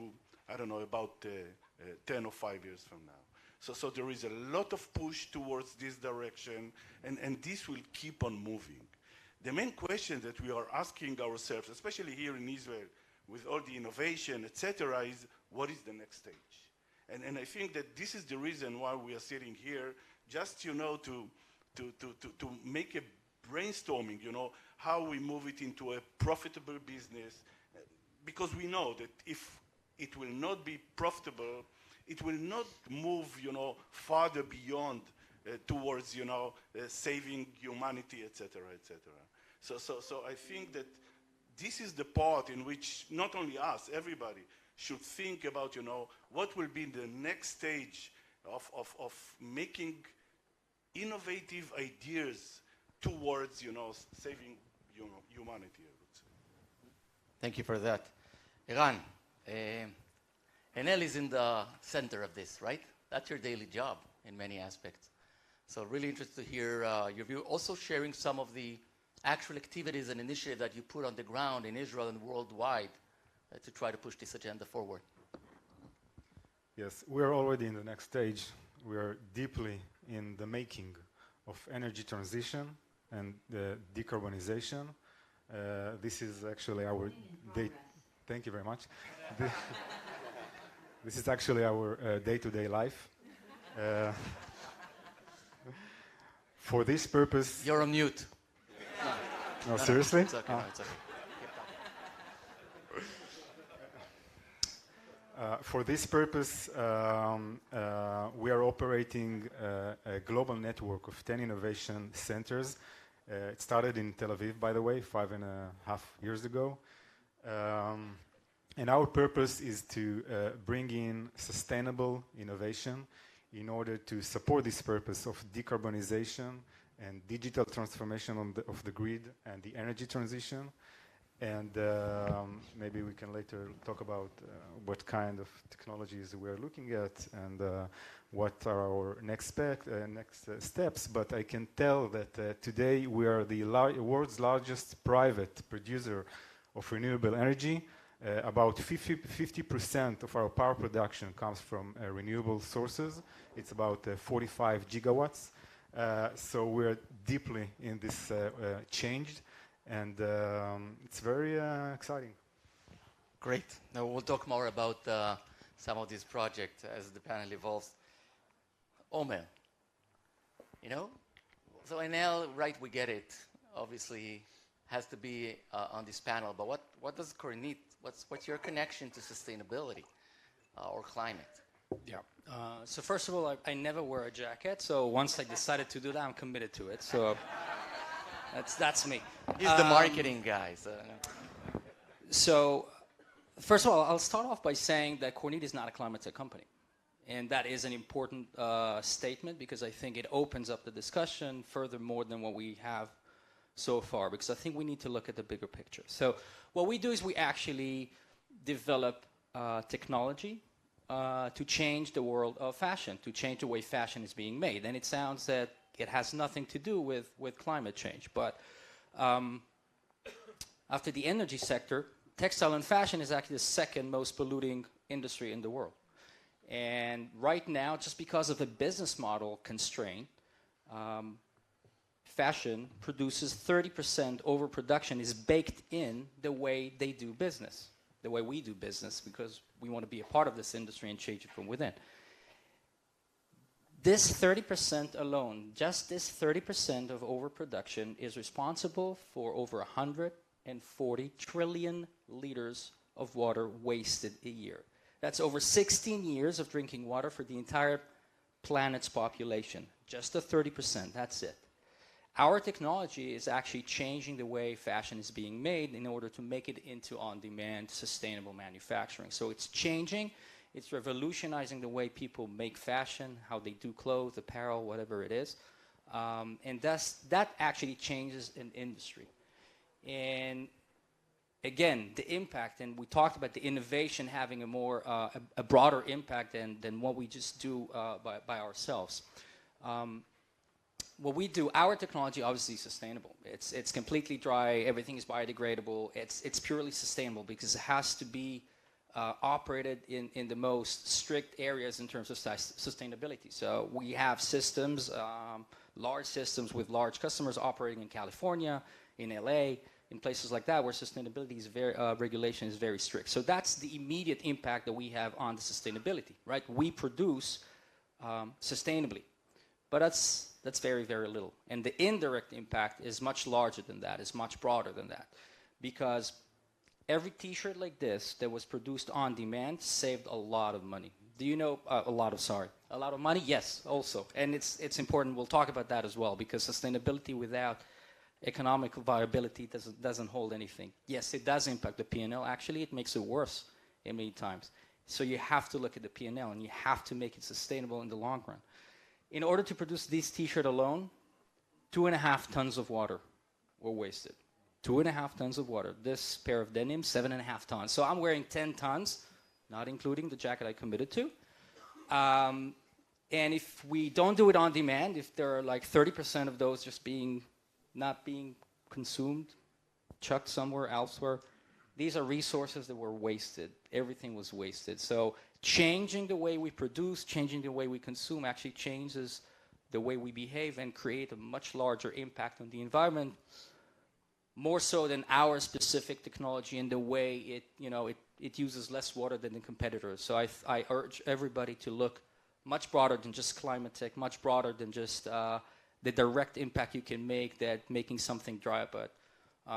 Speaker 22: I don't know, about 10 or 5 years from now. So there is a lot of push towards this direction, and this will keep on moving. The main question that we are asking ourselves, especially here in Israel, with all the innovation, etc., is what is the next stage? And I think that this is the reason why we are sitting here, just, you know, to make a brainstorming, you know, how we move it into a profitable business, because we know that if it will not be profitable, it will not move, you know, farther beyond towards, you know, saving humanity, etc., etc. So I think that this is the part in which not only us, everybody, should think about, you know, what will be the next stage of making innovative ideas towards, you know, saving, you know, humanity, I would say.
Speaker 5: Thank you for that. Eran, Enel is in the center of this, right? That's your daily job in many aspects. So really interested to hear your view. Also sharing some of the actual activities and initiatives that you put on the ground in Israel and worldwide to try to push this agenda forward.
Speaker 3: Yes, we're already in the next stage. We are deeply in the making of energy transition and decarbonization. This is actually our day. Thank you very much. This is actually our day-to-day life. For this purpose...
Speaker 5: You're on mute.
Speaker 3: No, seriously?
Speaker 5: It's okay, no, it's okay.
Speaker 3: For this purpose, we are operating a global network of 10 innovation centers. It started in Tel Aviv, by the way, 5.5 years ago. And our purpose is to bring in sustainable innovation in order to support this purpose of decarbonization and digital transformation of the grid and the energy transition. And maybe we can later talk about what kind of technologies we are looking at and what are our next steps. But I can tell that today we are the world's largest private producer of renewable energy. About 50% of our power production comes from renewable sources. It's about 45 gigawatts. So we're deeply in this change. And it's very exciting.
Speaker 5: Great. Now we'll talk more about some of these projects as the panel evolves. Omer, you know, so Enel, right, we get it, obviously has to be on this panel, but what does Kornit, what's your connection to sustainability or climate?
Speaker 11: Yeah. So first of all, I never wear a jacket, so once I decided to do that, I'm committed to it. So that's me.
Speaker 5: He's the marketing guy.
Speaker 11: So first of all, I'll start off by saying that Kornit is not a climate tech company. And that is an important statement because I think it opens up the discussion further more than what we have so far, because I think we need to look at the bigger picture. So what we do is we actually develop technology to change the world of fashion, to change the way fashion is being made. And it sounds that it has nothing to do with climate change. But after the energy sector, textile and fashion is actually the second most polluting industry in the world. And right now, just because of a business model constraint, fashion produces 30% overproduction is baked in the way they do business, the way we do business, because we want to be a part of this industry and change it from within. This 30% alone, just this 30% of overproduction is responsible for over 140 trillion liters of water wasted a year. That's over 16 years of drinking water for the entire planet's population. Just the 30%, that's it. Our technology is actually changing the way fashion is being made in order to make it into on-demand, sustainable manufacturing. So it's changing, it's revolutionizing the way people make fashion, how they do clothes, apparel, whatever it is. And that actually changes an industry. And again, the impact, and we talked about the innovation having a broader impact than what we just do by ourselves. What we do, our technology obviously is sustainable. It's completely dry, everything is biodegradable, it's purely sustainable because it has to be operated in the most strict areas in terms of sustainability. So we have systems, large systems with large customers operating in California, in LA, in places like that where sustainability is regulation is very strict. So that's the immediate impact that we have on the sustainability, right? We produce sustainably, but that's very, very little. And the indirect impact is much larger than that, is much broader than that, because every T-shirt like this that was produced on demand saved a lot of money. Do you know a lot of money? Yes, also, and it's important. We'll talk about that as well, because sustainability without economic viability doesn't hold anything. Yes, it does impact the P&L. Actually, it makes it worse in many times. So you have to look at the P&L, and you have to make it sustainable in the long run. In order to produce this T-shirt alone, 2.5 tons of water were wasted. 2.5 tons of water. This pair of denim, 7.5 tons. So I'm wearing 10 tons, not including the jacket I committed to. And if we don't do it on demand, if there are like 30% of those just not being consumed, chucked somewhere elsewhere, these are resources that were wasted. Everything was wasted. So changing the way we produce, changing the way we consume actually changes the way we behave and create a much larger impact on the environment, more so than our specific technology and the way it uses less water than the competitors. So I urge everybody to look much broader than just climate tech, much broader than just the direct impact you can make that making something dry, but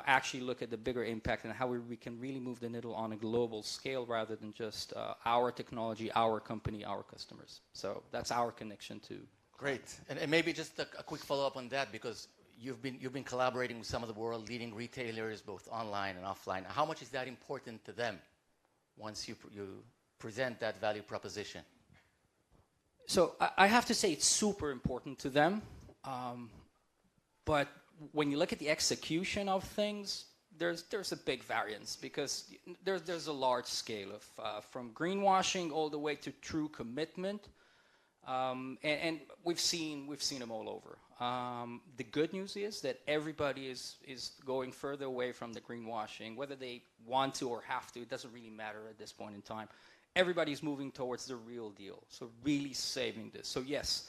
Speaker 11: actually look at the bigger impact and how we can really move the needle on a global scale rather than just our technology, our company, our customers. So that's our connection to.
Speaker 5: Great. And maybe just a quick follow-up on that, because you've been collaborating with some of the world leading retailers, both online and offline. How much is that important to them once you present that value proposition?
Speaker 11: So I have to say it's super important to them. But when you look at the execution of things, there's a big variance, because there's a large scale of from greenwashing all the way to true commitment, and we've seen them all over. The good news is that everybody is going further away from the greenwashing, whether they want to or have to. It doesn't really matter at this point in time. Everybody's moving towards the real deal, so really saving this. So yes.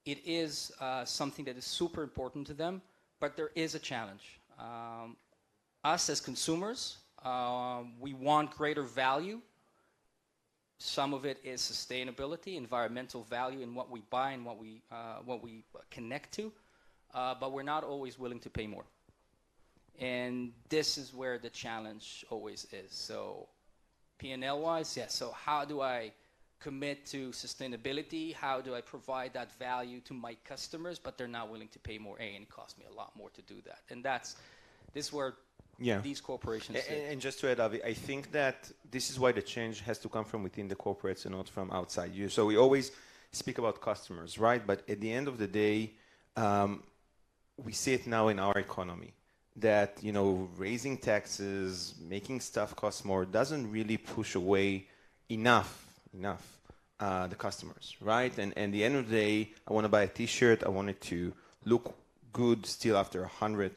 Speaker 11: It is something that is super important to them, but there is a challenge. Us as consumers, we want greater value. Some of it is sustainability, environmental value in what we buy and what we connect to, but we're not always willing to pay more. And this is where the challenge always is. So P&L-wise, yes, so how do I commit to sustainability? How do I provide that value to my customers, but they're not willing to pay more, and it costs me a lot more to do that. And this is where these corporations
Speaker 2: and just to add, Avi, I think that this is why the change has to come from within the corporates and not from outside you. So we always speak about customers, right? But at the end of the day, we see it now in our economy that, raising taxes, making stuff cost more doesn't really push away enough the customers, right? And at the end of the day, I want to buy a T-shirt. I want it to look good still after 100,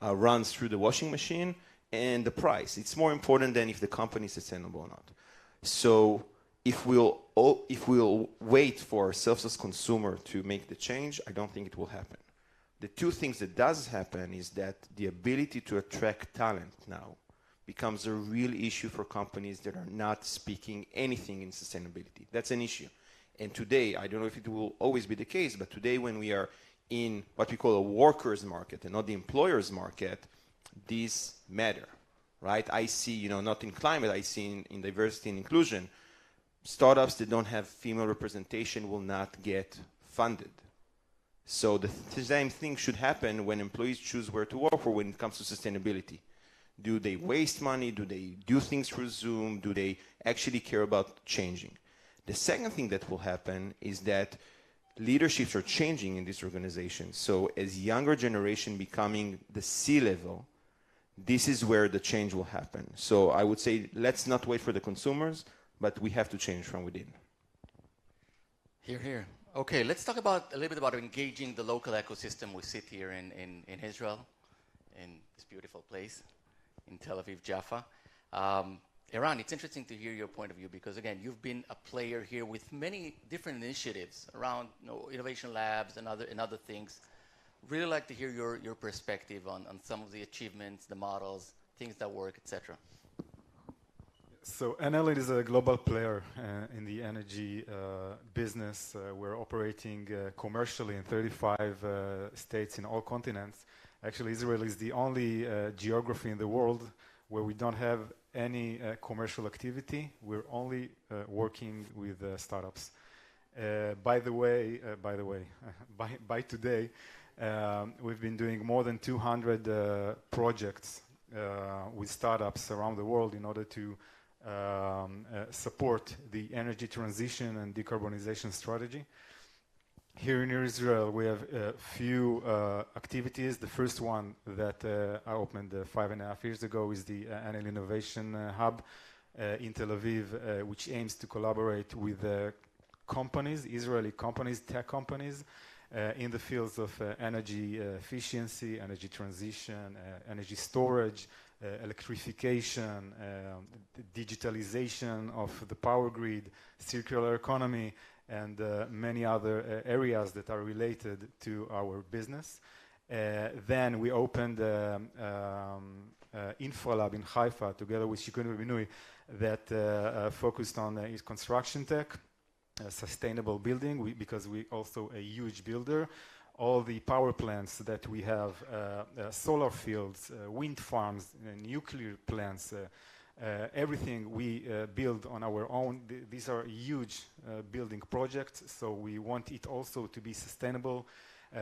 Speaker 2: runs through the washing machine, and the price. It's more important than if the company is sustainable or not. So if we'll wait for ourselves as consumer to make the change, I don't think it will happen. The two things that does happen is that the ability to attract talent now becomes a real issue for companies that are not speaking anything in sustainability. That's an issue. And today, I don't know if it will always be the case, but today when we are in what we call a workers' market and not the employers' market, these matter, right? I see, not in climate, I see in diversity and inclusion, startups that don't have female representation will not get funded. So the same thing should happen when employees choose where to work or when it comes to sustainability. Do they waste money? Do they do things through Zoom? Do they actually care about changing? The second thing that will happen is that leaderships are changing in this organization. So as younger generation becoming the C-level, this is where the change will happen. So I would say let's not wait for the consumers, but we have to change from within.
Speaker 5: Here, here. Okay, let's talk about a little bit about engaging the local ecosystem. We sit here in Israel, in this beautiful place, in Tel Aviv, Jaffa. Eran, it's interesting to hear your point of view because, again, you've been a player here with many different initiatives around innovation labs and other things. Really like to hear your perspective on some of the achievements, the models, things that work, etc.
Speaker 3: So Enel is a global player in the energy business. We're operating commercially in 35 states in all continents. Actually, Israel is the only geography in the world where we don't have any commercial activity. We're only working with startups. By today, we've been doing more than 200 projects with startups around the world in order to support the energy transition and decarbonization strategy. Here in Israel, we have a few activities. The first one that I opened 5.5 years ago is the Enel Innovation Hub in Tel Aviv, which aims to collaborate with companies, Israeli companies, tech companies, in the fields of energy efficiency, energy transition, energy storage, electrification, digitalization of the power grid, circular economy, and many other areas that are related to our business. Then we opened InfraLab in Haifa together with Shikun Binui that focused on construction tech, sustainable building, because we also a huge builder. All the power plants that we have, solar fields, wind farms, nuclear plants, everything we build on our own. These are huge building projects, so we want it also to be sustainable.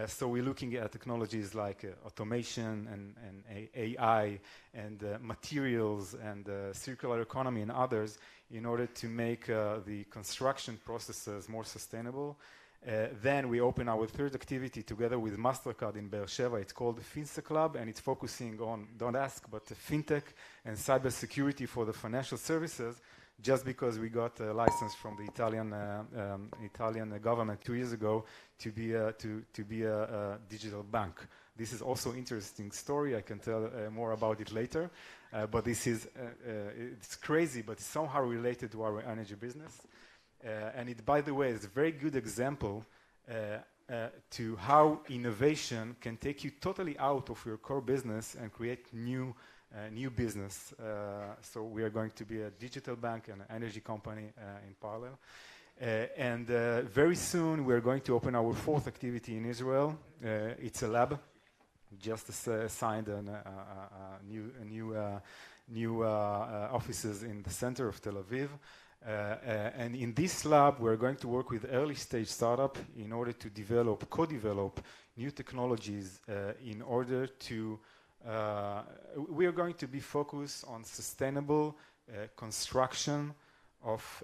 Speaker 3: So we're looking at technologies like automation and AI and materials and circular economy and others in order to make the construction processes more sustainable. Then we open our third activity together with MasterCard in Beersheba. It's called the FinSec Lab, and it's focusing on, don't ask, but fintech and cybersecurity for the financial services, just because we got a license from the Italian government 2 years ago to be a digital bank. This is also interesting story. I can tell more about it later. But this is it's crazy, but somehow related to our energy business. And it, by the way, is a very good example to how innovation can take you totally out of your core business and create new business. So we are going to be a digital bank and an energy company in parallel. And very soon we are going to open our fourth activity in Israel. It's a lab. Just signed new offices in the center of Tel Aviv. And in this lab, we're going to work with early stage startup in order to co-develop new technologies in order to, we are going to be focused on sustainable construction of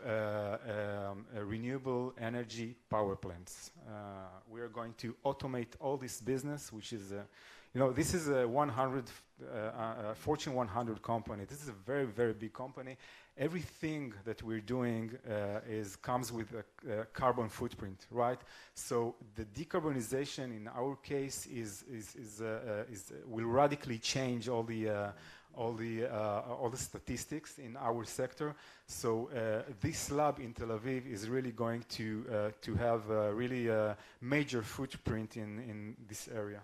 Speaker 3: renewable energy power plants. We are going to automate all this business, which is, this is a Fortune 100 company. This is a very, very big company. Everything that we're doing comes with a carbon footprint, right? So the decarbonization in our case will radically change all the statistics in our sector. So this lab in Tel Aviv is really going to have a really major footprint in this area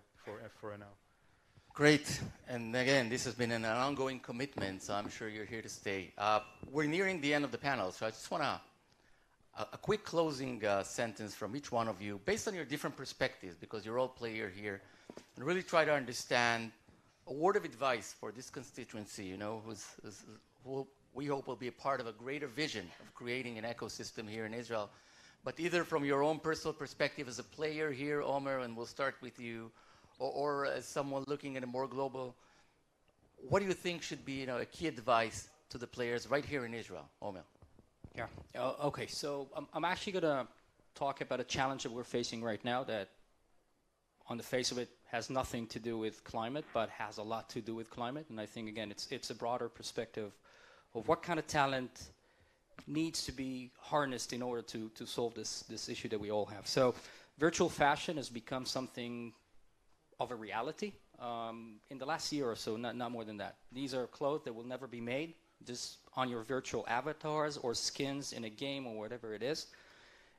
Speaker 3: for now.
Speaker 5: Great. And again, this has been an ongoing commitment, so I'm sure you're here to stay. We're nearing the end of the panel, so I just want a quick closing sentence from each one of you, based on your different perspectives, because you're all players here, and really try to understand a word of advice for this constituency, who we hope will be a part of a greater vision of creating an ecosystem here in Israel but either from your own personal perspective as a player here, Omer, and we'll start with you, or as someone looking at a more global, what do you think should be, a key advice to the players right here in Israel, Omer?
Speaker 11: Yeah. Okay. So I'm actually going to talk about a challenge that we're facing right now that, on the face of it, has nothing to do with climate, but has a lot to do with climate. And I think, again, it's a broader perspective of what kind of talent needs to be harnessed in order to solve this issue that we all have. So virtual fashion has become something of a reality in the last year or so, not more than that. These are clothes that will never be made, just on your virtual avatars or skins in a game or whatever it is.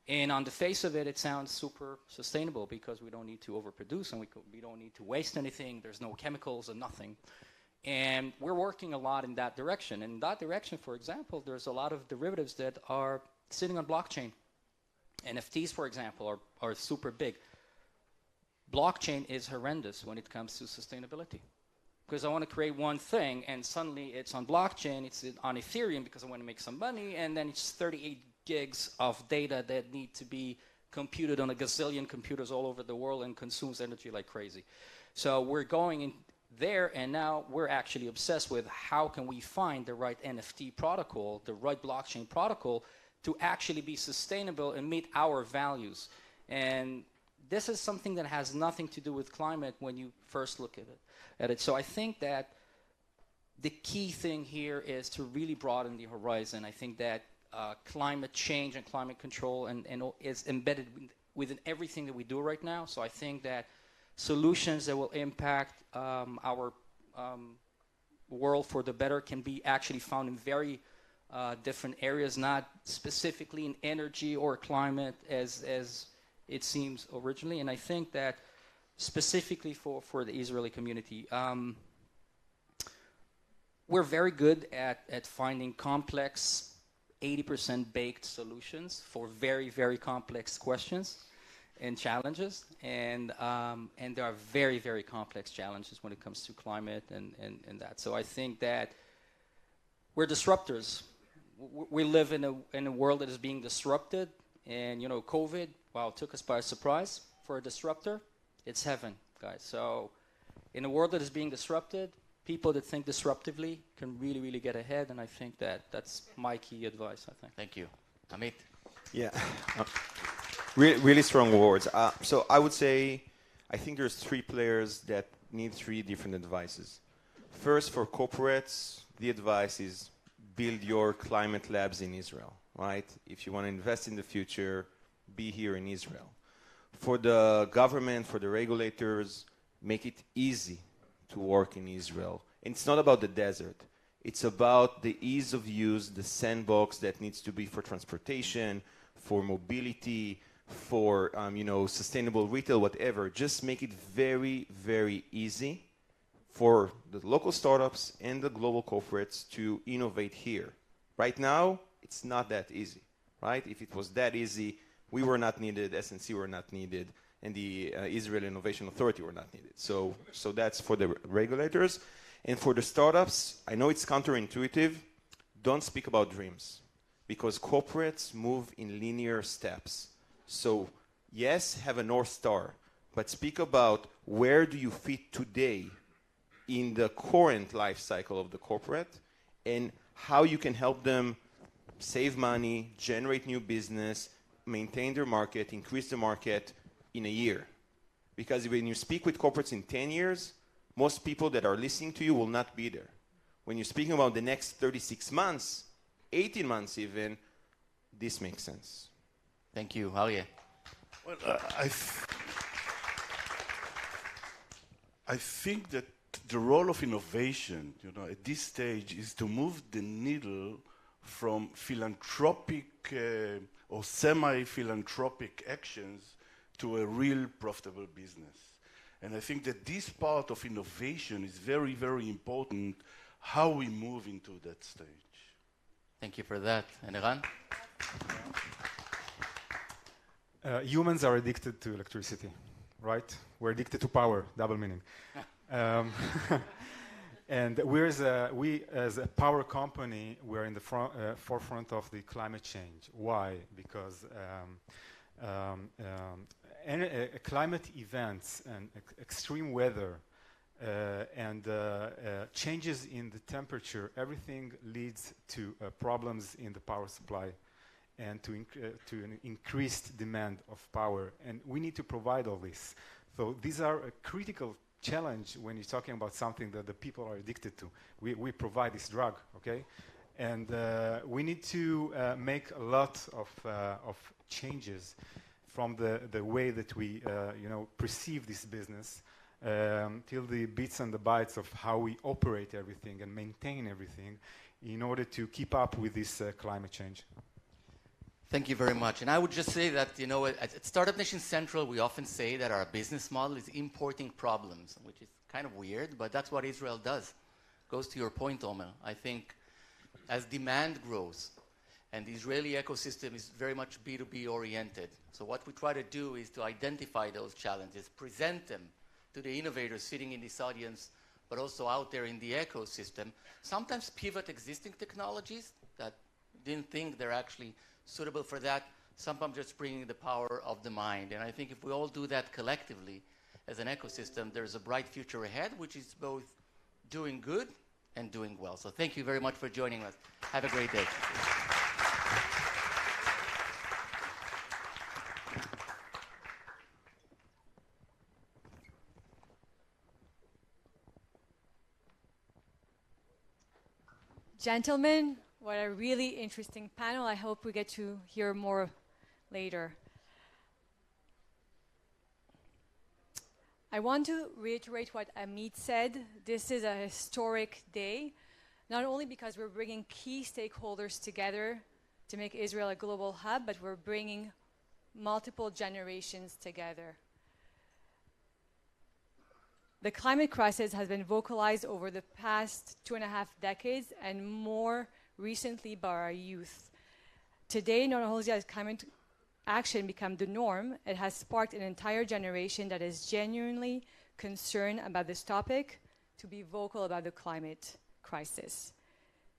Speaker 11: And on the face of it, it sounds super sustainable because we don't need to overproduce and we don't need to waste anything. There's no chemicals and nothing. And we're working a lot in that direction. And in that direction, for example, there's a lot of derivatives that are sitting on blockchain. NFTs, for example, are super big. Blockchain is horrendous when it comes to sustainability. Because I want to create one thing, and suddenly it's on blockchain, it's on Ethereum because I want to make some money, and then it's 38 gigs of data that need to be computed on a gazillion computers all over the world and consumes energy like crazy. So we're going in there, and now we're actually obsessed with how can we find the right NFT protocol, the right blockchain protocol to actually be sustainable and meet our values. And this is something that has nothing to do with climate when you first look at it. So I think that the key thing here is to really broaden the horizon. I think that climate change and climate control and is embedded within everything that we do right now. So I think that solutions that will impact our world for the better can be actually found in very different areas, not specifically in energy or climate as it seems originally. And I think that specifically for the Israeli community, we're very good at finding complex, 80% baked solutions for very, very complex questions and challenges. And there are very, very complex challenges when it comes to climate and that. So I think that we're disruptors. We live in a world that is being disrupted. And, COVID, wow, took us by surprise. For a disruptor, it's heaven, guys. So in a world that is being disrupted, people that think disruptively can really, really get ahead. And I think that's my key advice, I think.
Speaker 5: Thank you. Amit?
Speaker 2: Yeah. Really strong words. So I would say, I think there's three players that need three different advices. First, for corporates, the advice is build your climate labs in Israel, right? If you want to invest in the future, be here in Israel. For the government, for the regulators, make it easy to work in Israel. And it's not about the desert. It's about the ease of use, the sandbox that needs to be for transportation, for mobility, for sustainable retail, whatever. Just make it very, very easy for the local startups and the global corporates to innovate here. Right now, it's not that easy, right? If it was that easy, we were not needed, SNC were not needed, and the Israel Innovation Authority were not needed. So that's for the regulators. And for the startups, I know it's counterintuitive. Don't speak about dreams, because corporates move in linear steps. So yes, have a North Star, but speak about where do you fit today in the current life cycle of the corporate and how you can help them save money, generate new business, maintain their market, increase the market in a year. Because when you speak with corporates in 10 years, most people that are listening to you will not be there. When you're speaking about the next 36 months, 18 months even, this makes sense.
Speaker 5: Thank you. Aryeh?
Speaker 22: Well, I think that the role of innovation, at this stage is to move the needle from philanthropic or semi-philanthropic actions to a real profitable business. And I think that this part of innovation is very, very important, how we move into that stage.
Speaker 5: Thank you for that. And Eran?
Speaker 3: Humans are addicted to electricity, right? We're addicted to power, double meaning. And we as a power company, we're in the forefront of the climate change. Why? Because climate events and extreme weather and changes in the temperature, everything leads to problems in the power supply and to an increased demand of power. And we need to provide all this. So these are a critical challenge when you're talking about something that the people are addicted to. We provide this drug, okay? And we need to make a lot of changes from the way that we perceive this business till the bits and the bytes of how we operate everything and maintain everything in order to keep up with this climate change.
Speaker 5: Thank you very much. And I would just say that, at Startup Nation Central, we often say that our business model is importing problems, which is kind of weird, but that's what Israel does. Goes to your point, Omer. I think as demand grows, and the Israeli ecosystem is very much B2B oriented. So what we try to do is to identify those challenges, present them to the innovators sitting in this audience, but also out there in the ecosystem. Sometimes pivot existing technologies that didn't think they're actually suitable for that. Sometimes just bringing the power of the mind. And I think if we all do that collectively as an ecosystem, there's a bright future ahead, which is both doing good and doing well. So thank you very much for joining us. Have a great day.
Speaker 17: Gentlemen, what a really interesting panel. I hope we get to hear more later. I want to reiterate what Amit said. This is a historic day, not only because we're bringing key stakeholders together to make Israel a global hub, but we're bringing multiple generations together. The climate crisis has been vocalized over the past 2.5 decades and more recently by our youth. Today, not only has climate action become the norm, it has sparked an entire generation that is genuinely concerned about this topic to be vocal about the climate crisis.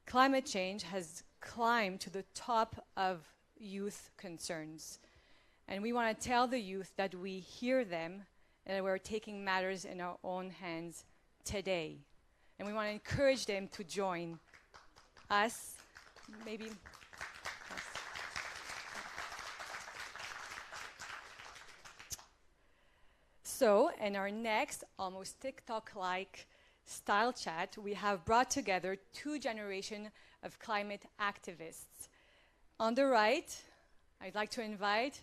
Speaker 17: Climate change has climbed to the top of youth concerns. And we want to tell the youth that we hear them and that we're taking matters in our own hands today. And we want to encourage them to join us, maybe. So, in our next, almost TikTok-like style chat, we have brought together two generations of climate activists. On the right, I'd like to invite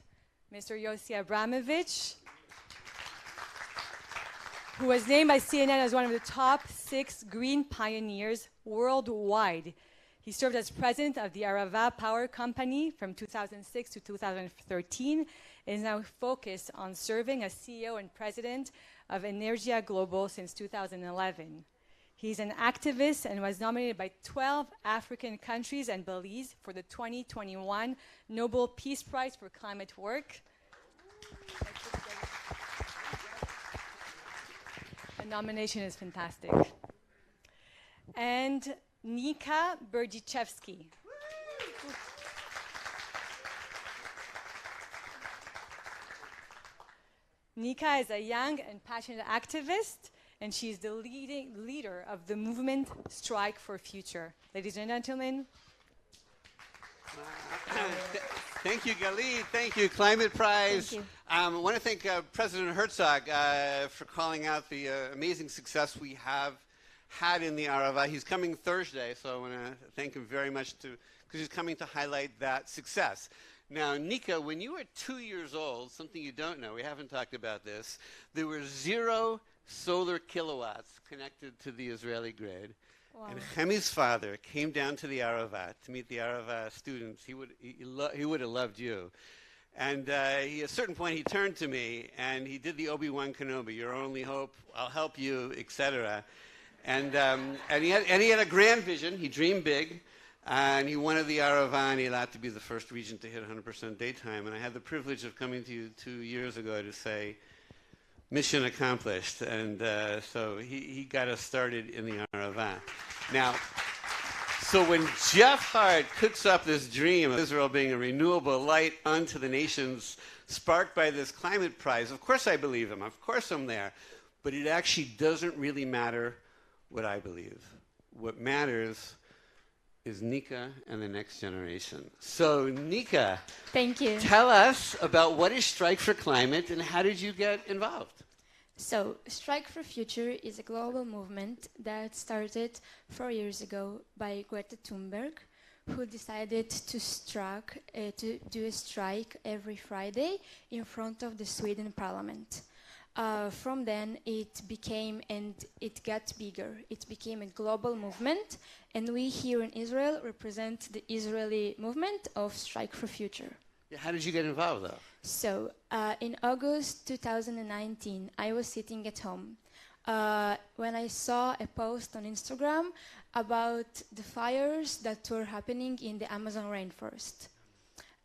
Speaker 17: Mr. Yossi Abramovich, who was named by CNN as one of the top 6 green pioneers worldwide. He served as president of the Arava Power Company from 2006 to 2013, and is now focused on serving as CEO and president of Energia Global since 2011. He's an activist and was nominated by 12 African countries and Belize for the 2021 Nobel Peace Prize for Climate Work. The nomination is fantastic. And Nika Berdichevsky. Nika is a young and passionate activist, and she's the leader of the movement Strike for Future. Ladies and gentlemen.
Speaker 13: Thank you, Galit. Thank you, Climate Prize.
Speaker 17: Thank you.
Speaker 13: I want to thank President Herzog for calling out the amazing success we have had in the Arava. He's coming Thursday, so I want to thank him very much because he's coming to highlight that success. Now, Nika, when you were 2 years old, something you don't know, we haven't talked about this, there were 0 solar kilowatts connected to the Israeli grid. Wow. And Chemi's father came down to the Arava to meet the Arava students. He would have loved you. And at a certain point, he turned to me, and he did the Obi-Wan Kenobi, your only hope, I'll help you, etc. And he had a grand vision. He dreamed big. And he wanted the Arava and Eilat to be the first region to hit 100% daytime. And I had the privilege of coming to you 2 years ago to say, mission accomplished. And so he got us started in the Arava. Now, so when Jeff Hart cooks up this dream of Israel being a renewable light unto the nations sparked by this climate prize, of course I believe him. Of course I'm there. But it actually doesn't really matter what I believe. What matters is Nika and the next generation. So Nika,
Speaker 14: thank you.
Speaker 13: Tell us about what is Strike for Climate and how did you get involved?
Speaker 14: So, Strike for Future is a global movement that started 4 years ago by Greta Thunberg, who decided to do a strike every Friday in front of the Sweden Parliament. From then, it became, and it got bigger. It became a global movement, and we here in Israel represent the Israeli movement of Strike for Future.
Speaker 13: Yeah, how did you get involved, though?
Speaker 14: So, in August 2019, I was sitting at home when I saw a post on Instagram about the fires that were happening in the Amazon rainforest.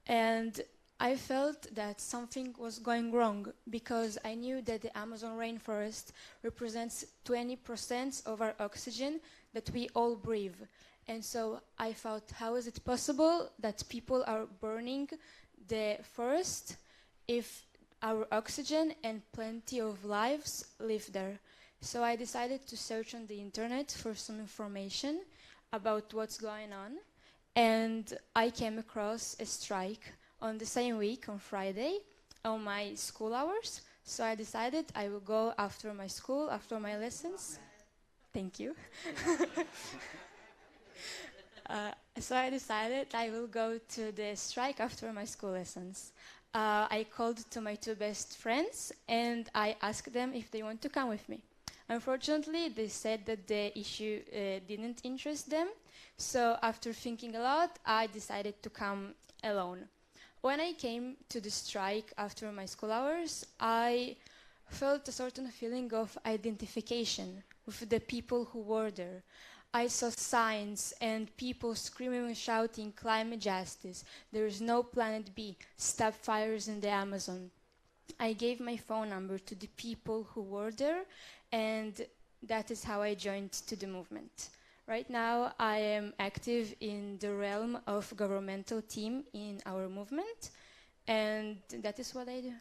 Speaker 14: And I felt that something was going wrong because I knew that the Amazon rainforest represents 20% of our oxygen that we all breathe. And so I thought, how is it possible that people are burning the forest if our oxygen and plenty of lives live there? So I decided to search on the internet for some information about what's going on, and I came across a strike on the same week, on Friday, on my school hours. So I decided I will go after my school, after my lessons. Thank you. So I decided I will go to the strike after my school lessons. I called to my two best friends and I asked them if they want to come with me. Unfortunately, they said that the issue didn't interest them. So after thinking a lot, I decided to come alone. When I came to the strike after my school hours, I felt a certain feeling of identification with the people who were there. I saw signs and people screaming and shouting, climate justice, there is no planet B, stop fires in the Amazon. I gave my phone number to the people who were there, and that is how I joined to the movement. Right now, I am active in the realm of governmental team in our movement, and that is what I do.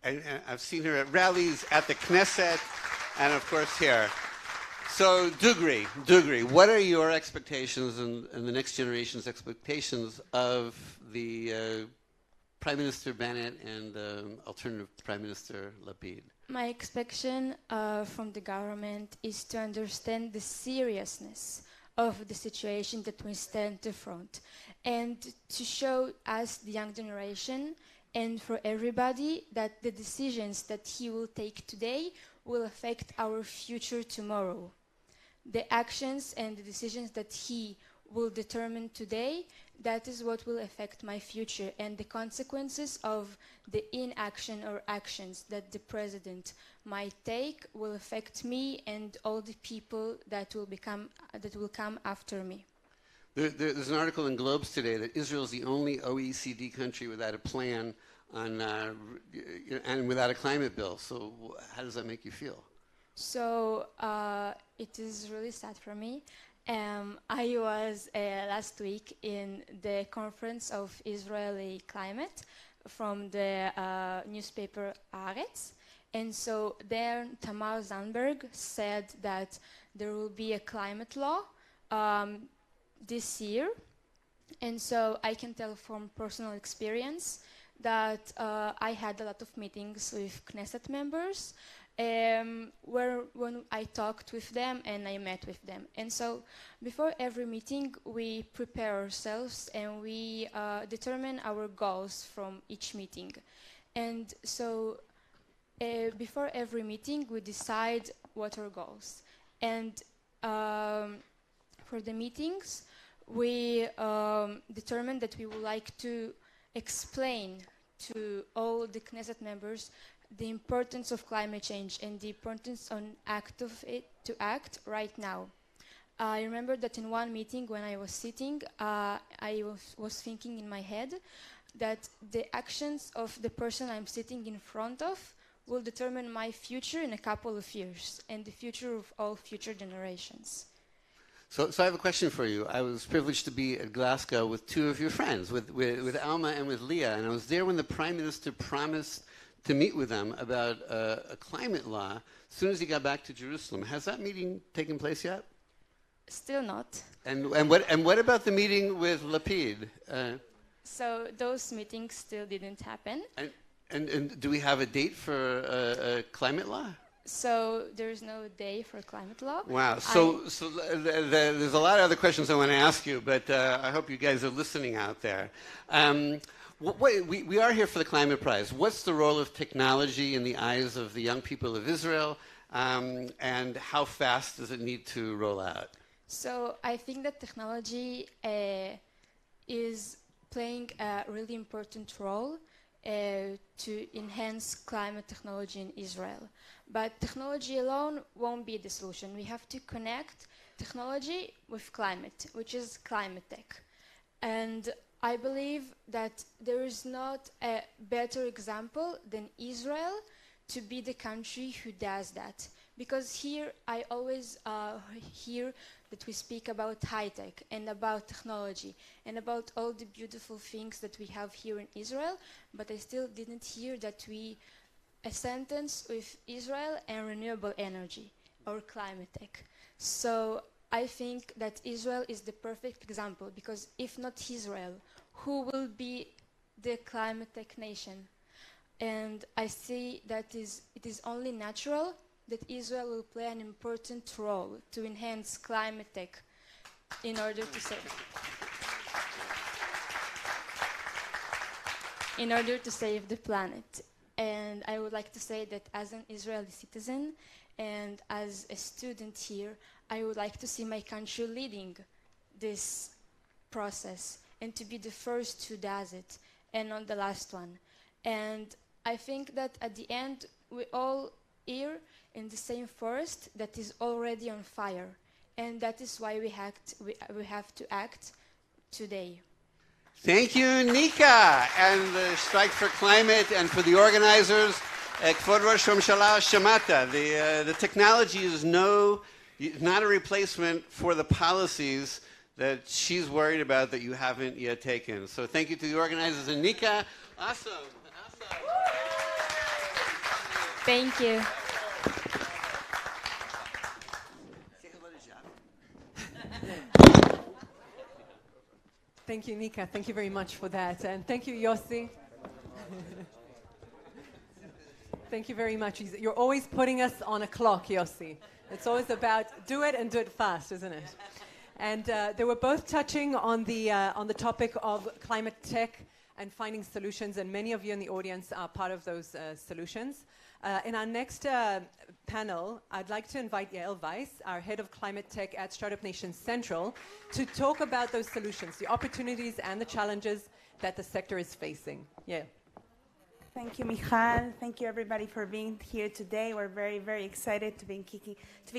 Speaker 13: And I've seen her at rallies, at the Knesset, and of course here. So, Dugri, what are your expectations and the next generation's expectations of the Prime Minister Bennett and alternative Prime Minister Lapid?
Speaker 14: My expectation from the government is to understand the seriousness of the situation that we stand to front, and to show us, the young generation, and for everybody, that the decisions that he will take today will affect our future tomorrow. The actions and the decisions that he will determine today, that is what will affect my future, and the consequences of the inaction or actions that the president might take will affect me and all the people that will come after me.
Speaker 13: There's an article in Globes today that Israel is the only OECD country without a plan on and without a climate bill. So how does that make you feel?
Speaker 14: So it is really sad for me. I was last week in the conference of Israeli climate from the newspaper Haaretz. And so there Tamar Zandberg said that there will be a climate law this year. And so I can tell from personal experience that I had a lot of meetings with Knesset members when I talked with them and I met with them. And so before every meeting, we prepare ourselves and we determine our goals from each meeting. And so before every meeting, we decide what are our goals. And for the meetings, we determine that we would like to explain to all the Knesset members the importance of climate change and the importance to act right now. I remember that in one meeting when I was sitting, I was thinking in my head that the actions of the person I'm sitting in front of will determine my future in a couple of years and the future of all future generations.
Speaker 13: So I have a question for you. I was privileged to be at Glasgow with two of your friends, with Alma and with Leah, and I was there when the Prime Minister promised to meet with them about a climate law as soon as he got back to Jerusalem. Has that meeting taken place yet?
Speaker 14: Still not.
Speaker 13: And what about the meeting with Lapid?
Speaker 14: So those meetings still didn't happen.
Speaker 13: And do we have a date for a climate law?
Speaker 14: So there's no day for climate law.
Speaker 13: Wow. So there's a lot of other questions I want to ask you, but I hope you guys are listening out there. We are here for the Climate Prize. What's the role of technology in the eyes of the young people of Israel, and how fast does it need to roll out?
Speaker 14: So I think that technology is playing a really important role to enhance climate technology in Israel. But technology alone won't be the solution. We have to connect technology with climate, which is climate tech. And I believe that there is not a better example than Israel to be the country who does that. Because here I always hear that we speak about high-tech and about technology and about all the beautiful things that we have here in Israel, but I still didn't hear that a sentence with Israel and renewable energy or climate tech. So I think that Israel is the perfect example, because if not Israel, who will be the climate tech nation? And I see that it is only natural that Israel will play an important role to enhance climate tech in order to save the planet. And I would like to say that as an Israeli citizen and as a student here, I would like to see my country leading this process and to be the first who does it and not the last one. And I think that at the end, we all here in the same forest that is already on fire. And that is why we have to act today.
Speaker 13: Thank you, Nika, and the Strike for Climate, and for the organizers. Kvod Rosh Hamshala Shamata. The technology is not a replacement for the policies that she's worried about that you haven't yet taken. So thank you to the organizers and Nika. Awesome.
Speaker 14: Thank you.
Speaker 18: Thank you, Nika. Thank you very much for that. And thank you, Yossi. Thank you very much. You're always putting us on a clock, Yossi. It's always about do it and do it fast, isn't it? And they were both touching on the topic of climate tech and finding solutions, and many of you in the audience are part of those solutions. In our next panel, I'd like to invite Yael Weiss, our head of climate tech at Startup Nation Central, to talk about those solutions, the opportunities and the challenges that the sector is facing. Yeah.
Speaker 12: Thank you, Michal. Thank you, everybody, for being here today. We're very, very excited to be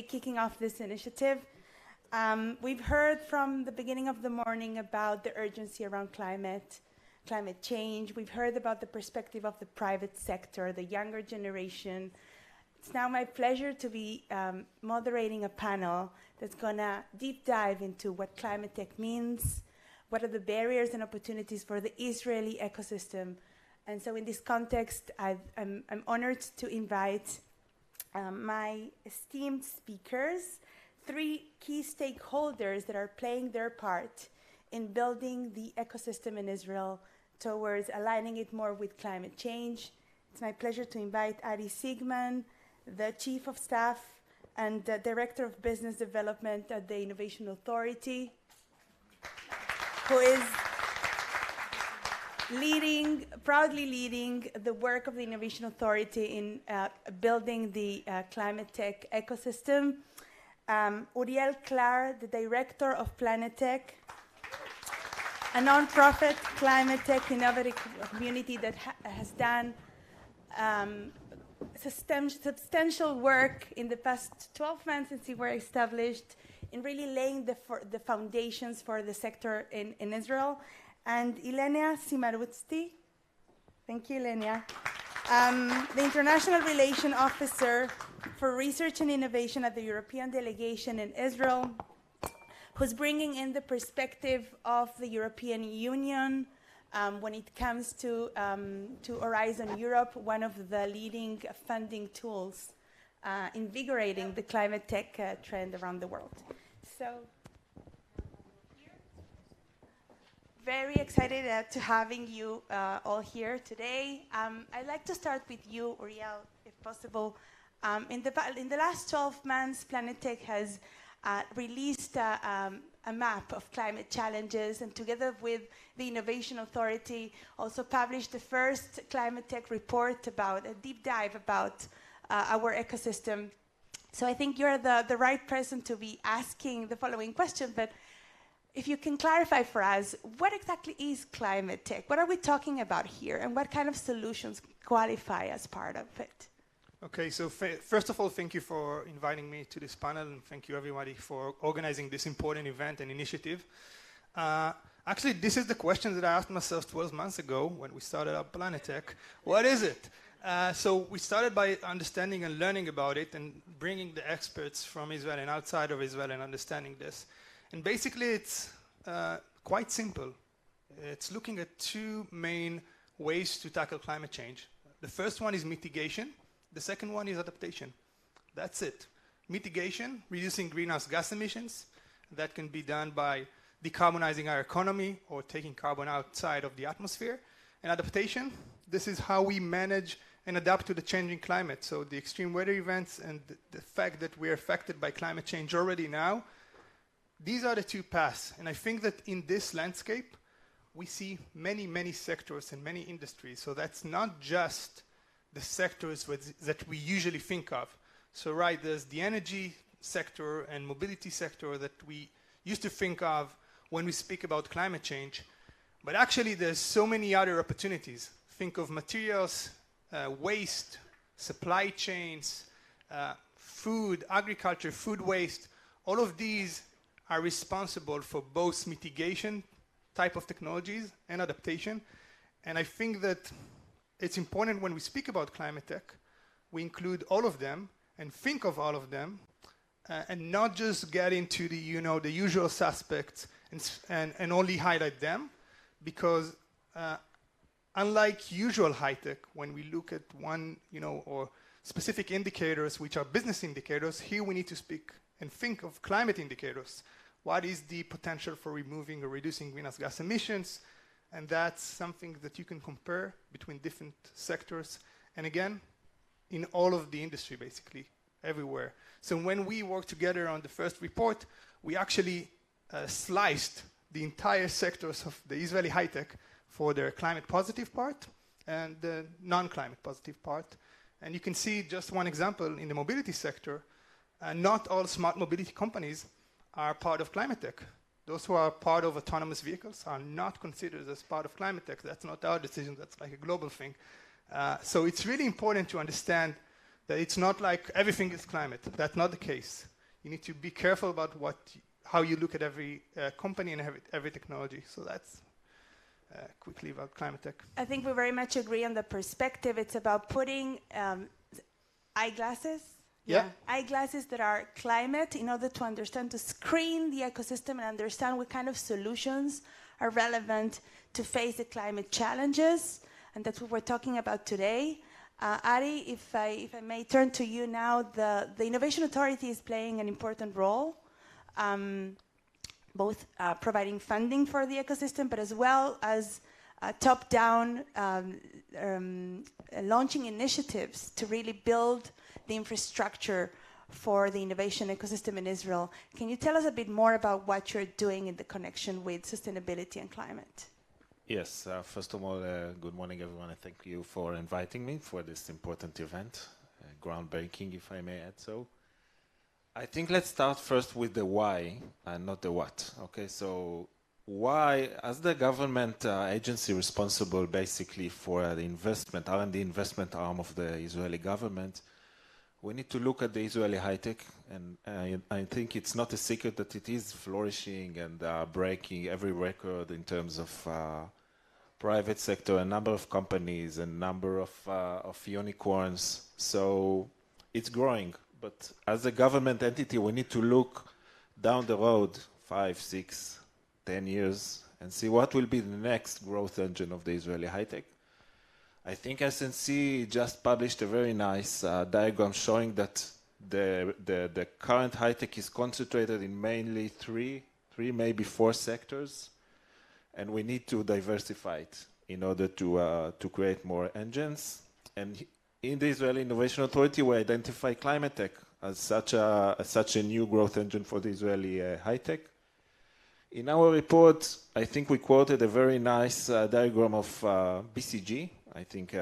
Speaker 12: kicking off this initiative. We've heard from the beginning of the morning about the urgency around climate change. We've heard about the perspective of the private sector, the younger generation. It's now my pleasure to be moderating a panel that's going to deep dive into what climate tech means, what are the barriers and opportunities for the Israeli ecosystem. And so in this context, I'm honored to invite my esteemed speakers, three key stakeholders that are playing their part in building the ecosystem in Israel towards aligning it more with climate change. It's my pleasure to invite Ari Siegman, the Chief of Staff and Director of Business Development at the Innovation Authority, who is proudly leading the work of the Innovation Authority in building the climate tech ecosystem. Uriel Klar, the Director of Planet Tech, a non-profit climate tech innovative community that has done substantial work in the past 12 months since we were established in really laying the foundations for the sector in Israel. And Ilenia Simarutsty. Thank you, Ilenia. the International Relation Officer for Research and Innovation at the European Delegation in Israel, who's bringing in the perspective of the European Union when it comes to Horizon Europe, one of the leading funding tools invigorating the climate tech trend around the world. So, very excited to having you all here today. I'd like to start with you, Uriel, if possible. In the last 12 months, Planetech has released a map of climate challenges, and together with the Innovation Authority, also published the first climate tech report about a deep dive about our ecosystem. So I think you're the right person to be asking the following question, but if you can clarify for us, what exactly is climate tech? What are we talking about here, and what kind of solutions qualify as part of it?
Speaker 1: Okay, so first of all, thank you for inviting me to this panel, and thank you everybody for organizing this important event and initiative. Actually, this is the question that I asked myself 12 months ago when we started up Planetech. What is it? So we started by understanding and learning about it and bringing the experts from Israel and outside of Israel and understanding this. And basically it's quite simple. It's looking at two main ways to tackle climate change. The first one is mitigation. The second one is adaptation. That's it. Mitigation, reducing greenhouse gas emissions. That can be done by decarbonizing our economy or taking carbon outside of the atmosphere. And adaptation, this is how we manage and adapt to the changing climate. So the extreme weather events and the fact that we're affected by climate change already now, these are the two paths. And I think that in this landscape, we see many, many sectors and many industries. So that's not just the sectors that we usually think of. So right, there's the energy sector and mobility sector that we used to think of when we speak about climate change. But actually there's so many other opportunities. Think of materials, waste, supply chains, food, agriculture, food waste. All of these are responsible for both mitigation type of technologies and adaptation. And I think that it's important when we speak about climate tech, we include all of them and think of all of them and not just get into the, the usual suspects and only highlight them, because unlike usual high tech, when we look at one, or specific indicators, which are business indicators, here we need to speak and think of climate indicators. What is the potential for removing or reducing greenhouse gas emissions? And that's something that you can compare between different sectors. And again, in all of the industry, basically, everywhere. So when we worked together on the first report, we actually sliced the entire sectors of the Israeli high-tech for their climate positive part and the non-climate positive part. And you can see just one example in the mobility sector. Not all smart mobility companies are part of climate tech. Those who are part of autonomous vehicles are not considered as part of climate tech. That's not our decision, that's like a global thing. So it's really important to understand that it's not like everything is climate. That's not the case. You need to be careful about how you look at every company and every technology. So that's quickly about climate tech.
Speaker 12: I think we very much agree on the perspective. It's about putting eyeglasses.
Speaker 1: Yeah.
Speaker 12: Eyeglasses that are climate in order to understand, to screen the ecosystem and understand what kind of solutions are relevant to face the climate challenges. And that's what we're talking about today. Ari, if I may turn to you now, the Innovation Authority is playing an important role, both providing funding for the ecosystem, but as well as top-down launching initiatives to really build the infrastructure for the innovation ecosystem in Israel. Can you tell us a bit more about what you're doing in the connection with sustainability and climate?
Speaker 15: Yes, first of all, good morning everyone, and thank you for inviting me for this important event, groundbreaking if I may add so. I think let's start first with the why and not the what. Okay, so why, as the government agency responsible basically for the investment, R&D investment arm of the Israeli government, we need to look at the Israeli high-tech, and I think it's not a secret that it is flourishing and breaking every record in terms of private sector, a number of companies, a number of unicorns. So it's growing. But as a government entity, we need to look down the road 5, 6, 10 years and see what will be the next growth engine of the Israeli high-tech. I think SNC just published a very nice diagram showing that the current high-tech is concentrated in mainly three, maybe 4 sectors, and we need to diversify it in order to create more engines. And in the Israeli Innovation Authority, we identify climate tech as such a new growth engine for the Israeli high-tech. In our report, I think we quoted a very nice diagram of BCG. I think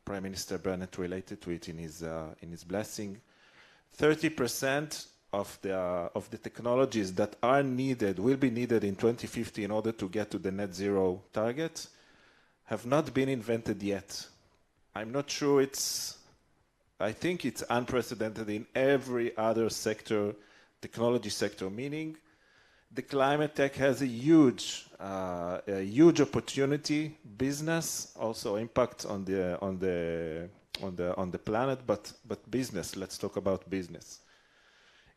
Speaker 15: Prime Minister Bennett related to it in his blessing. 30% of the technologies that are needed, will be needed in 2050 in order to get to the net zero target, have not been invented yet. I'm not sure I think it's unprecedented in every other sector, technology sector, meaning the climate tech has a huge opportunity, business, also impact on the planet, but business. Let's talk about business.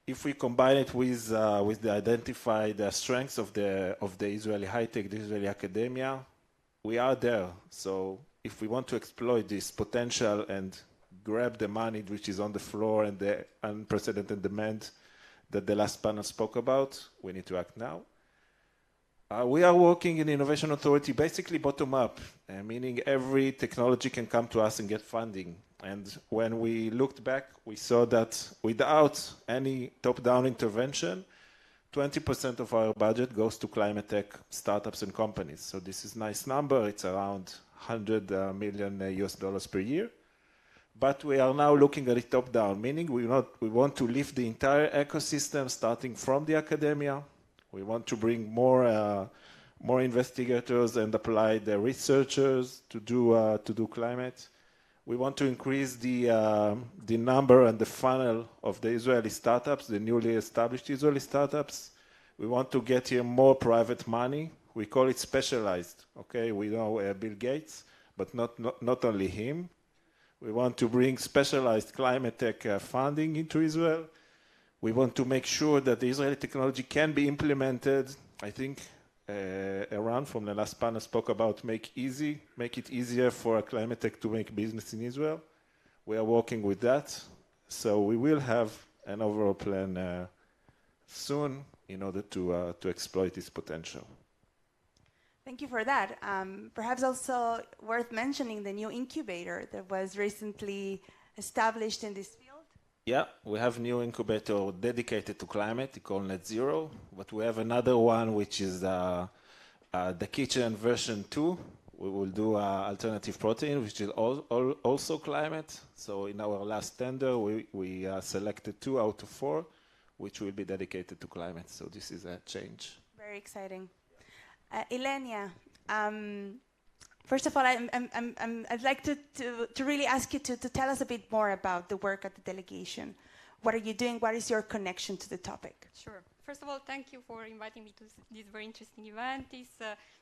Speaker 15: If we combine it with the identified strengths of the Israeli high-tech, the Israeli academia, we are there. So if we want to exploit this potential and grab the money which is on the floor and the unprecedented demand that the last panel spoke about, we need to act now. We are working in the Innovation Authority basically bottom up, meaning every technology can come to us and get funding. And when we looked back, we saw that without any top-down intervention, 20% of our budget goes to climate tech startups and companies. So this is a nice number. It's around $100 million US dollars per year. But we are now looking at it top-down, meaning we want to lift the entire ecosystem starting from the academia. We want to bring more investigators and applied researchers to do climate. We want to increase the number and the funnel of the Israeli startups, the newly established Israeli startups. We want to get here more private money. We call it specialized. Okay, we know Bill Gates, but not only him. We want to bring specialized climate tech funding into Israel. We want to make sure that the Israeli technology can be implemented. I think Eran from the last panel spoke about make it easier for a climate tech to make business in Israel. We are working with that. So we will have an overall plan soon in order to exploit this potential.
Speaker 12: Thank you for that. Perhaps also worth mentioning the new incubator that was recently established in this field.
Speaker 15: Yeah, we have a new incubator dedicated to climate, called Net Zero, but we have another one which is the kitchen version 2. We will do alternative protein, which is also climate. So in our last tender, we selected 2 out of 4, which will be dedicated to climate. So this is a change.
Speaker 12: Very exciting. Ilenia, first of all, I'd like to really ask you to tell us a bit more about the work at the delegation. What are you doing? What is your connection to the topic?
Speaker 7: Sure. First of all, thank you for inviting me to this very interesting event. It's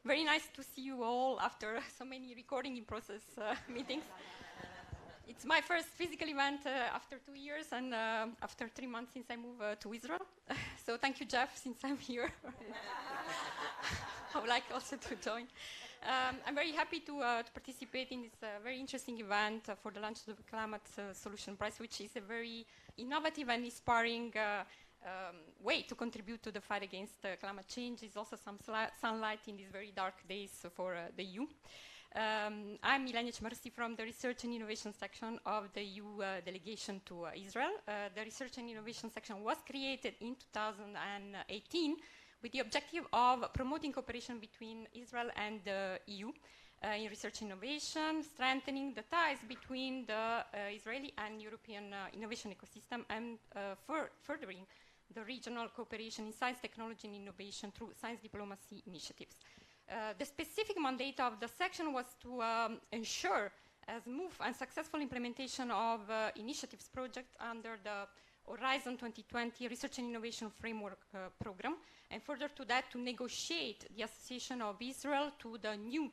Speaker 7: very nice to see you all after so many recording in process meetings. It's my first physical event after 2 years and after 3 months since I moved to Israel. So thank you, Jeff, since I'm here. I would like also to join. I'm very happy to participate in this very interesting event for the launch of the Climate Solution Prize, which is a very innovative and inspiring way to contribute to the fight against climate change. There's also some sunlight in these very dark days for the EU. I'm Oren Shemesh Segal from the Research and Innovation section of the EU delegation to Israel. The Research and Innovation section was created in 2018 with the objective of promoting cooperation between Israel and the EU in research and innovation, strengthening the ties between the Israeli and European innovation ecosystem, and furthering the regional cooperation in science, technology, and innovation through science diplomacy initiatives. The specific mandate of the section was to ensure a smooth and successful implementation of initiatives projects under the Horizon 2020 Research and Innovation Framework Program, and further to that, to negotiate the association of Israel to the new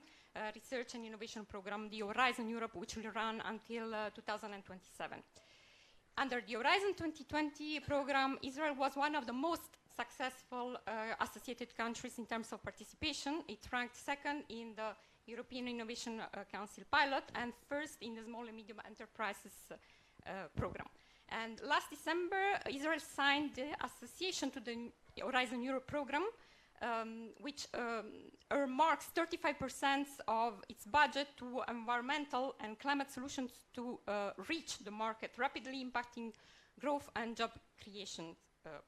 Speaker 7: research and innovation program, the Horizon Europe, which will run until 2027. Under the Horizon 2020 program, Israel was one of the most successful associated countries in terms of participation. It ranked second in the European Innovation Council pilot and first in the small and medium enterprises program. And last December, Israel signed the association to the Horizon Europe program, which earmarks 35% of its budget to environmental and climate solutions to reach the market, rapidly impacting growth and job creation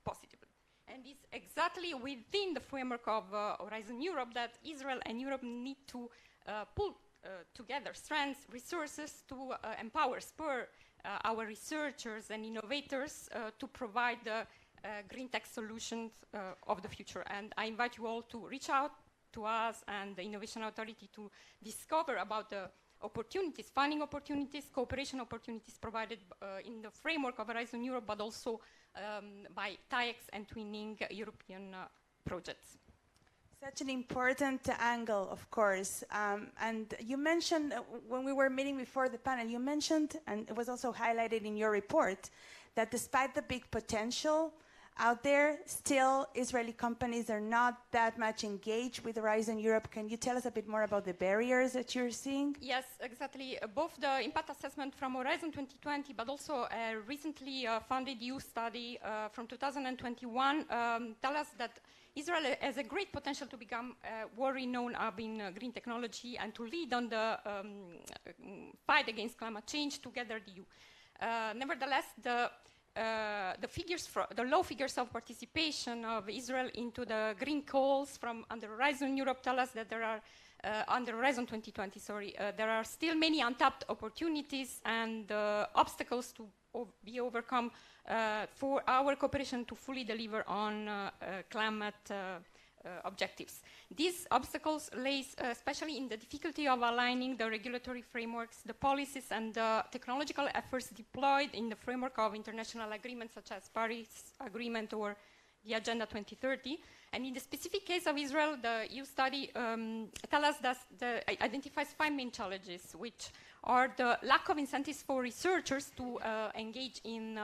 Speaker 7: positively. And it's exactly within the framework of Horizon Europe that Israel and Europe need to pull together strengths, resources to empower, spur our researchers and innovators to provide the green tech solutions of the future. And I invite you all to reach out to us and the Innovation Authority to discover about the opportunities, funding opportunities, cooperation opportunities provided in the framework of Horizon Europe, but also by TAIEX and twinning European projects.
Speaker 12: Such an important angle, of course. And you mentioned, when we were meeting before the panel, you mentioned, and it was also highlighted in your report, that despite the big potential out there, still Israeli companies are not that much engaged with Horizon Europe. Can you tell us a bit more about the barriers that you're seeing?
Speaker 7: Yes, exactly. Both the impact assessment from Horizon 2020, but also a recently funded EU study from 2021 tell us that Israel has a great potential to become a world-renowned hub in green technology and to lead on the fight against climate change together the EU. Nevertheless, the low figures of participation of Israel into the green calls from under Horizon Europe tell us that there are, under Horizon 2020, there are still many untapped opportunities and obstacles to be overcome for our cooperation to fully deliver on climate objectives. These obstacles lay especially in the difficulty of aligning the regulatory frameworks, the policies and the technological efforts deployed in the framework of international agreements such as Paris Agreement or the Agenda 2030. And in the specific case of Israel, the EU study tells us that identifies 5 main challenges, which are the lack of incentives for researchers to engage in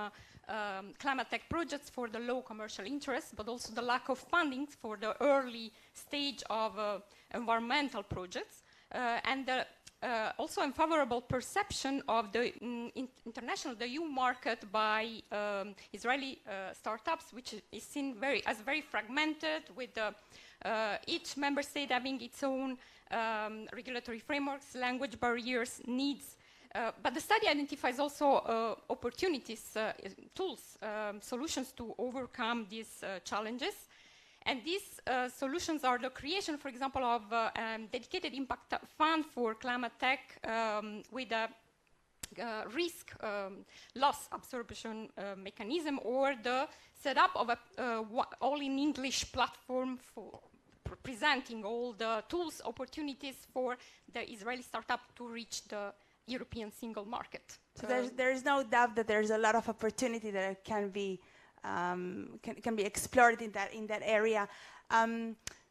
Speaker 7: climate tech projects for the low commercial interest, but also the lack of funding for the early stage of environmental projects, and the also unfavorable perception of the the EU market by Israeli startups, which is seen as very fragmented, with each member state having its own regulatory frameworks, language barriers, needs. But the study identifies also opportunities, tools, solutions to overcome these challenges. And these solutions are the creation, for example, of dedicated impact fund for climate tech with a risk loss absorption mechanism, or the setup of a all-in-English platform for presenting all the tools, opportunities for the Israeli startup to reach the European single market.
Speaker 12: So there's no doubt that there's a lot of opportunity that can be explored in that area.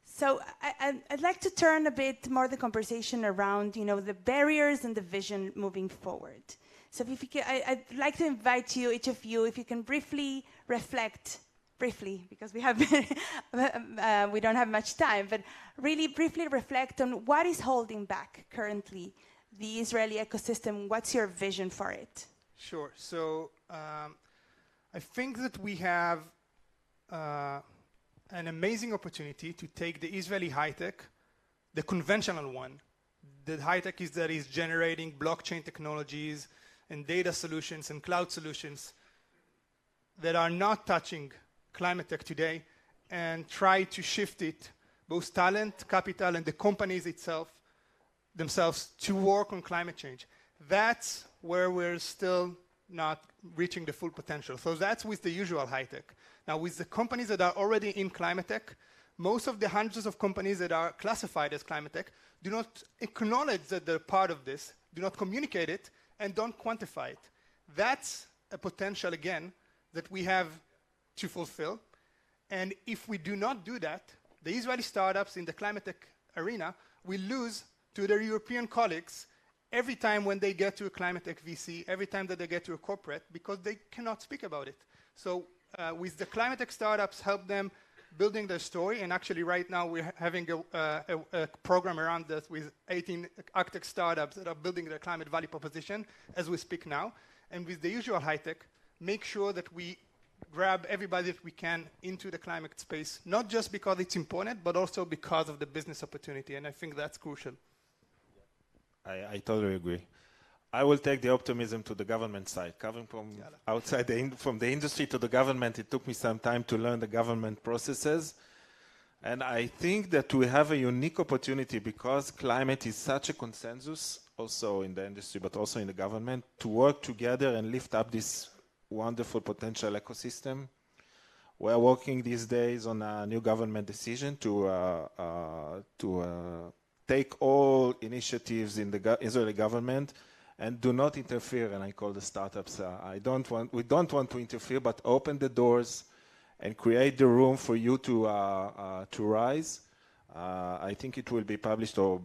Speaker 12: So I'd like to turn a bit more the conversation around, the barriers and the vision moving forward. So if you can, I'd like to invite you, each of you, if you can briefly reflect, because we have we don't have much time, but really briefly reflect on what is holding back currently the Israeli ecosystem. What's your vision for it?
Speaker 1: Sure. So I think that we have an amazing opportunity to take the Israeli high-tech, the conventional one, the high-tech that is generating blockchain technologies and data solutions and cloud solutions that are not touching climate tech today, and try to shift it, both talent, capital, and the companies themselves to work on climate change. That's where we're still not reaching the full potential. So that's with the usual high-tech. Now, with the companies that are already in climate tech, most of the hundreds of companies that are classified as climate tech do not acknowledge that they're part of this, do not communicate it, and don't quantify it. That's a potential, again, that we have to fulfill. And if we do not do that, the Israeli startups in the climate tech arena will lose to their European colleagues every time when they get to a climate tech VC, every time that they get to a corporate, because they cannot speak about it. So with the climate tech startups, help them building their story, and actually right now we're having a program around this with 18 agtech startups that are building their climate value proposition as we speak now. And with the usual high tech, make sure that we grab everybody that we can into the climate space, not just because it's important, but also because of the business opportunity, and I think that's crucial.
Speaker 15: I totally agree. I will take the optimism to the government side. Coming from outside from the industry to the government, it took me some time to learn the government processes. And I think that we have a unique opportunity because climate is such a consensus, also in the industry, but also in the government, to work together and lift up this wonderful potential ecosystem. We're working these days on a new government decision to take all initiatives in the Israeli government and do not interfere, and I call the startups, we don't want to interfere, but open the doors and create the room for you to rise. I think it will be published or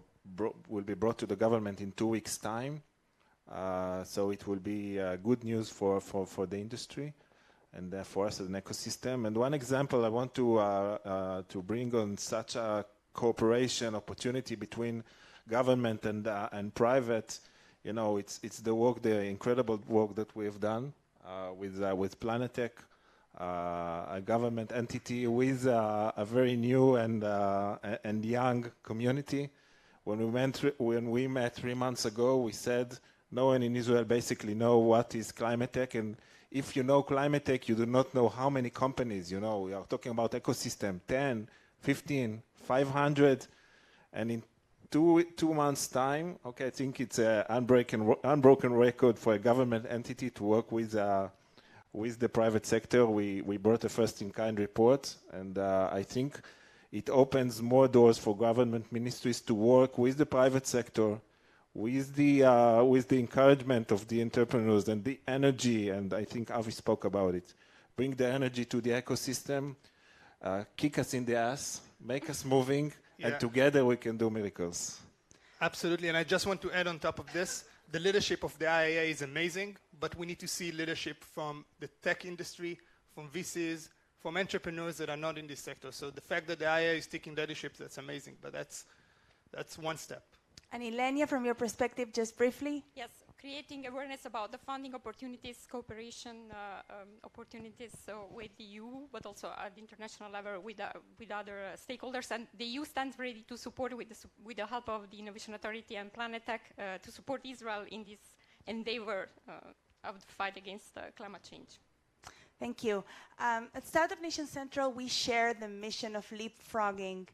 Speaker 15: will be brought to the government in 2 weeks' time. So it will be good news for the industry and for us as an ecosystem. And one example I want to bring on such a cooperation opportunity between government and private. You know, it's the work, the incredible work that we've done with Planetech, a government entity with a very new and young community. When we met 3 months ago, we said no one in Israel basically know what is climate tech, and if you know climate tech, you do not know how many companies. You know, we are talking about ecosystem, 10, 15, 500, and in 2 months' time, okay, I think it's an unbroken record for a government entity to work with the private sector. We brought a first-in-kind report, and I think it opens more doors for government ministries to work with the private sector, with the encouragement of the entrepreneurs and the energy, and I think Avi spoke about it. Bring the energy to the ecosystem, kick us in the ass, make us moving, and together we can do miracles.
Speaker 1: Absolutely, and I just want to add on top of this, the leadership of the IAA is amazing, but we need to see leadership from the tech industry, from VCs, from entrepreneurs that are not in this sector. So the fact that the IAA is taking leadership, that's amazing, but that's one step.
Speaker 12: And Ilenia, from your perspective, just briefly?
Speaker 7: Yes, creating awareness about the funding opportunities, cooperation opportunities with the EU, but also at the international level with other stakeholders. And the EU stands ready to support with the help of the Innovation Authority and Planetech to support Israel in this endeavor of the fight against climate change.
Speaker 12: Thank you. At Startup Nation Central, we share the mission of leapfrogging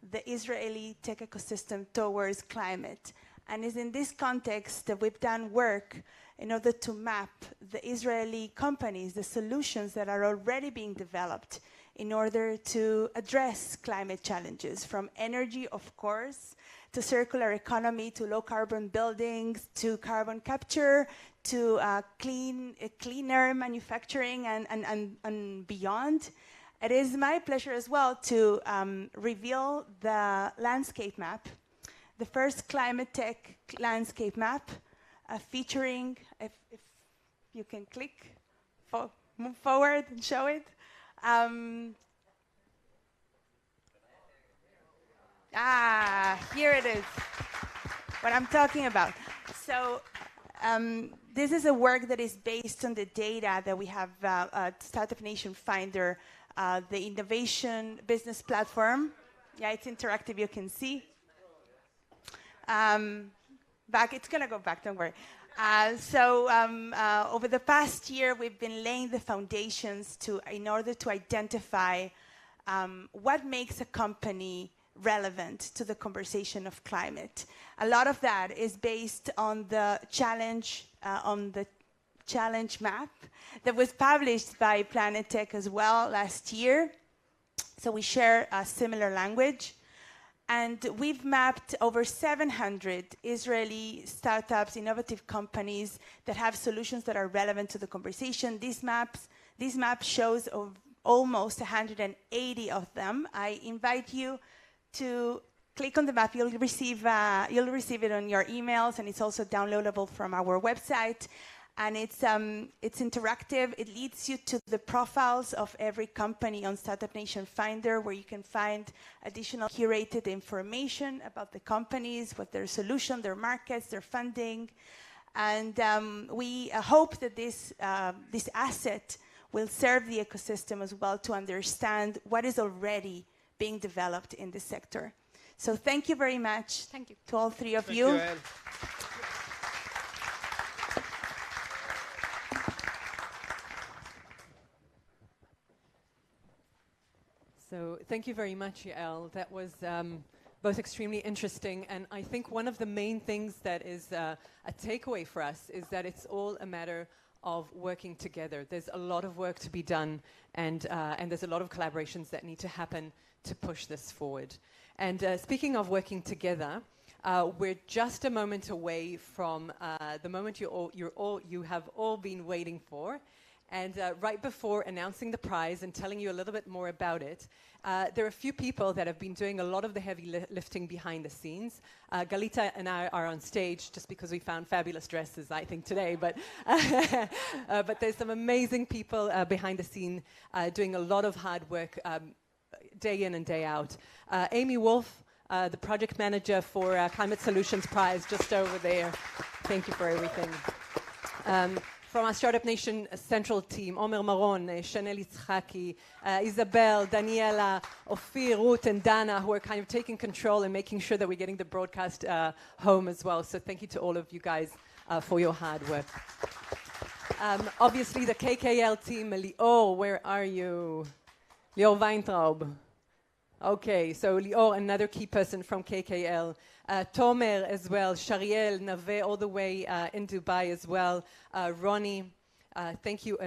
Speaker 12: the Israeli tech ecosystem towards climate. And it's in this context that we've done work in order to map the Israeli companies, the solutions that are already being developed in order to address climate challenges, from energy, of course, to circular economy, to low carbon buildings, to carbon capture, to cleaner manufacturing and beyond. It is my pleasure as well to reveal the landscape map, the first climate tech landscape map, featuring, if you can click, move forward and show it. Here it is, what I'm talking about. So this is a work that is based on the data that we have at Startup Nation Finder, the innovation business platform. Yeah, it's interactive, you can see. It's gonna go back, don't worry. Over the past year, we've been laying the foundations in order to identify what makes a company relevant to the conversation of climate. A lot of that is based on the challenge map that was published by Planetech as well last year. So we share a similar language. And we've mapped over 700 Israeli startups, innovative companies that have solutions that are relevant to the conversation. This map shows of almost 180 of them. I invite you to click on the map. You'll receive it on your emails, and it's also downloadable from our website. And it's interactive. It leads you to the profiles of every company on Startup Nation Finder, where you can find additional curated information about the companies, what their solution, their markets, their funding. And we hope that this asset will serve the ecosystem as well to understand what is already being developed in this sector. So thank you very much to all three of you.
Speaker 1: Thank you,
Speaker 18: So thank you very much, Yael. That was both extremely interesting, and I think one of the main things that is a takeaway for us is that it's all a matter of working together. There's a lot of work to be done, and there's a lot of collaborations that need to happen to push this forward. And speaking of working together, we're just a moment away from the moment you have all been waiting for. And right before announcing the prize and telling you a little bit more about it, there are a few people that have been doing a lot of the heavy lifting behind the scenes. Galita and I are on stage just because we found fabulous dresses, I think, today. But there's some amazing people behind the scene doing a lot of hard work day in and day out. Amy Wolf, the project manager for Climate Solutions Prize, just over there. Thank you for everything. From our Startup Nation Central team, Omer Maron, Chanel Itzhaki, Isabel, Daniela, Ophir, Ruth, and Dana, who are kind of taking control and making sure that we're getting the broadcast home as well. So thank you to all of you guys for your hard work. Obviously, the KKL team, Lior, where are you? Lior Weintraub. Okay, so Lior, another key person from KKL. Tomer as well, Shariel, Nave, all the way in Dubai as well. Ronnie, thank you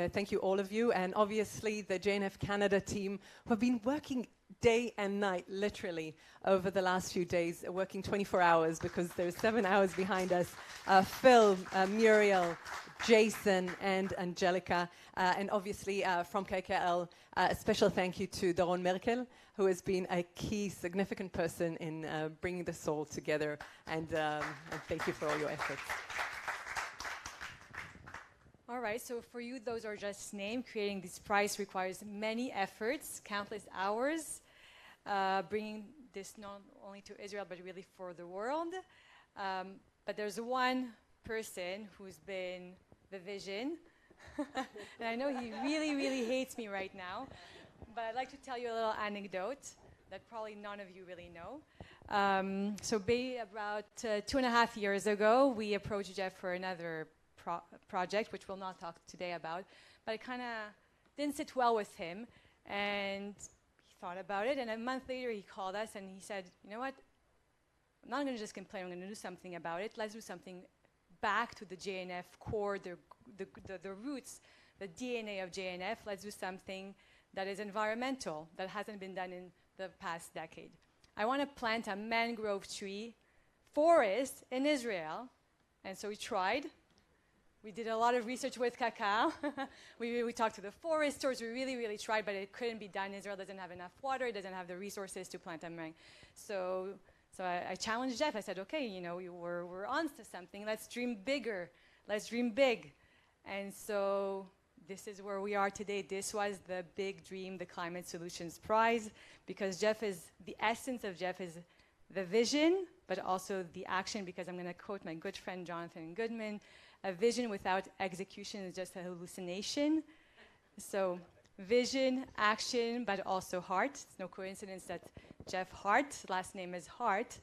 Speaker 18: all of you. And obviously the JNF Canada team who have been working day and night, literally, over the last few days, working 24 hours because there's 7 hours behind us. Phil, Muriel, Jason, and Angelica. And obviously from KKL, a special thank you to Doron Merkel, who has been a key, significant person in bringing this all together. And thank you for all your efforts.
Speaker 17: All right, so for you, those are just names. Creating this prize requires many efforts, countless hours, bringing this not only to Israel, but really for the world. But there's one person who's been the vision. And I know he really, really hates me right now. But I'd like to tell you a little anecdote that probably none of you really know. So about 2.5 years ago, we approached Jeff for another project, which we'll not talk today about. But it kind of didn't sit well with him. And he thought about it. And a month later, he called us and he said, you know what? I'm not going to just complain. I'm going to do something about it. Let's do something back to the JNF core, the roots, the DNA of JNF. Let's do something that is environmental, that hasn't been done in the past decade. I want to plant a mangrove tree forest in Israel. And so we tried. We did a lot of research with Cacao. we talked to the foresters. We really, really tried, but it couldn't be done. Israel doesn't have enough water. It doesn't have the resources to plant a mangrove. So I challenged Jeff. I said, okay, you know, we're on to something. Let's dream bigger. Let's dream big. And so this is where we are today. This was the big dream, the Climate Solutions Prize, because the essence of Jeff is the vision, but also the action, because I'm going to quote my good friend Jonathan Goodman, a vision without execution is just a hallucination. So vision, action, but also heart. It's no coincidence that Jeff Hart, last name is Hart.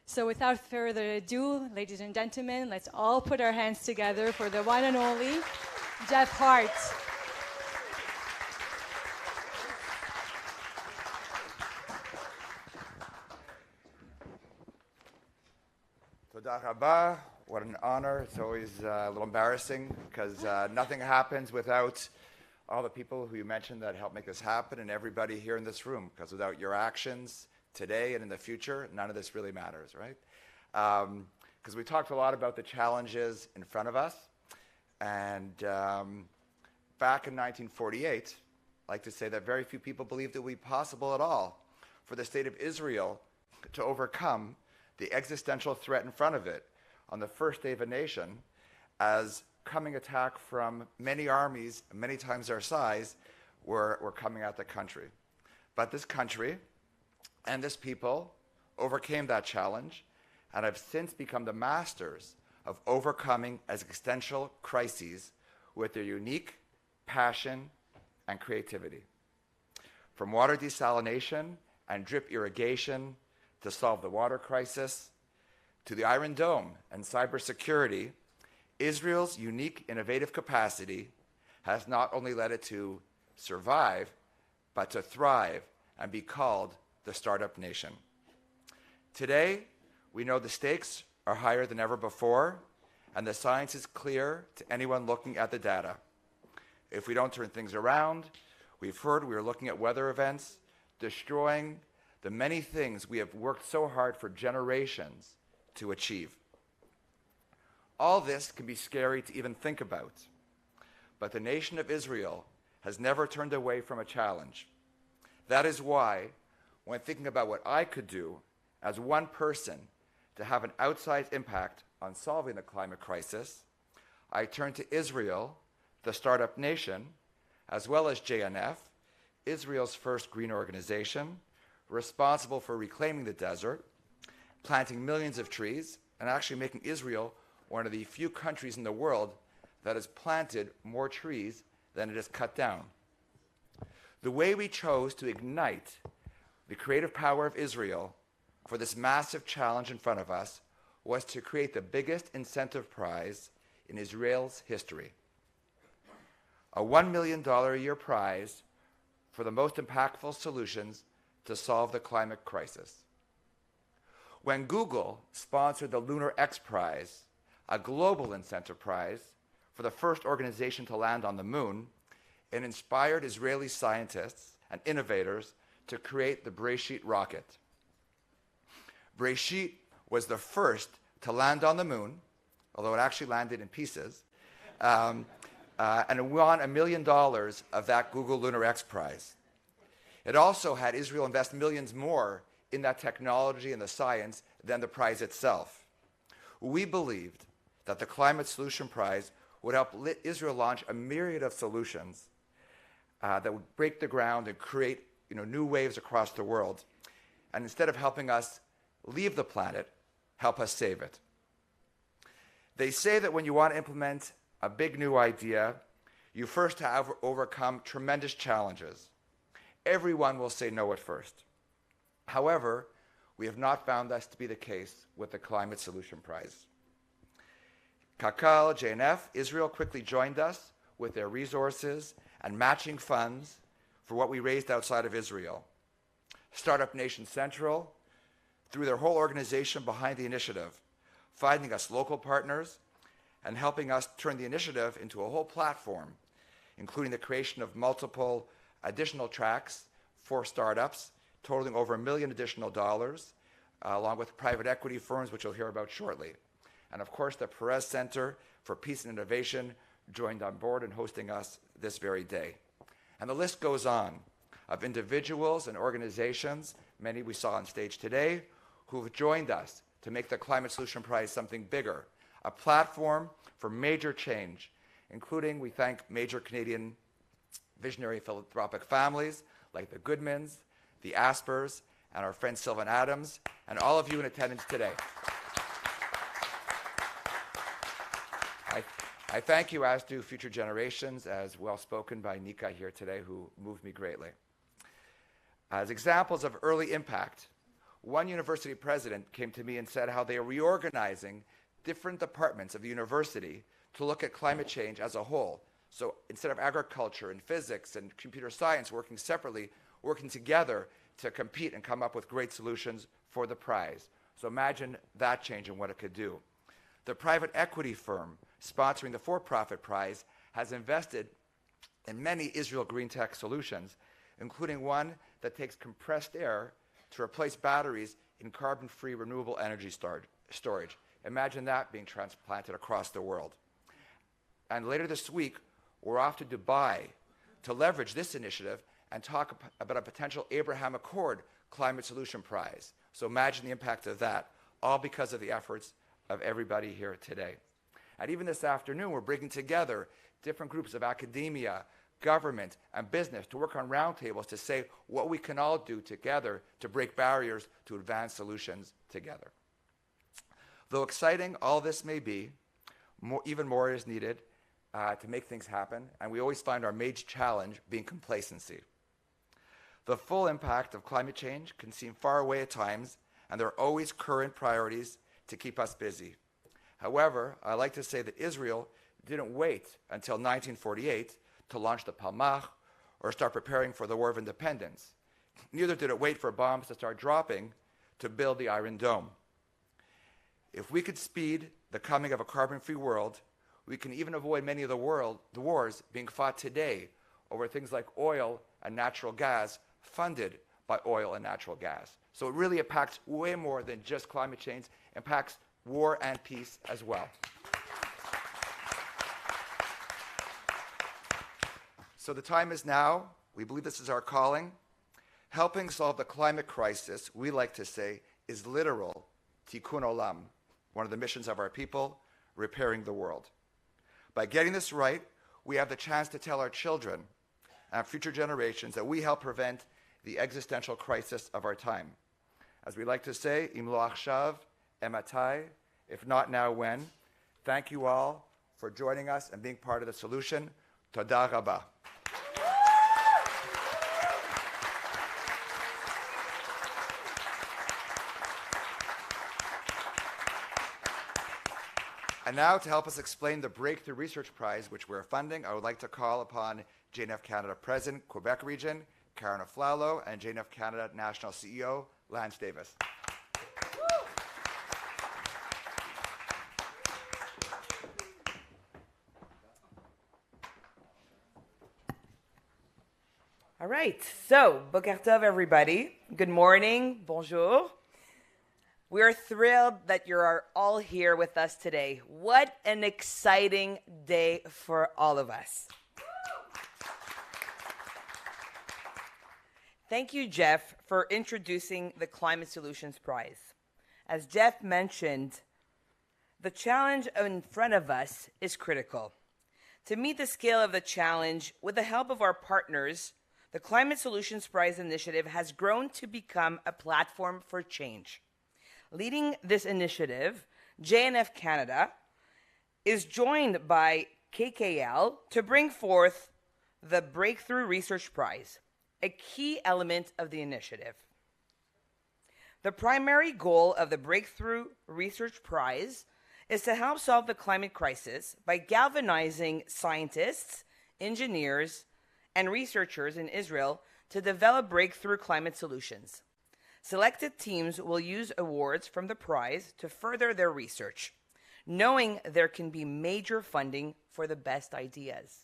Speaker 17: So without further ado, ladies and gentlemen, let's all put our hands together for the one and only Jeff Hart.
Speaker 16: Toda rabah. What an honor. It's always a little embarrassing because nothing happens without all the people who you mentioned that helped make this happen and everybody here in this room, because without your actions today and in the future, none of this really matters, right? Because we talked a lot about the challenges in front of us. And back in 1948, I like to say that very few people believed it would be possible at all for the state of Israel to overcome the existential threat in front of it on the first day of a nation as coming attack from many armies, many times their size, were coming at the country. But this country and this people overcame that challenge and have since become the masters of overcoming existential crises with their unique passion and creativity. From water desalination and drip irrigation to solve the water crisis, to the Iron Dome and cybersecurity, Israel's unique innovative capacity has not only led it to survive, but to thrive and be called the startup nation. Today, we know the stakes are higher than ever before, and the science is clear to anyone looking at the data. If we don't turn things around, we've heard we are looking at weather events, destroying the many things we have worked so hard for generations to achieve. All this can be scary to even think about, but the nation of Israel has never turned away from a challenge. That is why, when thinking about what I could do as one person to have an outsized impact on solving the climate crisis, I turned to Israel, the startup nation, as well as JNF, Israel's first green organization, responsible for reclaiming the desert, planting millions of trees, and actually making Israel one of the few countries in the world that has planted more trees than it has cut down. The way we chose to ignite the creative power of Israel for this massive challenge in front of us was to create the biggest incentive prize in Israel's history. A $1 million a year prize for the most impactful solutions to solve the climate crisis. When Google sponsored the Lunar X Prize, a global incentive prize for the first organization to land on the moon, it inspired Israeli scientists and innovators to create the Breshit rocket. Breshit was the first to land on the moon, although it actually landed in pieces, and it won $1 million of that Google Lunar X Prize. It also had Israel invest millions more in that technology and the science than the prize itself. We believed that the Climate Solution Prize would help Israel launch a myriad of solutions that would break the ground and create new waves across the world. And instead of helping us leave the planet, help us save it. They say that when you want to implement a big new idea, you first have to overcome tremendous challenges. Everyone will say no at first. However, we have not found this to be the case with the Climate Solution Prize. Kakal, JNF, Israel quickly joined us with their resources and matching funds for what we raised outside of Israel. Startup Nation Central threw their whole organization behind the initiative, finding us local partners and helping us turn the initiative into a whole platform, including the creation of multiple additional tracks for startups, totaling over $1 million additional dollars, along with private equity firms, which you'll hear about shortly. And of course, the Perez Center for Peace and Innovation joined on board and hosting us this very day. And the list goes on of individuals and organizations, many we saw on stage today, who have joined us to make the Climate Solution Prize something bigger, a platform for major change, including we thank major Canadian visionary philanthropic families like the Goodmans, the Aspers, and our friend Sylvan Adams, and all of you in attendance today. I thank you, as do future generations, as well spoken by Nika here today, who moved me greatly. As examples of early impact, one university president came to me and said how they are reorganizing different departments of the university to look at climate change as a whole. So instead of agriculture and physics and computer science working separately, working together to compete and come up with great solutions for the prize. So imagine that change and what it could do. The private equity firm sponsoring the for-profit prize has invested in many Israel green tech solutions, including one that takes compressed air to replace batteries in carbon-free renewable energy storage. Imagine that being transplanted across the world. And later this week, we're off to Dubai to leverage this initiative and talk about a potential Abraham Accord Climate Solution Prize,
Speaker 4: So imagine the impact of that, all because of the efforts of everybody here today. And even this afternoon, we're bringing together different groups of academia, government, and business to work on roundtables to say what we can all do together to break barriers to advance solutions together. Though exciting all this may be, even more is needed to make things happen, and we always find our major challenge being complacency. The full impact of climate change can seem far away at times, and there are always current priorities to keep us busy. However, I like to say that Israel didn't wait until 1948 to launch the Palmach or start preparing for the War of Independence. Neither did it wait for bombs to start dropping to build the Iron Dome. If we could speed the coming of a carbon-free world, we can even avoid many of the wars being fought today over things like oil and natural gas funded by oil and natural gas. So it really impacts way more than just climate change, it impacts war and peace as well. So the time is now. We believe this is our calling. Helping solve the climate crisis, we like to say, is literal tikkun olam, one of the missions of our people, repairing the world. By getting this right, we have the chance to tell our children and future generations that we help prevent the existential crisis of our time. As we like to say, im lo achshav, ematai, if not now, when? Thank you all for joining us and being part of the solution. Toda rabah. And now, to help us explain the Breakthrough Research Prize, which we're funding, I would like to call upon JNF Canada President, Quebec Region, Karen Aflalo, and JNF Canada National CEO, Lance Davis.
Speaker 10: All right, so Boker Tov, everybody. Good morning, bonjour. We're thrilled that you're all here with us today. What an exciting day for all of us. Thank you, Jeff, for introducing the Climate Solutions Prize. As Jeff mentioned, the challenge in front of us is critical. To meet the scale of the challenge, with the help of our partners, the Climate Solutions Prize initiative has grown to become a platform for change. Leading this initiative, JNF Canada is joined by KKL to bring forth the Breakthrough Research Prize, a key element of the initiative. The primary goal of the Breakthrough Research Prize is to help solve the climate crisis by galvanizing scientists, engineers, and researchers in Israel to develop breakthrough climate solutions. Selected teams will use awards from the prize to further their research, knowing there can be major funding for the best ideas.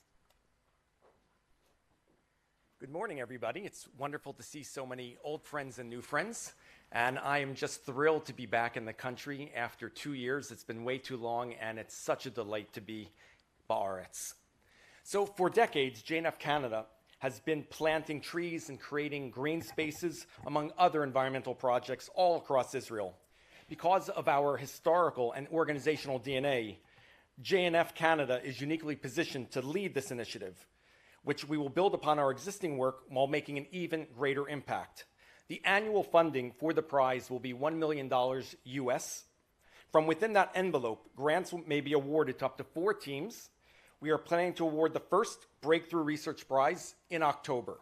Speaker 23: Good morning, everybody. It's wonderful to see so many old friends and new friends. And I am just thrilled to be back in the country after 2 years. It's been way too long, and it's such a delight to be Ba'aretz. So for decades, JNF Canada has been planting trees and creating green spaces, among other environmental projects all across Israel. Because of our historical and organizational DNA, JNF Canada is uniquely positioned to lead this initiative, which we will build upon our existing work while making an even greater impact. The annual funding for the prize will be $1 million US. From within that envelope, grants may be awarded to up to 4 teams. We are planning to award the first Breakthrough Research Prize in October.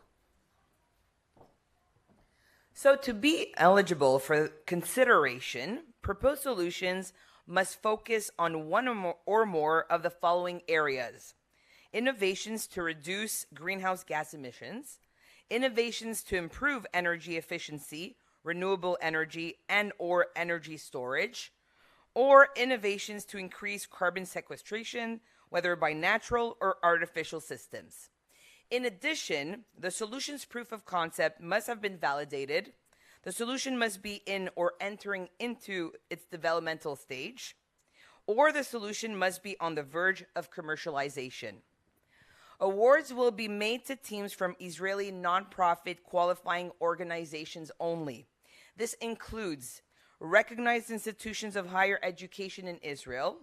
Speaker 10: So to be eligible for consideration, proposed solutions must focus on one or more of the following areas: innovations to reduce greenhouse gas emissions, innovations to improve energy efficiency, renewable energy, and/or energy storage, or innovations to increase carbon sequestration, whether by natural or artificial systems. In addition, the solution's proof of concept must have been validated. The solution must be in or entering into its developmental stage, or the solution must be on the verge of commercialization. Awards will be made to teams from Israeli nonprofit qualifying organizations only. This includes recognized institutions of higher education in Israel,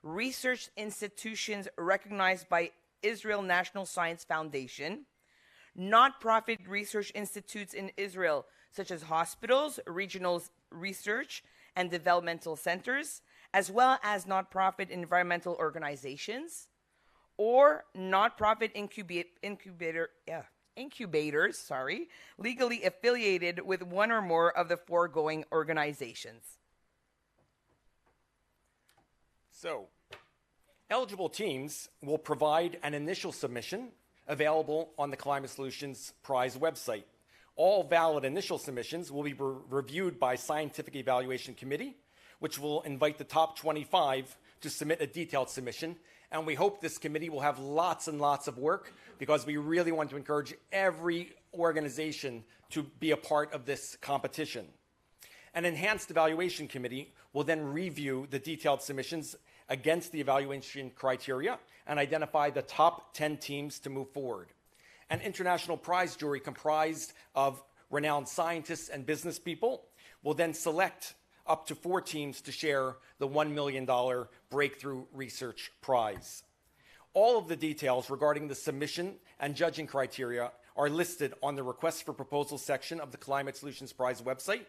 Speaker 10: research institutions recognized by Israel National Science Foundation, nonprofit research institutes in Israel, such as hospitals, regional research and developmental centers, as well as nonprofit environmental organizations, or nonprofit incubators, legally affiliated with one or more of the foregoing organizations.
Speaker 23: So, eligible teams will provide an initial submission available on the Climate Solutions Prize website. All valid initial submissions will be reviewed by a scientific evaluation committee, which will invite the top 25 to submit a detailed submission. And we hope this committee will have lots and lots of work, because we really want to encourage every organization to be a part of this competition. An enhanced evaluation committee will then review the detailed submissions against the evaluation criteria and identify the top 10 teams to move forward. An international prize jury comprised of renowned scientists and business people will then select up to 4 teams to share the $1 million Breakthrough Research Prize. All of the details regarding the submission and judging criteria are listed on the Request for Proposals section of the Climate Solutions Prize website.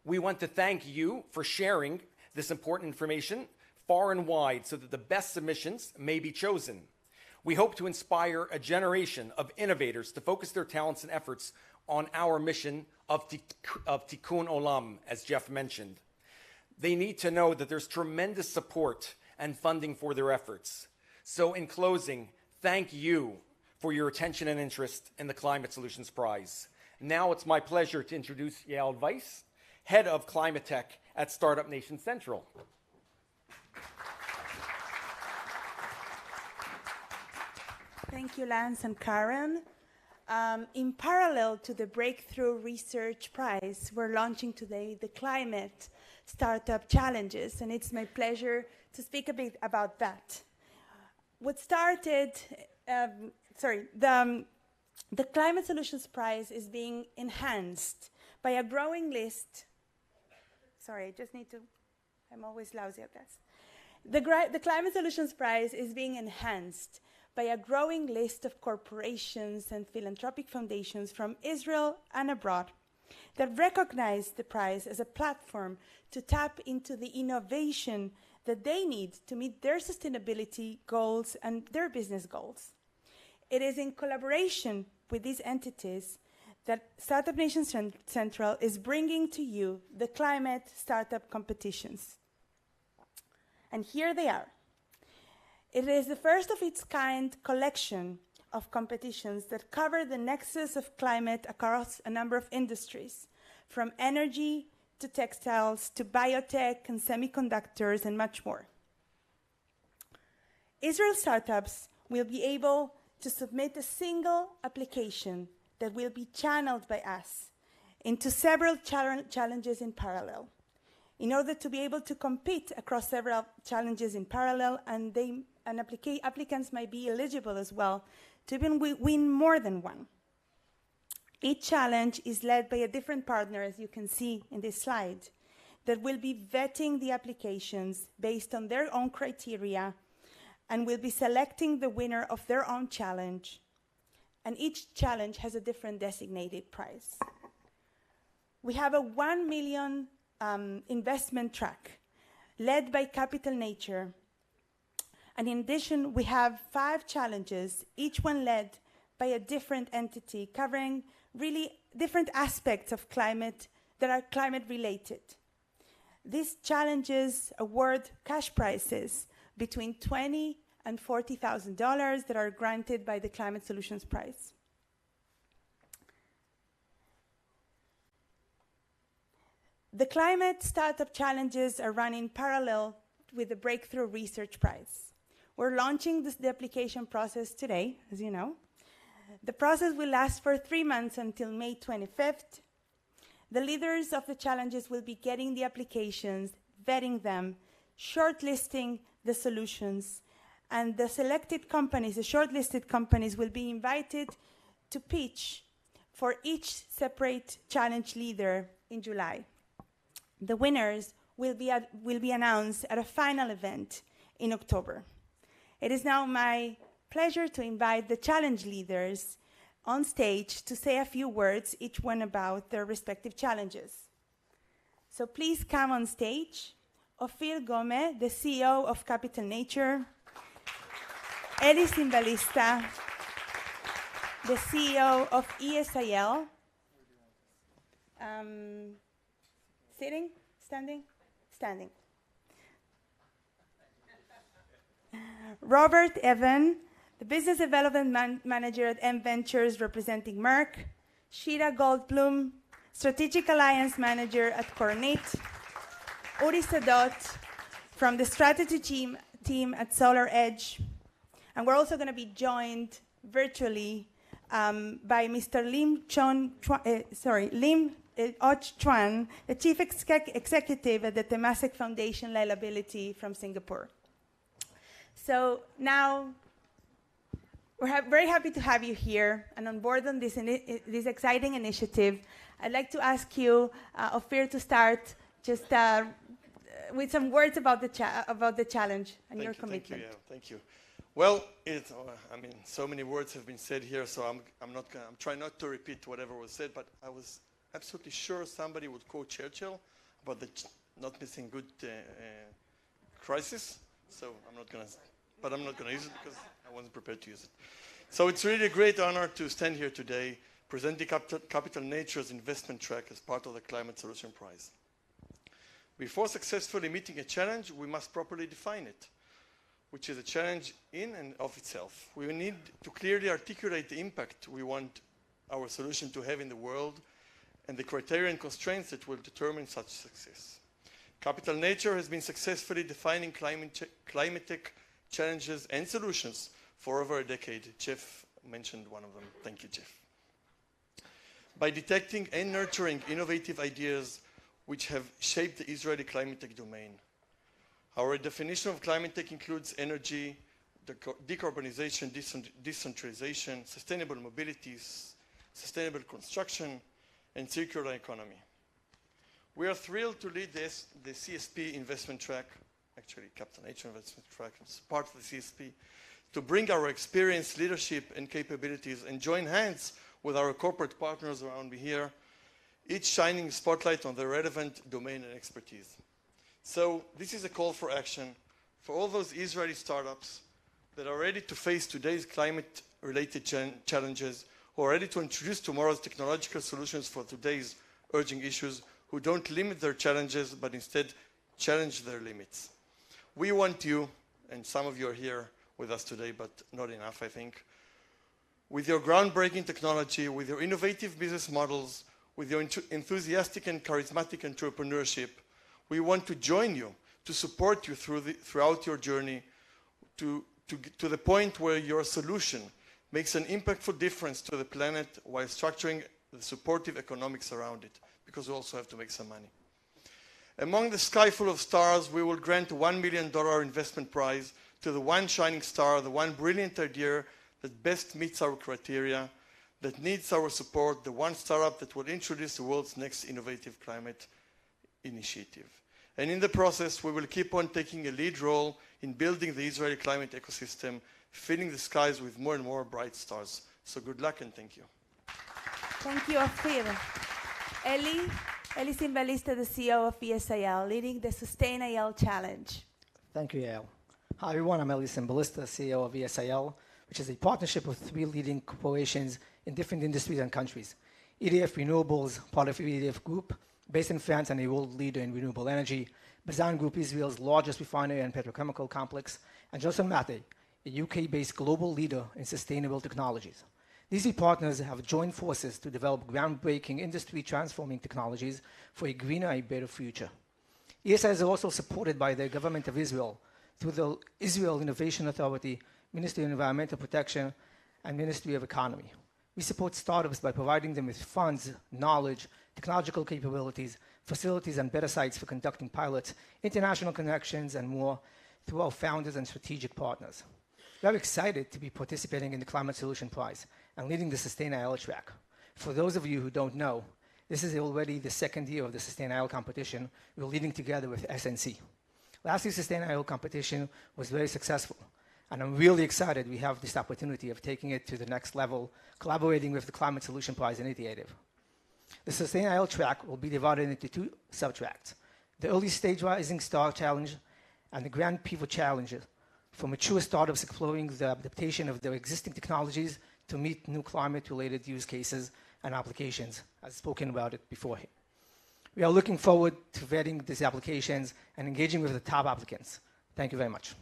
Speaker 23: We want to thank you for sharing this important information far and wide so that the best submissions may be chosen. We hope to inspire a generation of innovators to focus their talents and efforts on our mission of Tikkun Olam, as Jeff mentioned. They need to know that there's tremendous support and funding for their efforts. So in closing, thank you for your attention and interest in the Climate Solutions Prize. Now it's my pleasure to introduce Yael Weiss, Head of Climate Tech at Startup Nation Central.
Speaker 12: Thank you, Lance and Karen. In parallel to the Breakthrough Research Prize, we're launching today the Climate Startup Challenges, and it's my pleasure to speak a bit about that. What started, the Climate Solutions Prize is being enhanced by a growing list. I'm always lousy at this. The Climate Solutions Prize is being enhanced by a growing list of corporations and philanthropic foundations from Israel and abroad that recognize the prize as a platform to tap into the innovation that they need to meet their sustainability goals and their business goals. It is in collaboration with these entities that Startup Nation Central is bringing to you the climate startup competitions. And here they are. It is the first of its kind collection of competitions that cover the nexus of climate across a number of industries, from energy to textiles to biotech and semiconductors and much more. Israel startups will be able to submit a single application that will be channeled by us into several challenges in parallel. In order to be able to compete across several challenges in parallel, and applicants might be eligible as well to even win more than one. Each challenge is led by a different partner, as you can see in this slide, that will be vetting the applications based on their own criteria and will be selecting the winner of their own challenge. And each challenge has a different designated prize. We have a $1 million investment track led by Capital Nature. And in addition, we have 5 challenges, each one led by a different entity, covering really different aspects of climate that are climate related. These challenges award cash prizes between $20,000 and $40,000 that are granted by the Climate Solutions Prize. The Climate Startup Challenges are run in parallel with the Breakthrough Research Prize. We're launching the application process today, as you know. The process will last for 3 months until May 25th. The leaders of the challenges will be getting the applications, vetting them, shortlisting the solutions, and the selected companies, the shortlisted companies, will be invited to pitch for each separate challenge leader in July. The winners will be announced at a final event in October. It is now my pleasure to invite the challenge leaders on stage to say a few words, each one about their respective challenges. So please come on stage. Ofir Gomez, the CEO of Capital Nature. Eli Simbalista, the CEO of ESIL. Sitting? Standing? Standing. Robert Evan, the Business Development Manager at M Ventures representing Merck. Shira Goldblum, Strategic Alliance Manager at Coronate. Uri Sadot from the strategy team at Solar Edge. And we're also going to be joined virtually by Mr. Lim Och Chuan, the Chief Executive at the Temasek Foundation Liability from Singapore. So now, we're very happy to have you here and on board on this exciting initiative. I'd like to ask you, Ofir, to start just with some words about the challenge and your commitment.
Speaker 6: Thank you. Well, so many words have been said here, so I'm trying not to repeat whatever was said, but I was absolutely sure somebody would quote Churchill about the not missing good crisis. So I'm not going to use it because I wasn't prepared to use it. So it's really a great honor to stand here today presenting Capital Nature's investment track as part of the Climate Solution Prize. Before successfully meeting a challenge, we must properly define it, which is a challenge in and of itself. We need to clearly articulate the impact we want our solution to have in the world and the criteria and constraints that will determine such success. Capital Nature has been successfully defining climate tech challenges and solutions for over a decade. Jeff mentioned one of them. Thank you, Jeff. By detecting and nurturing innovative ideas which have shaped the Israeli climate tech domain. Our definition of climate tech includes energy, decarbonization, decentralization, sustainable mobility, sustainable construction, and circular economy. We are thrilled to lead the CSP investment track, actually Capital Nature investment track, as part of the CSP, to bring our experience, leadership, and capabilities and join hands with our corporate partners around me here, each shining a spotlight on their relevant domain and expertise. So this is a call for action for all those Israeli startups that are ready to face today's climate-related challenges, who are ready to introduce tomorrow's technological solutions for today's urgent issues, who don't limit their challenges, but instead challenge their limits. We want you, and some of you are here with us today, but not enough, I think, with your groundbreaking technology, with your innovative business models, with your enthusiastic and charismatic entrepreneurship, we want to join you, to support you throughout your journey to the point where your solution makes an impactful difference to the planet while structuring the supportive economics around it, because we also have to make some money. Among the sky full of stars, we will grant a $1 million investment prize to the one shining star, the one brilliant idea that best meets our criteria, that needs our support, the one startup that will introduce the world's next innovative climate initiative. And in the process, we will keep on taking a lead role in building the Israeli climate ecosystem, filling the skies with more and more bright stars. So good luck and thank you.
Speaker 12: Thank you, Ofir. Eli Simbalista, the CEO of ESIL, leading the Sustain IL Challenge.
Speaker 8: Thank you, Yael. Hi, everyone. I'm Eli Simbalista, CEO of ESIL, which is a partnership with 3 leading corporations in different industries and countries. EDF Renewables, part of EDF Group, based in France and a world leader in renewable energy. Bazan Group, Israel's largest refinery and petrochemical complex. And Johnson Matthey, a UK-based global leader in sustainable technologies. These partners have joined forces to develop groundbreaking industry-transforming technologies for a greener and better future. ESIL is also supported by the government of Israel through the Israel Innovation Authority, Ministry of Environmental Protection, and Ministry of Economy. We support startups by providing them with funds, knowledge, technological capabilities, facilities, and better sites for conducting pilots, international connections, and more through our founders and strategic partners. We are excited to be participating in the Climate Solution Prize and leading the Sustain IL track. For those of you who don't know, This is already the second year of the Sustainable competition. We're leading together with SNC. Last year's Sustainable competition was very successful, and I'm really excited we have this opportunity of taking it to the next level, collaborating with the Climate Solution Prize Initiative. The Sustainable track will be divided into two sub-tracks: the Early Stage Rising Star Challenge and the Grand Pivot Challenge, for mature startups exploring the adaptation of their existing technologies to meet new climate-related use cases and applications, as spoken about it before. We are looking forward to vetting these applications and engaging with the top applicants. Thank you very much.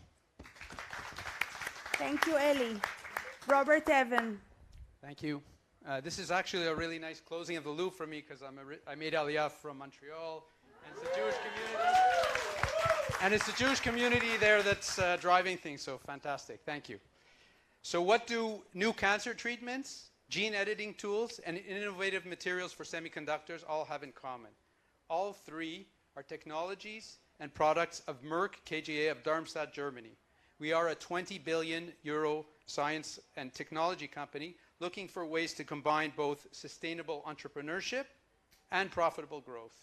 Speaker 12: Thank you, Eli. Robert Evan.
Speaker 9: Thank you. This is actually a really nice closing of the loop for me because I made Aliyah from Montreal, and it's a Jewish community. And it's the Jewish community there that's driving things, so fantastic. Thank you. So what do new cancer treatments, gene editing tools, and innovative materials for semiconductors all have in common? All three are technologies and products of Merck KGaA of Darmstadt, Germany. We are a 20 billion euro science and technology company looking for ways to combine both sustainable entrepreneurship and profitable growth.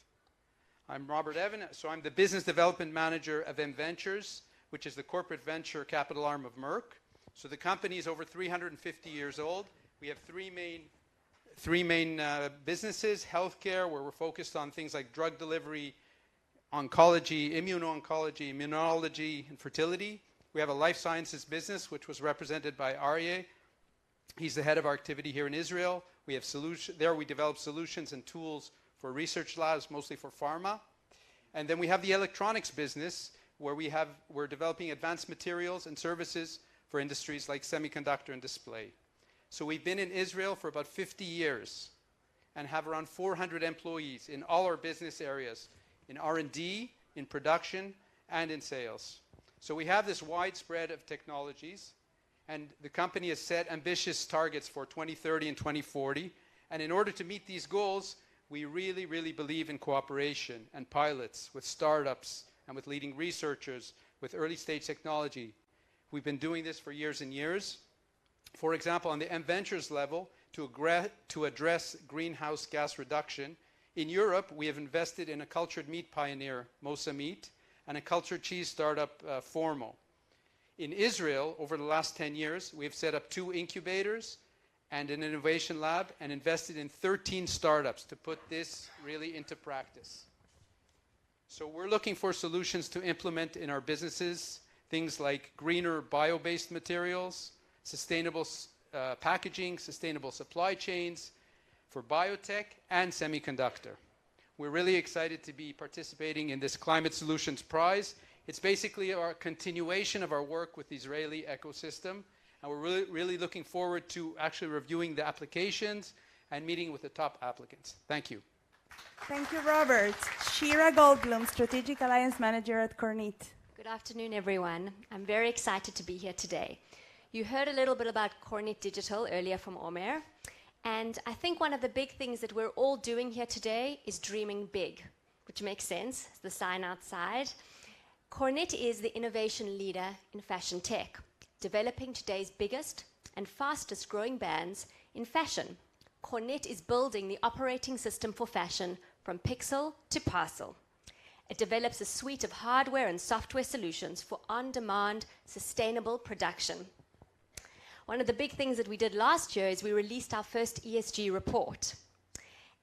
Speaker 9: I'm Robert Evan, so I'm the Business Development Manager of M Ventures, which is the corporate venture capital arm of Merck. So the company is over 350 years old. We have three main businesses: healthcare, where we're focused on things like drug delivery, oncology, immuno-oncology, immunology, and fertility. We have a life sciences business, which was represented by Aryeh. He's the head of our activity here in Israel. We have there we develop solutions and tools for research labs, mostly for pharma. And then we have the electronics business, where we're developing advanced materials and services for industries like semiconductor and display. So we've been in Israel for about 50 years and have around 400 employees in all our business areas, in R&D, in production, and in sales. So we have this widespread of technologies, and the company has set ambitious targets for 2030 and 2040. And in order to meet these goals, we really, really believe in cooperation and pilots with startups and with leading researchers, with early stage technology. We've been doing this for years and years. For example, on the M Ventures level, to address greenhouse gas reduction, in Europe, we have invested in a cultured meat pioneer, Mosa Meat, and a cultured cheese startup, Formo. In Israel, over the last 10 years, we have set up 2 incubators and an innovation lab and invested in 13 startups to put this really into practice. So we're looking for solutions to implement in our businesses, things like greener bio-based materials, sustainable packaging, sustainable supply chains for biotech and semiconductor. We're really excited to be participating in this Climate Solutions Prize. It's basically our continuation of our work with the Israeli ecosystem, and we're really looking forward to actually reviewing the applications and meeting with the top applicants. Thank you.
Speaker 12: Thank you, Robert. Shira Goldblum, Strategic Alliance Manager at Kornit.
Speaker 19: Good afternoon, everyone. I'm very excited to be here today. You heard a little bit about Kornit Digital earlier from Omer, and I think one of the big things that we're all doing here today is dreaming big, which makes sense, it's the sign outside. Kornit is the innovation leader in fashion tech, developing today's biggest and fastest growing brands in fashion. Kornit is building the operating system for fashion from pixel to parcel. It develops a suite of hardware and software solutions for on-demand, sustainable production. One of the big things that we did last year is we released our first ESG report.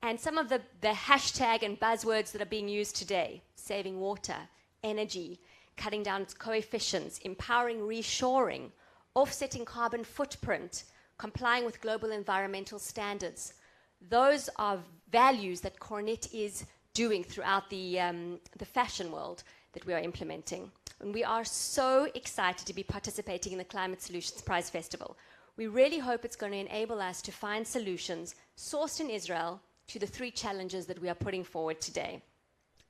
Speaker 19: And some of the hashtag and buzzwords that are being used today: saving water, energy, cutting down coefficients, empowering reshoring, offsetting carbon footprint, complying with global environmental standards. Those are values that Kornit is doing throughout the fashion world that we are implementing. And we are so excited to be participating in the Climate Solutions Prize Festival. We really hope it's going to enable us to find solutions sourced in Israel to the 3 challenges that we are putting forward today.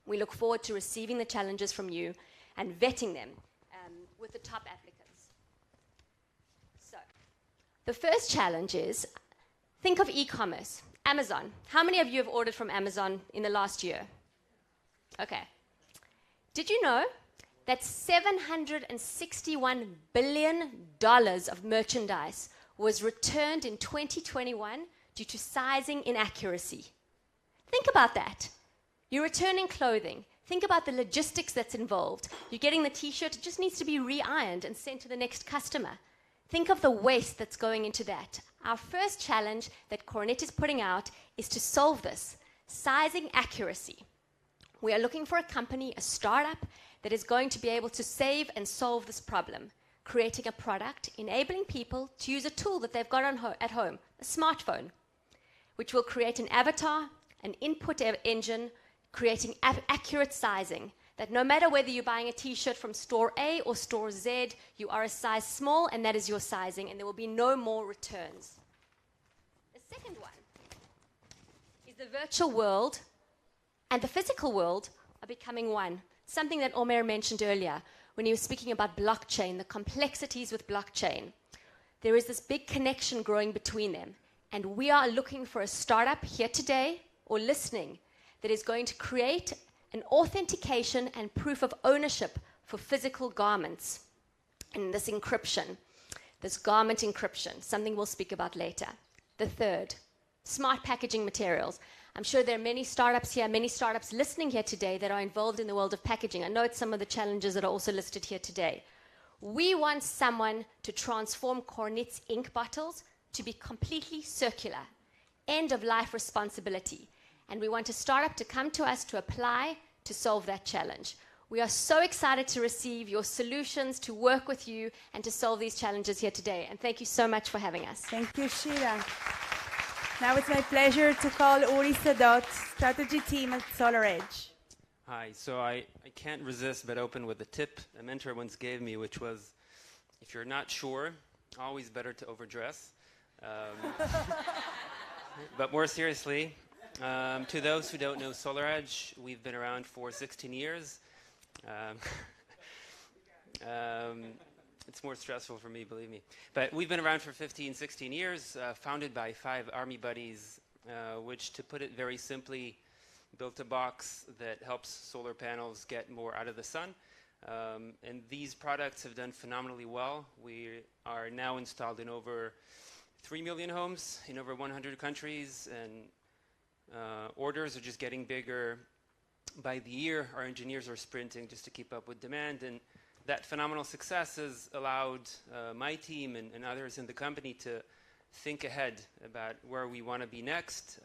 Speaker 19: We look forward to receiving the challenges from you and vetting them with the top applicants. So, the first challenge is, think of e-commerce. Amazon. How many of you have ordered from Amazon in the last year? Okay. Did you know that $761 billion of merchandise was returned in 2021 due to sizing inaccuracy? Think about that. You're returning clothing. Think about the logistics that's involved. You're getting the t-shirt, it just needs to be re-ironed and sent to the next customer. Think of the waste that's going into that. Our first challenge that Coronet is putting out is to solve this. Sizing accuracy. We are looking for a company, a startup, that is going to be able to save and solve this problem, creating a product, enabling people to use a tool that they've got at home, a smartphone, which will create an avatar, an input engine, creating accurate sizing, that no matter whether you're buying a t-shirt from store A or store Z, you are a size small and that is your sizing, and there will be no more returns. The second one is the virtual world and the physical world are becoming one. Something that Omer mentioned earlier when he was speaking about blockchain, the complexities with blockchain. There is this big connection growing between them. And we are looking for a startup here today or listening that is going to create an authentication and proof of ownership for physical garments. And this encryption, this garment encryption, something we'll speak about later. The third, smart packaging materials. I'm sure there are many startups here, many startups listening here today that are involved in the world of packaging. I know it's some of the challenges that are also listed here today. We want someone to transform Coronet's ink bottles to be completely circular, end-of-life responsibility. And we want a startup to come to us to apply to solve that challenge. We are so excited to receive your solutions, to work with you, and to solve these challenges here today. And thank you so much for having us.
Speaker 12: Thank you, Sheila. Now it's my pleasure to call Uri Sadot, strategy team at SolarEdge.
Speaker 11: Hi, so I can't resist but open with a tip a mentor once gave me, which was, if you're not sure, always better to overdress. But more seriously, to those who don't know SolarEdge, we've been around for 16 years. It's more stressful for me, believe me. But we've been around for 15, 16 years, founded by 5 Army buddies, which, to put it very simply, built a box that helps solar panels get more out of the sun. And these products have done phenomenally well. We are now installed in over 3 million homes in over 100 countries, and orders are just getting bigger by the year. Our engineers are sprinting just to keep up with demand, and that phenomenal success has allowed my team and others in the company to think ahead about where we want to be next.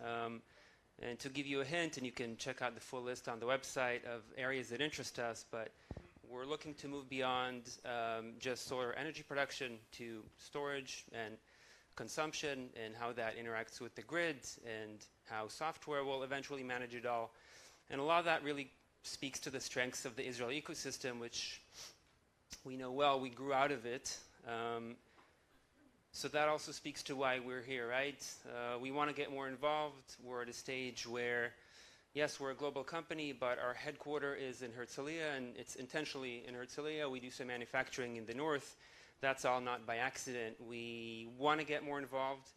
Speaker 11: And to give you a hint, and you can check out the full list on the website of areas that interest us, but we're looking to move beyond just solar energy production to storage and consumption and how that interacts with the grid and how software will eventually manage it all. And a lot of that really speaks to the strengths of the Israel ecosystem, which we know well. We grew out of it. So that also speaks to why we're here, right? We want to get more involved. We're at a stage where, yes, we're a global company, but our headquarters is in Herzliya, and it's intentionally in Herzliya. We do some manufacturing in the north. That's all not by accident. We want to get more involved.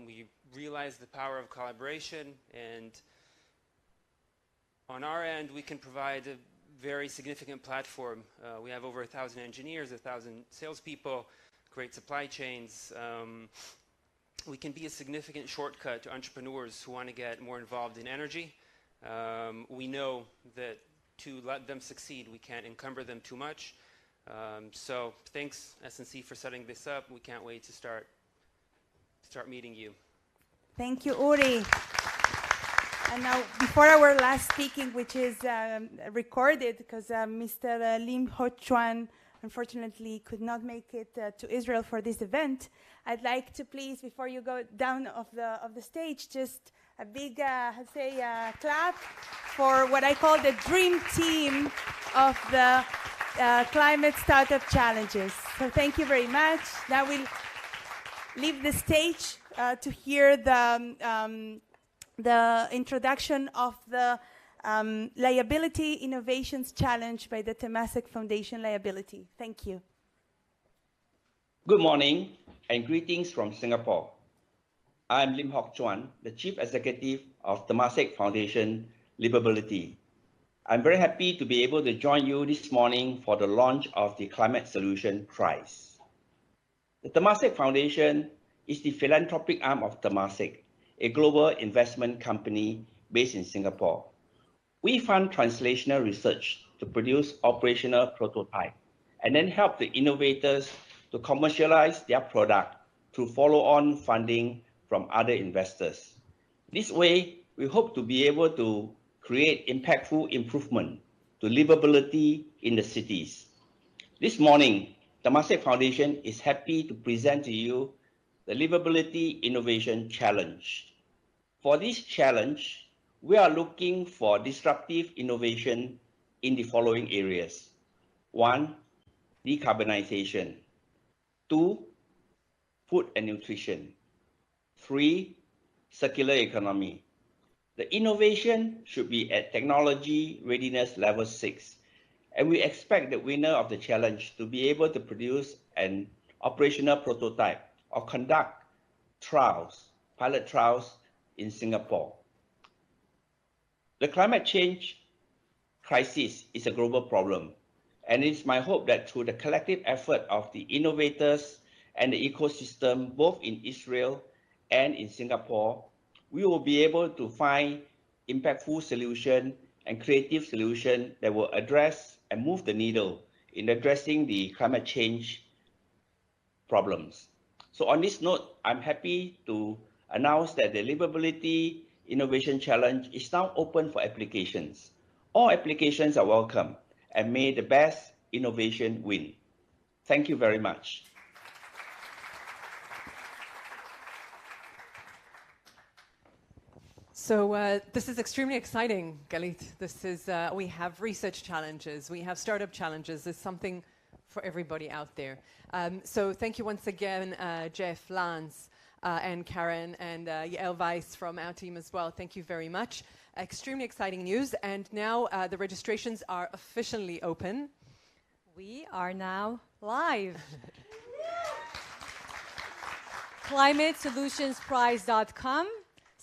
Speaker 11: We realize the power of collaboration, and on our end, we can provide a very significant platform. We have over 1,000 engineers, 1,000 salespeople, great supply chains. We can be a significant shortcut to entrepreneurs who want to get more involved in energy. We know that to let them succeed, we can't encumber them too much. So thanks, SNC, for setting this up. We can't wait to start meeting you.
Speaker 12: Thank you, Uri. And now, before our last speaking, which is recorded, because Mr. Lim Ho Chuan unfortunately could not make it to Israel for this event, I'd like to please, before you go down of the stage, just a big clap for what I call the dream team of the Climate Startup Challenges. So thank you very much. Now we'll leave the stage to hear the introduction of the Liability Innovations Challenge by the Temasek Foundation Liability. Thank you.
Speaker 20: Good morning and greetings from Singapore. I'm Lim Hock Chuan, the Chief Executive of Temasek Foundation Livability. I'm very happy to be able to join you this morning for the launch of the Climate Solution Prize. The Temasek Foundation is the philanthropic arm of Temasek, a global investment company based in Singapore. We fund translational research to produce operational prototype and then help the innovators to commercialize their product through follow-on funding from other investors. This way, we hope to be able to create impactful improvement to livability in the cities. This morning, Temasek Foundation is happy to present to you the Livability Innovation Challenge. For this challenge, we are looking for disruptive innovation in the following areas. 1, decarbonization. 2, food and nutrition. 3, circular economy. The innovation should be at technology readiness level 6, and we expect the winner of the challenge to be able to produce an operational prototype or conduct trials, pilot trials in Singapore. The climate change crisis is a global problem, and it's my hope that through the collective effort of the innovators and the ecosystem, both in Israel and in Singapore, we will be able to find impactful solution and creative solution that will address and move the needle in addressing the climate change problems. So on this note, I'm happy to announce that the Livability Innovation Challenge is now open for applications. All applications are welcome, and may the best innovation win. Thank you very much.
Speaker 18: So this is extremely exciting, Galit. This is, we have research challenges, we have startup challenges. There's something for everybody out there. So thank you once again, Jeff, Lance, and Karen, and Yael Weiss from our team as well. Thank you very much. Extremely exciting news. And now the registrations are officially open.
Speaker 17: We are now live. ClimateSolutionsPrize.com.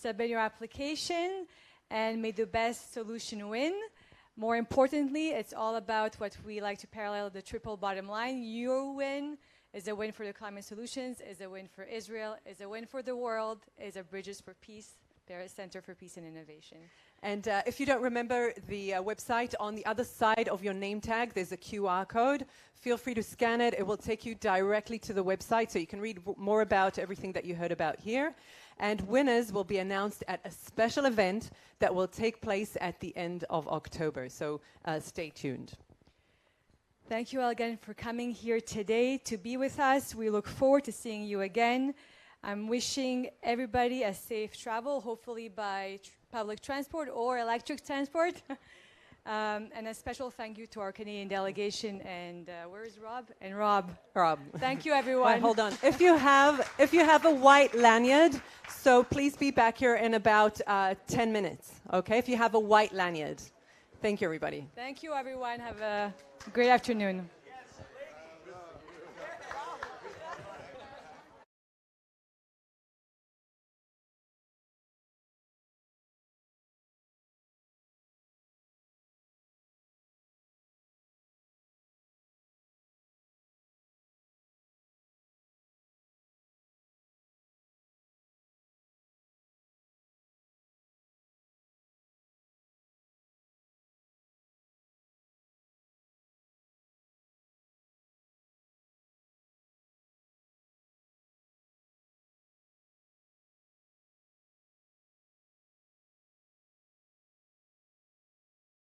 Speaker 17: Submit your application and may the best solution win. More importantly, it's all about what we like to parallel, the triple bottom line. Your win is a win for the climate solutions, is a win for Israel, is a win for the world, is a Bridges for Peace, Paris Center for Peace and Innovation.
Speaker 18: And if you don't remember the website, on the other side of your name tag, there's a QR code. Feel free to scan it. It will take you directly to the website so you can read more about everything that you heard about here. And winners will be announced at a special event that will take place at the end of October. So stay tuned.
Speaker 17: Thank you all again for coming here today to be with us. We look forward to seeing you again. I'm wishing everybody a safe travel, hopefully by public transport or electric transport. And a special thank you to our Canadian delegation. And where is Rob? And Rob. Thank you, everyone.
Speaker 18: Wait, hold on. If you have a white lanyard, so please be back here in about 10 minutes. Okay? If you have a white lanyard. Thank you, everybody.
Speaker 17: Thank you, everyone. Have a great afternoon.